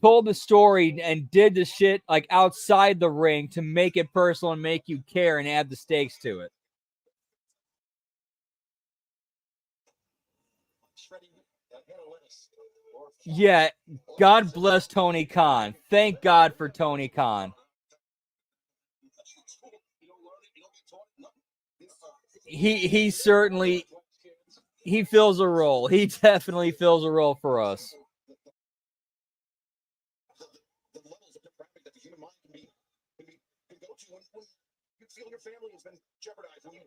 the story and did the shit like outside the ring to make it personal and make you care and add the stakes to it. Yeah, God bless Tony Khan. Thank God for Tony Khan. He certainly fills a role. He definitely fills a role for us. The levels of depravity that the human mind can go to when you feel your family has been jeopardized, when your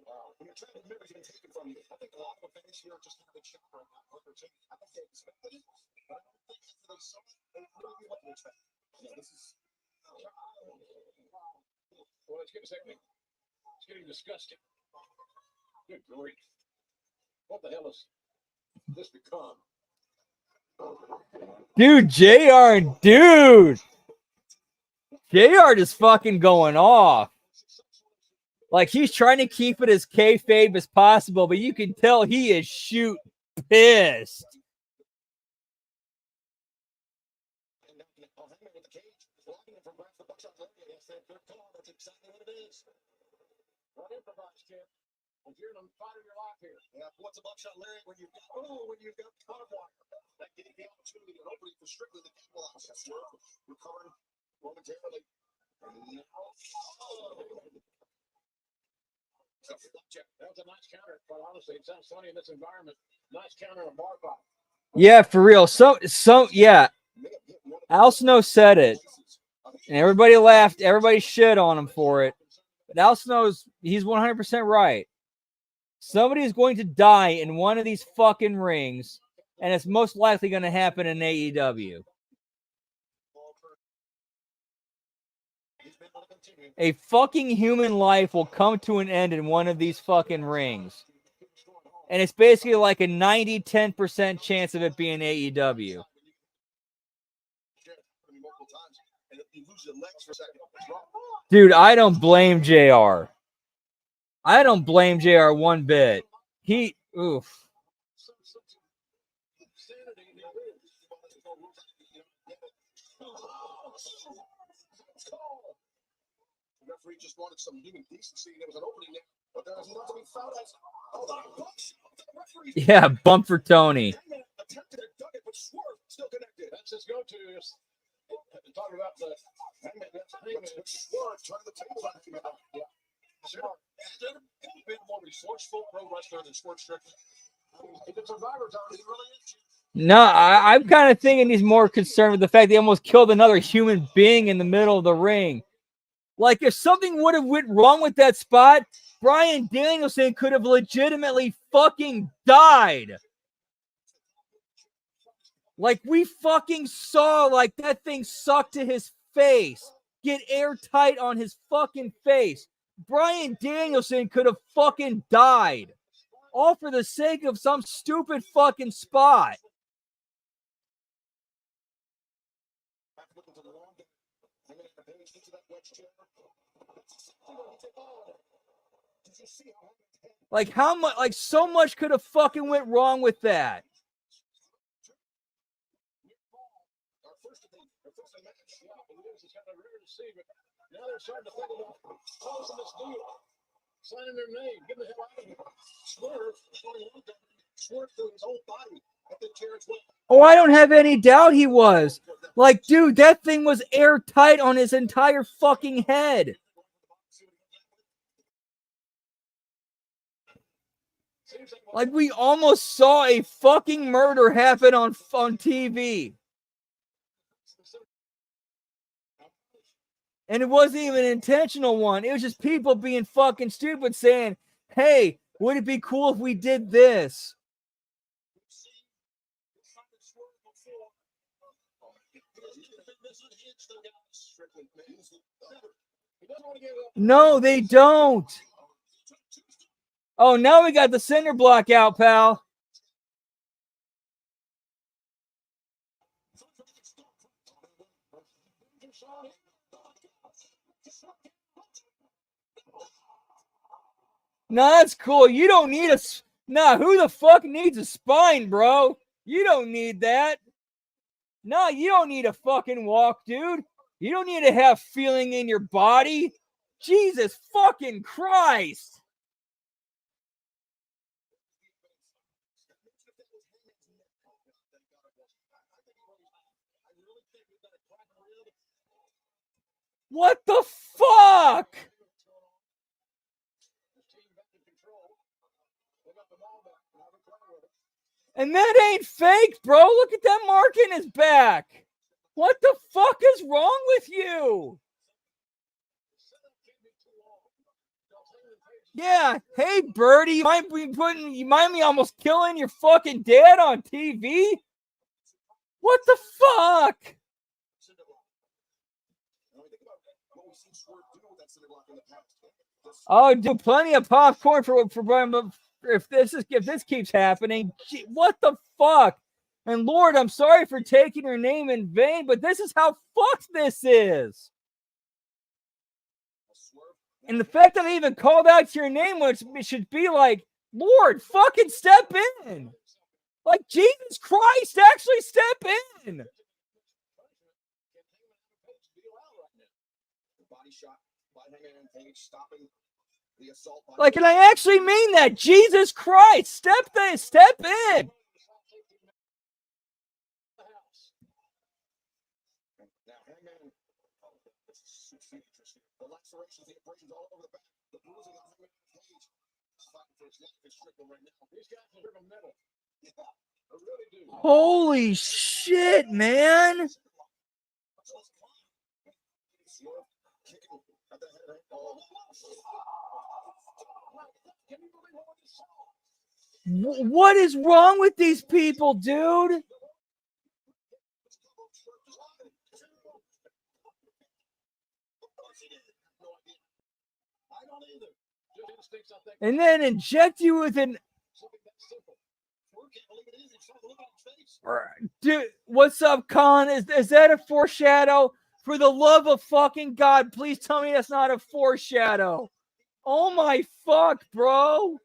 childhood memories have been taken from you. I think a lot of fans here are just kind of in shock right now. I think they expected it, but I don't think after they saw it, they really knew what to expect. Yeah, this is. Well, it's getting disgusting. Good grief. What the hell has this become? Dude, JR just fucking going off. Like, he's trying to keep it as kayfabe as possible, but you can tell he is shoot pissed. If you're in the fight of your life here, yeah, what's a buckshot Larry when you've got barbed wire? That gave the opportunity and opening for Strictly the catwalk. Swerve recovering momentarily. And now, that was a nice counter, but honestly, it sounds funny in this environment. Nice counter on bar fight. Yeah, for real. So yeah. Al Snow said it. And everybody laughed. Everybody shit on him for it. But Al Snow's, he's 100% right. Somebody is going to die in one of these fucking rings, and it's most likely going to happen in AEW. A fucking human life will come to an end in one of these fucking rings. And it's basically like a 90-10% chance of it being AEW. Dude, I don't blame JR. I don't blame JR one bit. Oof. The referee just wanted some human decency. There was an opening there, but there was not to be found as. Yeah, bump for Tony. Attempted to dug it, but Swerve still connected. That's his go-to. Talking about the Swerve turning the table on him. Yeah. Swerve. Been more resourceful pro wrestler than Swerve Strickland. If it's Survivor time, he really is. No, I'm kind of thinking he's more concerned with the fact they almost killed another human being in the middle of the ring. Like, if something would have went wrong with that spot, Bryan Danielson could have legitimately fucking died. Like, we fucking saw, like, that thing suck to his face. Get airtight on his fucking face. Bryan Danielson could have fucking died. All for the sake of some stupid fucking spot. Like, how much, like, so much could have fucking went wrong with that. see, but now they're starting to think about closing this deal, signing their name, getting the hell out of here. Swerve through his whole body at the Terrence West. Oh, I don't have any doubt he was. Like, dude, that thing was airtight on his entire fucking head. Like, we almost saw a fucking murder happen on TV. And it wasn't even an intentional one. It was just people being fucking stupid saying, hey, would it be cool if we did this? No, they don't. Oh, now we got the cinder block out, pal. No, that's cool. You don't need a... Nah, who the fuck needs a spine, bro? You don't need that. No, you don't need a fucking walk, dude. You don't need to have feeling in your body. Jesus fucking Christ. What the fuck? And that ain't fake, bro. Look at that mark in his back. What the fuck is wrong with you? Yeah. Hey, Birdie, you might be almost killing your fucking dad on TV. What the fuck? Oh, dude, plenty of popcorn for if this keeps happening. Gee, what the fuck? And Lord, I'm sorry for taking your name in vain, but this is how fucked this is. And the fact that I even called out your name, which should be like, Lord, fucking step in. Like, Jesus Christ, actually step in. Like, and I actually mean that. Jesus Christ, step in. Holy shit, man. What is wrong with these people, dude? And then inject you with an... Dude, what's up, Con? Is that a foreshadow? For the love of fucking God, please tell me that's not a foreshadow. Oh my fuck, bro.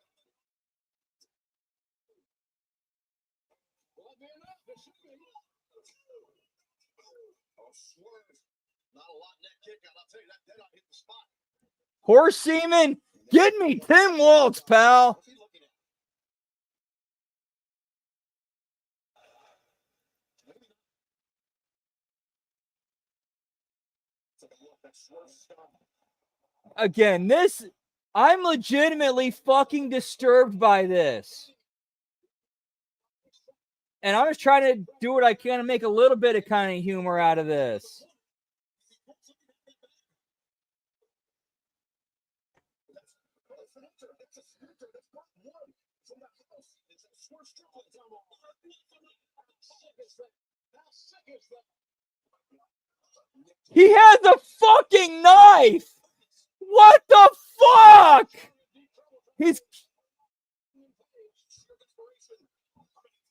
Horse semen, get me Tim Waltz, pal. Again, I'm legitimately fucking disturbed by this. And I'm just trying to do what I can to make a little bit of kind of humor out of this. He has a fucking knife! What the fuck?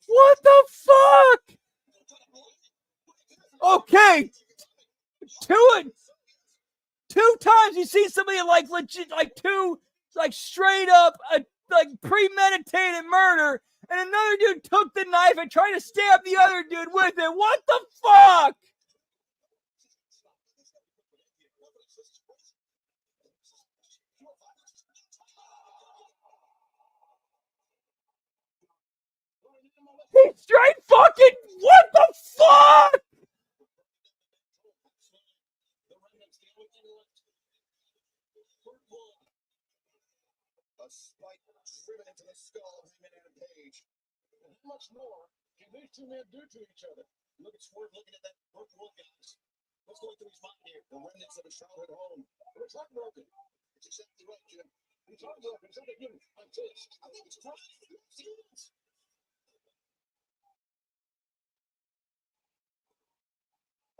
What the fuck? Okay. Two times you see somebody like legit, like two, like straight up, like premeditated murder, and another dude took the knife and tried to stab the other dude with it. What the fuck? He straight fucking, what the fuck? A spike driven into the skull of Hangman Adam Page. And how much more can these two men do to each other? Look at Swerve looking at that broken wood, guys. What's going through his mind here? The remnants of his childhood home. It's heartbroken. It's exactly right, Jim. He's heartbroken. It's like him. I'm pissed. I think it's crying. Yes.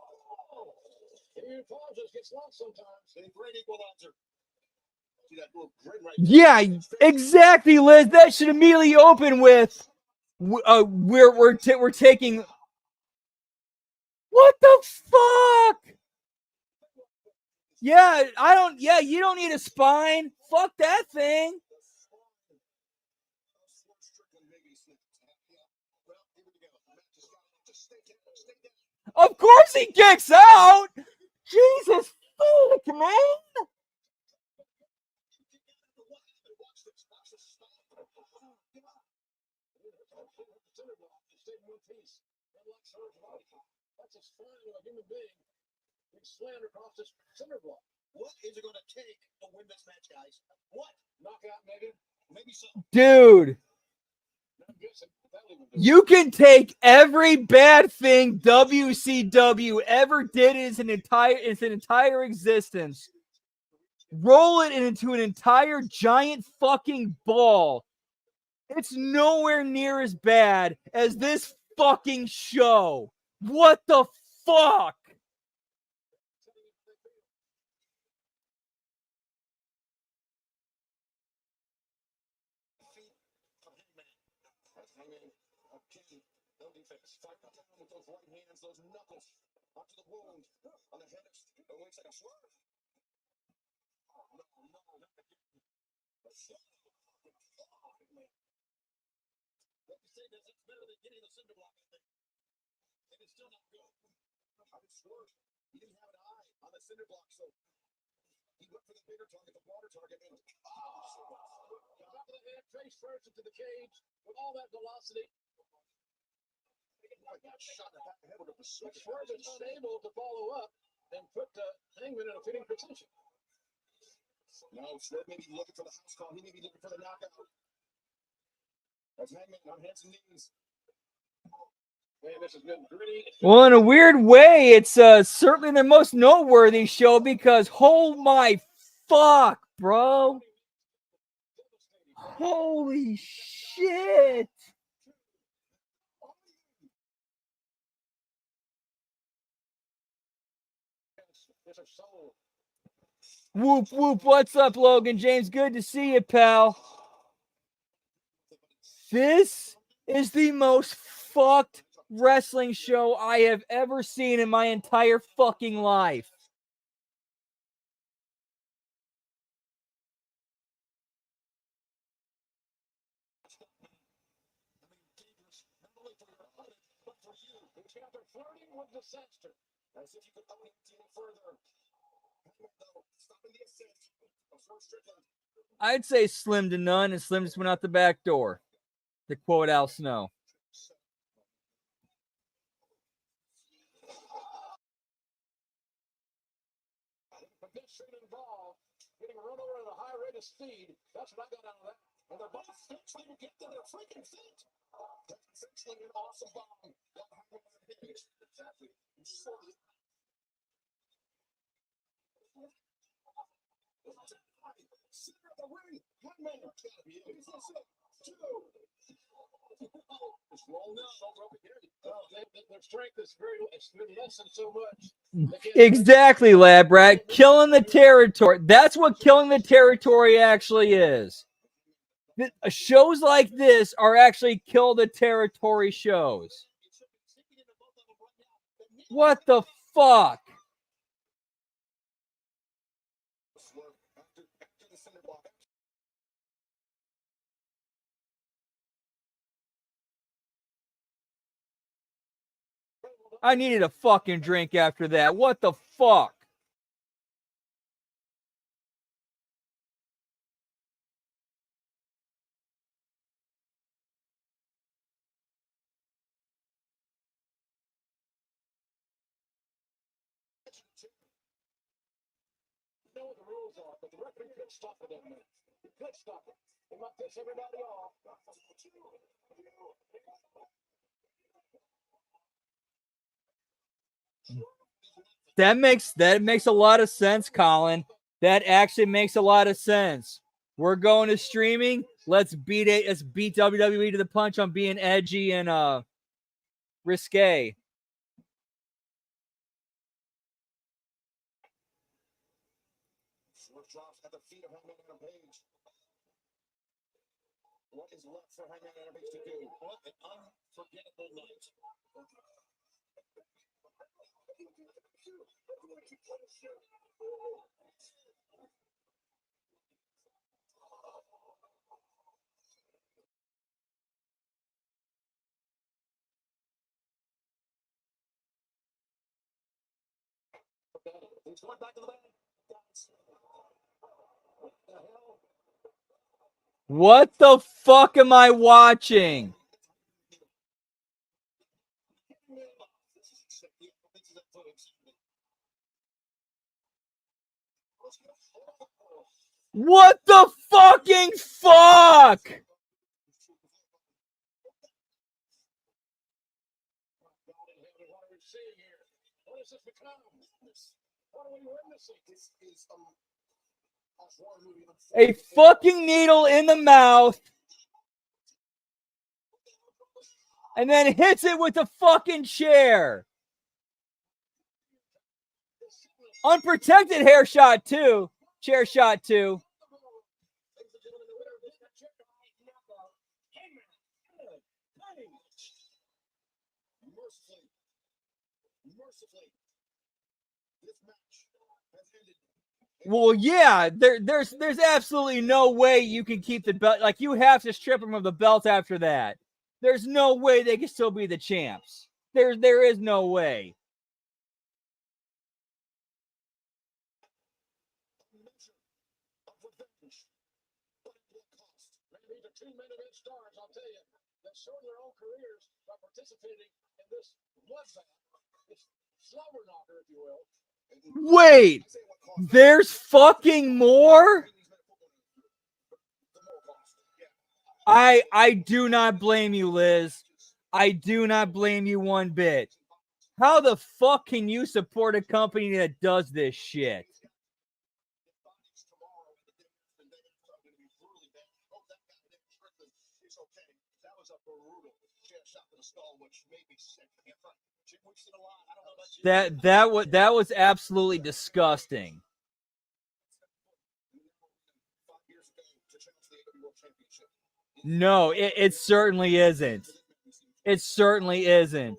Oh. He pauses, gets lost sometimes. A great equalizer. See that little grin right there? Yeah, exactly, Liz. That should immediately open with, we're taking. What the fuck? Yeah, you don't need a spine. Fuck that thing. Of course he kicks out. Jesus fuck, man. That's a spine of a human being being slammed across this cinder block. What is it going to take to win this match, guys? What? Knockout, maybe? Maybe so. Dude, you can take every bad thing WCW ever did in its entire existence, roll it into an entire giant fucking ball. It's nowhere near as bad as this fucking show. What the fuck? No defense. Fight down with those right hands, those knuckles, onto the wound, on the head. It looks like a swerve. Oh, no, not again. A swerve. What you say is it's better than getting the cinder block, I think. And it's still not good. I would swerve. He didn't have an eye on the cinder block, so he went for the bigger target, the broader target, and top of the head, face first into the cage with all that velocity. Shot in the back of the head with a precision. Swerve is unable to follow up and put Hangman in a fitting position. No, Swerve may be looking for the house call. He may be looking for the knockout. That's Hangman on hands and knees. Man, this has been gritty. Well, in a weird way, it's certainly their most noteworthy show because, oh my fuck, bro. Holy shit. Whoop, whoop. What's up, Logan James? Good to see you, pal. This is the most fucked wrestling show I have ever seen in my entire fucking life. Flirting with disaster. As if you could only any further. Stopping the ascent of Swerve Strickland. I'd say slim to none, and Slim just went out the back door, to quote Al Snow. Pedestrian involved, getting run over at a high rate of speed. That's what I got out of that. And they're both essentially to get to their freaking feet. That's essentially an awesome bomb. Exactly. Center of the ring. Hangman. Two. It's rolling out. Their strength is it's been lessened so much. Exactly, Lab Rat. Killing the territory. That's what killing the territory actually is. Shows like this are actually kill the territory shows. What the fuck? I needed a fucking drink after that. What the fuck? You know what the rules are, but the referee could stop it in there. He could stop it. He might piss everybody off. That makes a lot of sense, Colin. That actually makes a lot of sense. We're going to streaming. Let's beat WWE to the punch on being edgy and risque. Swerve drops at the feet of Hangman Adam Page. What is left for Hangman Adam Page to do? What an unforgettable night. He's going back to the bag. What the hell? What the fuck am I watching? What the fucking fuck? What is this become? What are we witnessing? This is a horror movie. A fucking needle in the mouth. And then hits it with a fucking chair. Unprotected hair shot too. Chair shot too. Mercifully, this match has ended. Well, yeah, there's absolutely no way you can keep the belt. Like, you have to strip them of the belt after that. There's no way they can still be the champs. There is no way. These are two main event stars, I'll tell you, that shorten their own careers by participating in this bloodbath, this slobber knocker, if you will. Wait, there's fucking more? I do not blame you, Liz. I do not blame you one bit. How the fuck can you support a company that does this shit? That was absolutely disgusting. No, it certainly isn't. It certainly isn't.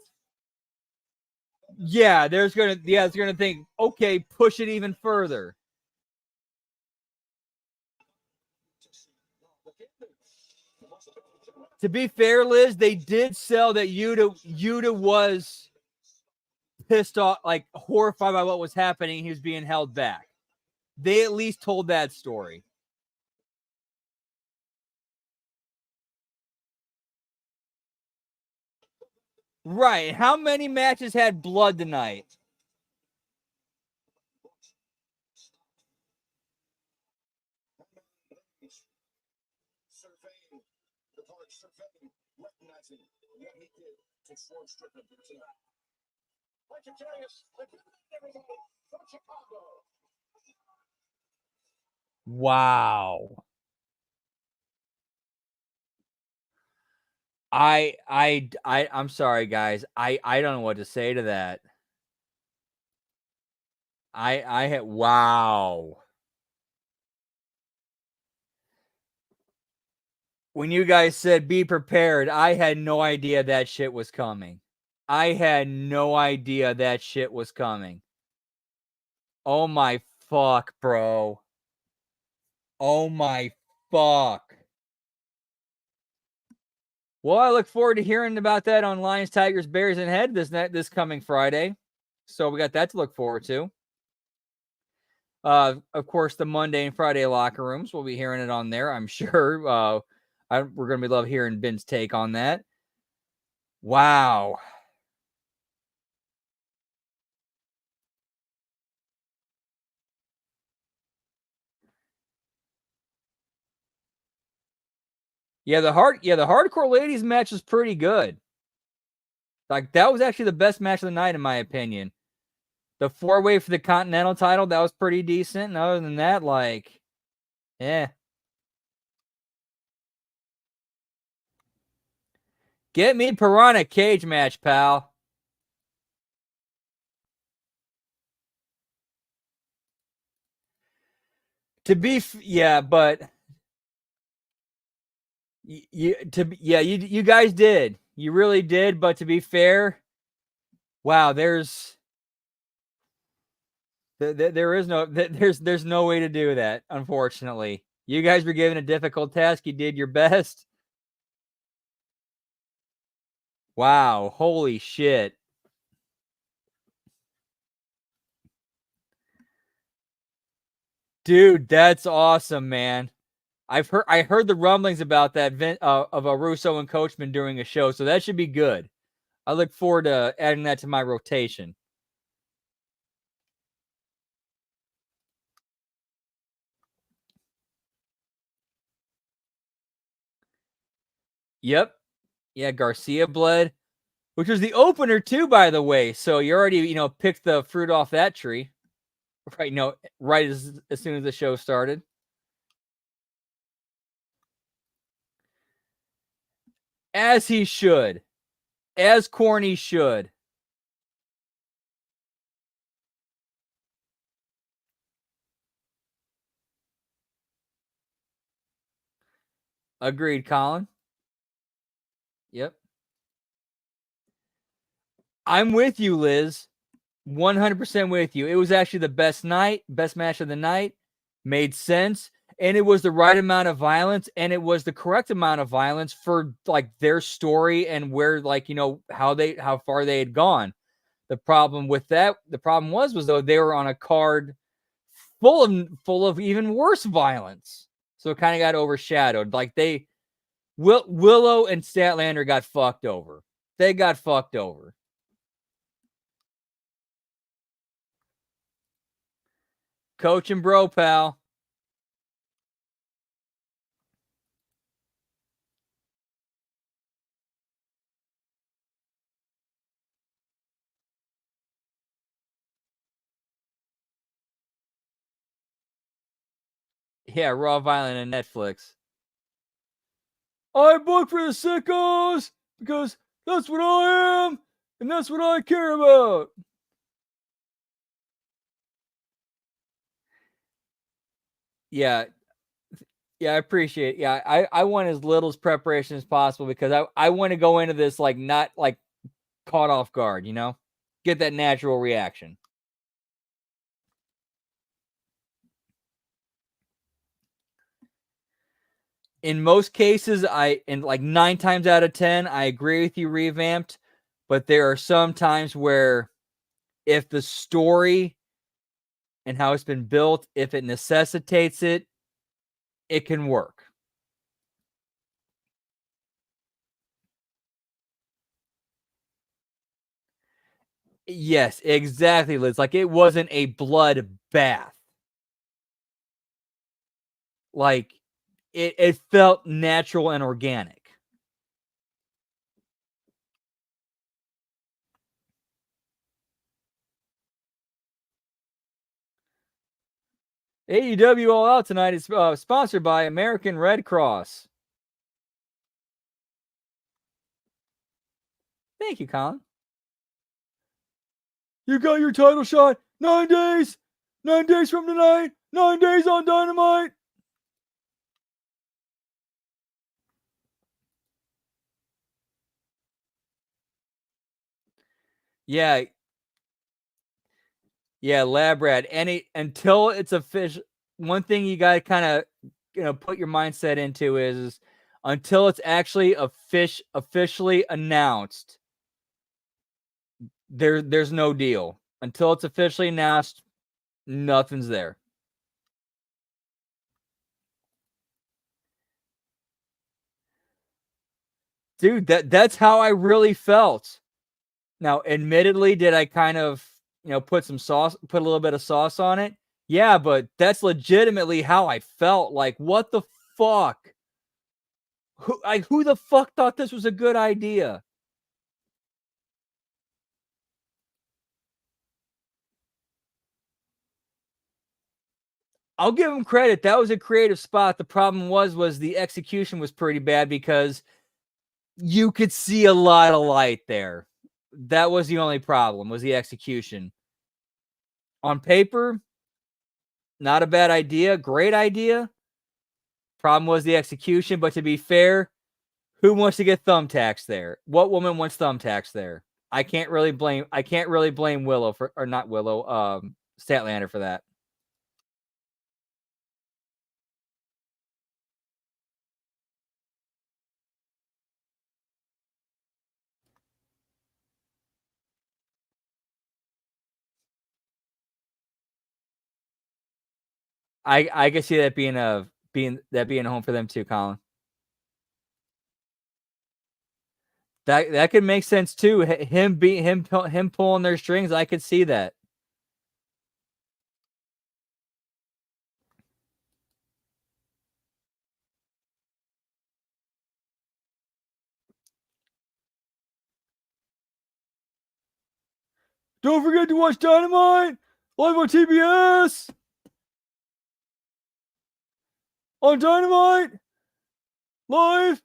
Yeah, it's gonna think, okay, push it even further. To be fair, Liz, they did sell that Yuta was pissed off, like horrified by what was happening. He was being held back. They at least told that story. Right. How many matches had blood tonight? Wow. I'm sorry, guys. I don't know what to say to that. I had wow. When you guys said be prepared, I had no idea that shit was coming. I had no idea that shit was coming. Oh my fuck, bro. Oh my fuck. Well, I look forward to hearing about that on Lions, Tigers, Bears, and Head this coming Friday. So we got that to look forward to. Of course, the Monday and Friday locker rooms. We'll be hearing it on there, I'm sure. We're going to be love hearing Ben's take on that. Wow. Yeah, the hardcore ladies match was pretty good. Like, that was actually the best match of the night, in my opinion. The 4-way for the Continental title, that was pretty decent. And other than that, like, eh. Get me Piranha cage match, pal. But you guys did. You really did, but to be fair, wow, there is no way to do that, unfortunately. You guys were given a difficult task. You did your best. Wow, holy shit. Dude, that's awesome, man. I heard the rumblings about that of a Russo and Coachman doing a show, so that should be good. I look forward to adding that to my rotation. Yep. Yeah, Garcia bled, which was the opener too, by the way. So you already, picked the fruit off that tree. Right, right as soon as the show started. As he should. As Corny should. Agreed, Colin. Yep. I'm with you, Liz. 100% with you. It was actually the best match of the night. Made sense. And it was the right amount of violence, and it was the correct amount of violence for like their story and where, like, how far they had gone. The problem was though they were on a card full of even worse violence. So it kind of got overshadowed. Like Willow and Statlander got fucked over. They got fucked over. Coach and bro, pal. Yeah, Raw Violent and Netflix. I book for the sickos because that's what I am and that's what I care about. Yeah. Yeah, I appreciate it. Yeah, I want as little as preparation as possible because I want to go into this like not like caught off guard, Get that natural reaction. In most cases, and like 9 times out of 10, I agree with you, revamped. But there are some times where if the story and how it's been built, if it necessitates it, it can work. Yes, exactly, Liz. Like, it wasn't a bloodbath. Like, it felt natural and organic. AEW All Out tonight is sponsored by American Red Cross. Thank you, Colin. You got your title shot. 9 days. 9 days from tonight. 9 days on Dynamite. Yeah. Yeah, Lab Rat. Until it's official, one thing you got to kind of put your mindset into is until it's actually officially announced, there's no deal. Until it's officially announced, nothing's there. Dude, that's how I really felt. Now, admittedly, did I kind of, put a little bit of sauce on it? Yeah, but that's legitimately how I felt. Like, what the fuck? Who the fuck thought this was a good idea? I'll give him credit. That was a creative spot. The problem was the execution was pretty bad because you could see a lot of light there. That was the only problem, was the execution. On paper, not a bad idea. Great idea. Problem was the execution, but to be fair, who wants to get thumbtacks there? What woman wants thumbtacks there? I can't really blame Willow for, or not Willow, Statlander for that. I can see that being a home for them too, Colin. That could make sense too. Him pulling their strings, I could see that. Don't forget to watch Dynamite live on TBS. On Dynamite live.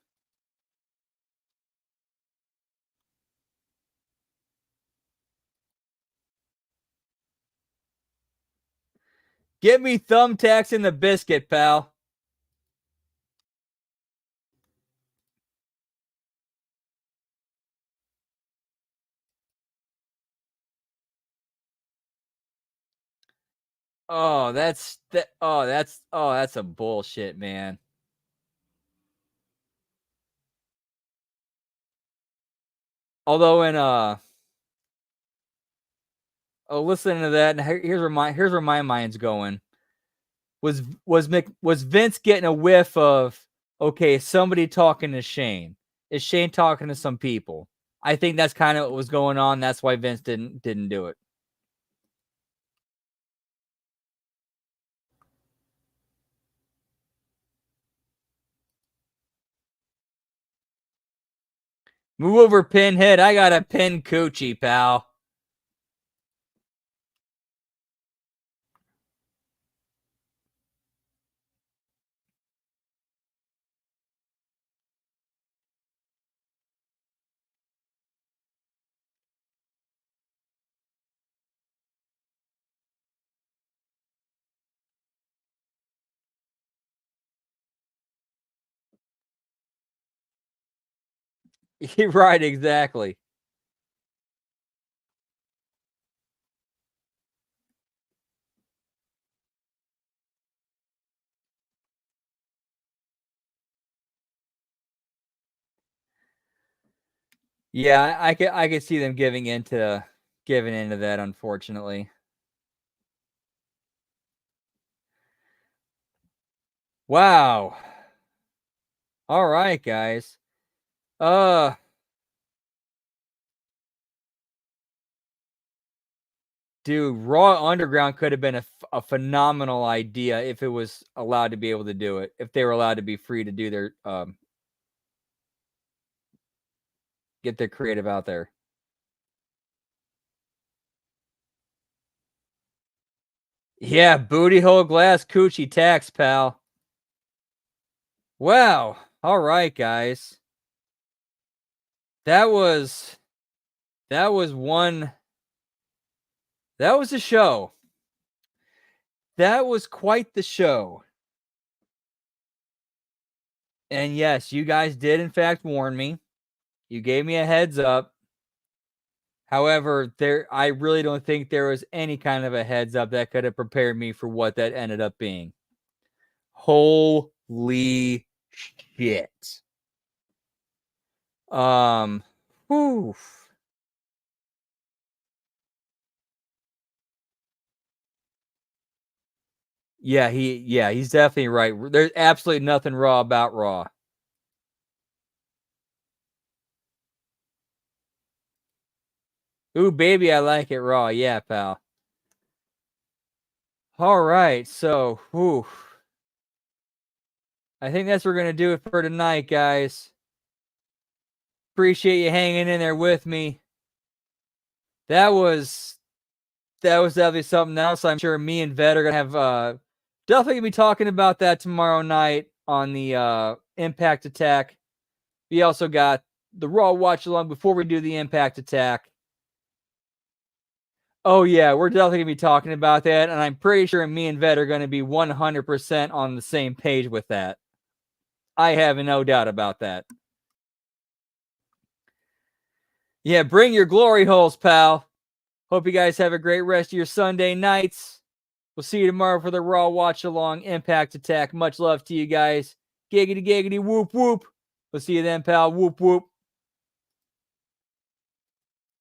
Get me thumbtacks in the biscuit, pal. Oh, that's a bullshit, man. Although listening to that, and here's where my mind's going. Was Vince getting a whiff of, okay, somebody talking to Shane? Is Shane talking to some people? I think that's kind of what was going on. That's why Vince didn't do it. Move over, Pinhead. I got a pin coochie, pal. Right, exactly. Yeah, I could see them giving into that, unfortunately. Wow. All right, guys. Dude, Raw Underground could have been a phenomenal idea if it was allowed to be able to do it. If they were allowed to be free to do their get their creative out there. Yeah, booty hole glass coochie tax, pal. Wow. All right, guys. That was one. That was a show. That was quite the show. And yes, you guys did in fact warn me. You gave me a heads up. However, I really don't think there was any kind of a heads up that could have prepared me for what that ended up being. Holy shit. Whew. Yeah, he's definitely right. There's absolutely nothing raw about Raw. Ooh, baby, I like it raw. Yeah, pal. All right, so, whew. I think that's what we're going to do it for tonight, guys. Appreciate you hanging in there with me. That was definitely something else. I'm sure me and Vet are going to have definitely going to be talking about that tomorrow night on the Impact Attack. We also got the Raw Watch-Along before we do the Impact Attack. Oh, yeah, we're definitely going to be talking about that, and I'm pretty sure me and Vet are going to be 100% on the same page with that. I have no doubt about that. Yeah, bring your glory holes, pal. Hope you guys have a great rest of your Sunday nights. We'll see you tomorrow for the Raw Watch-Along Impact Attack. Much love to you guys. Giggity, giggity, whoop, whoop. We'll see you then, pal. Whoop, whoop.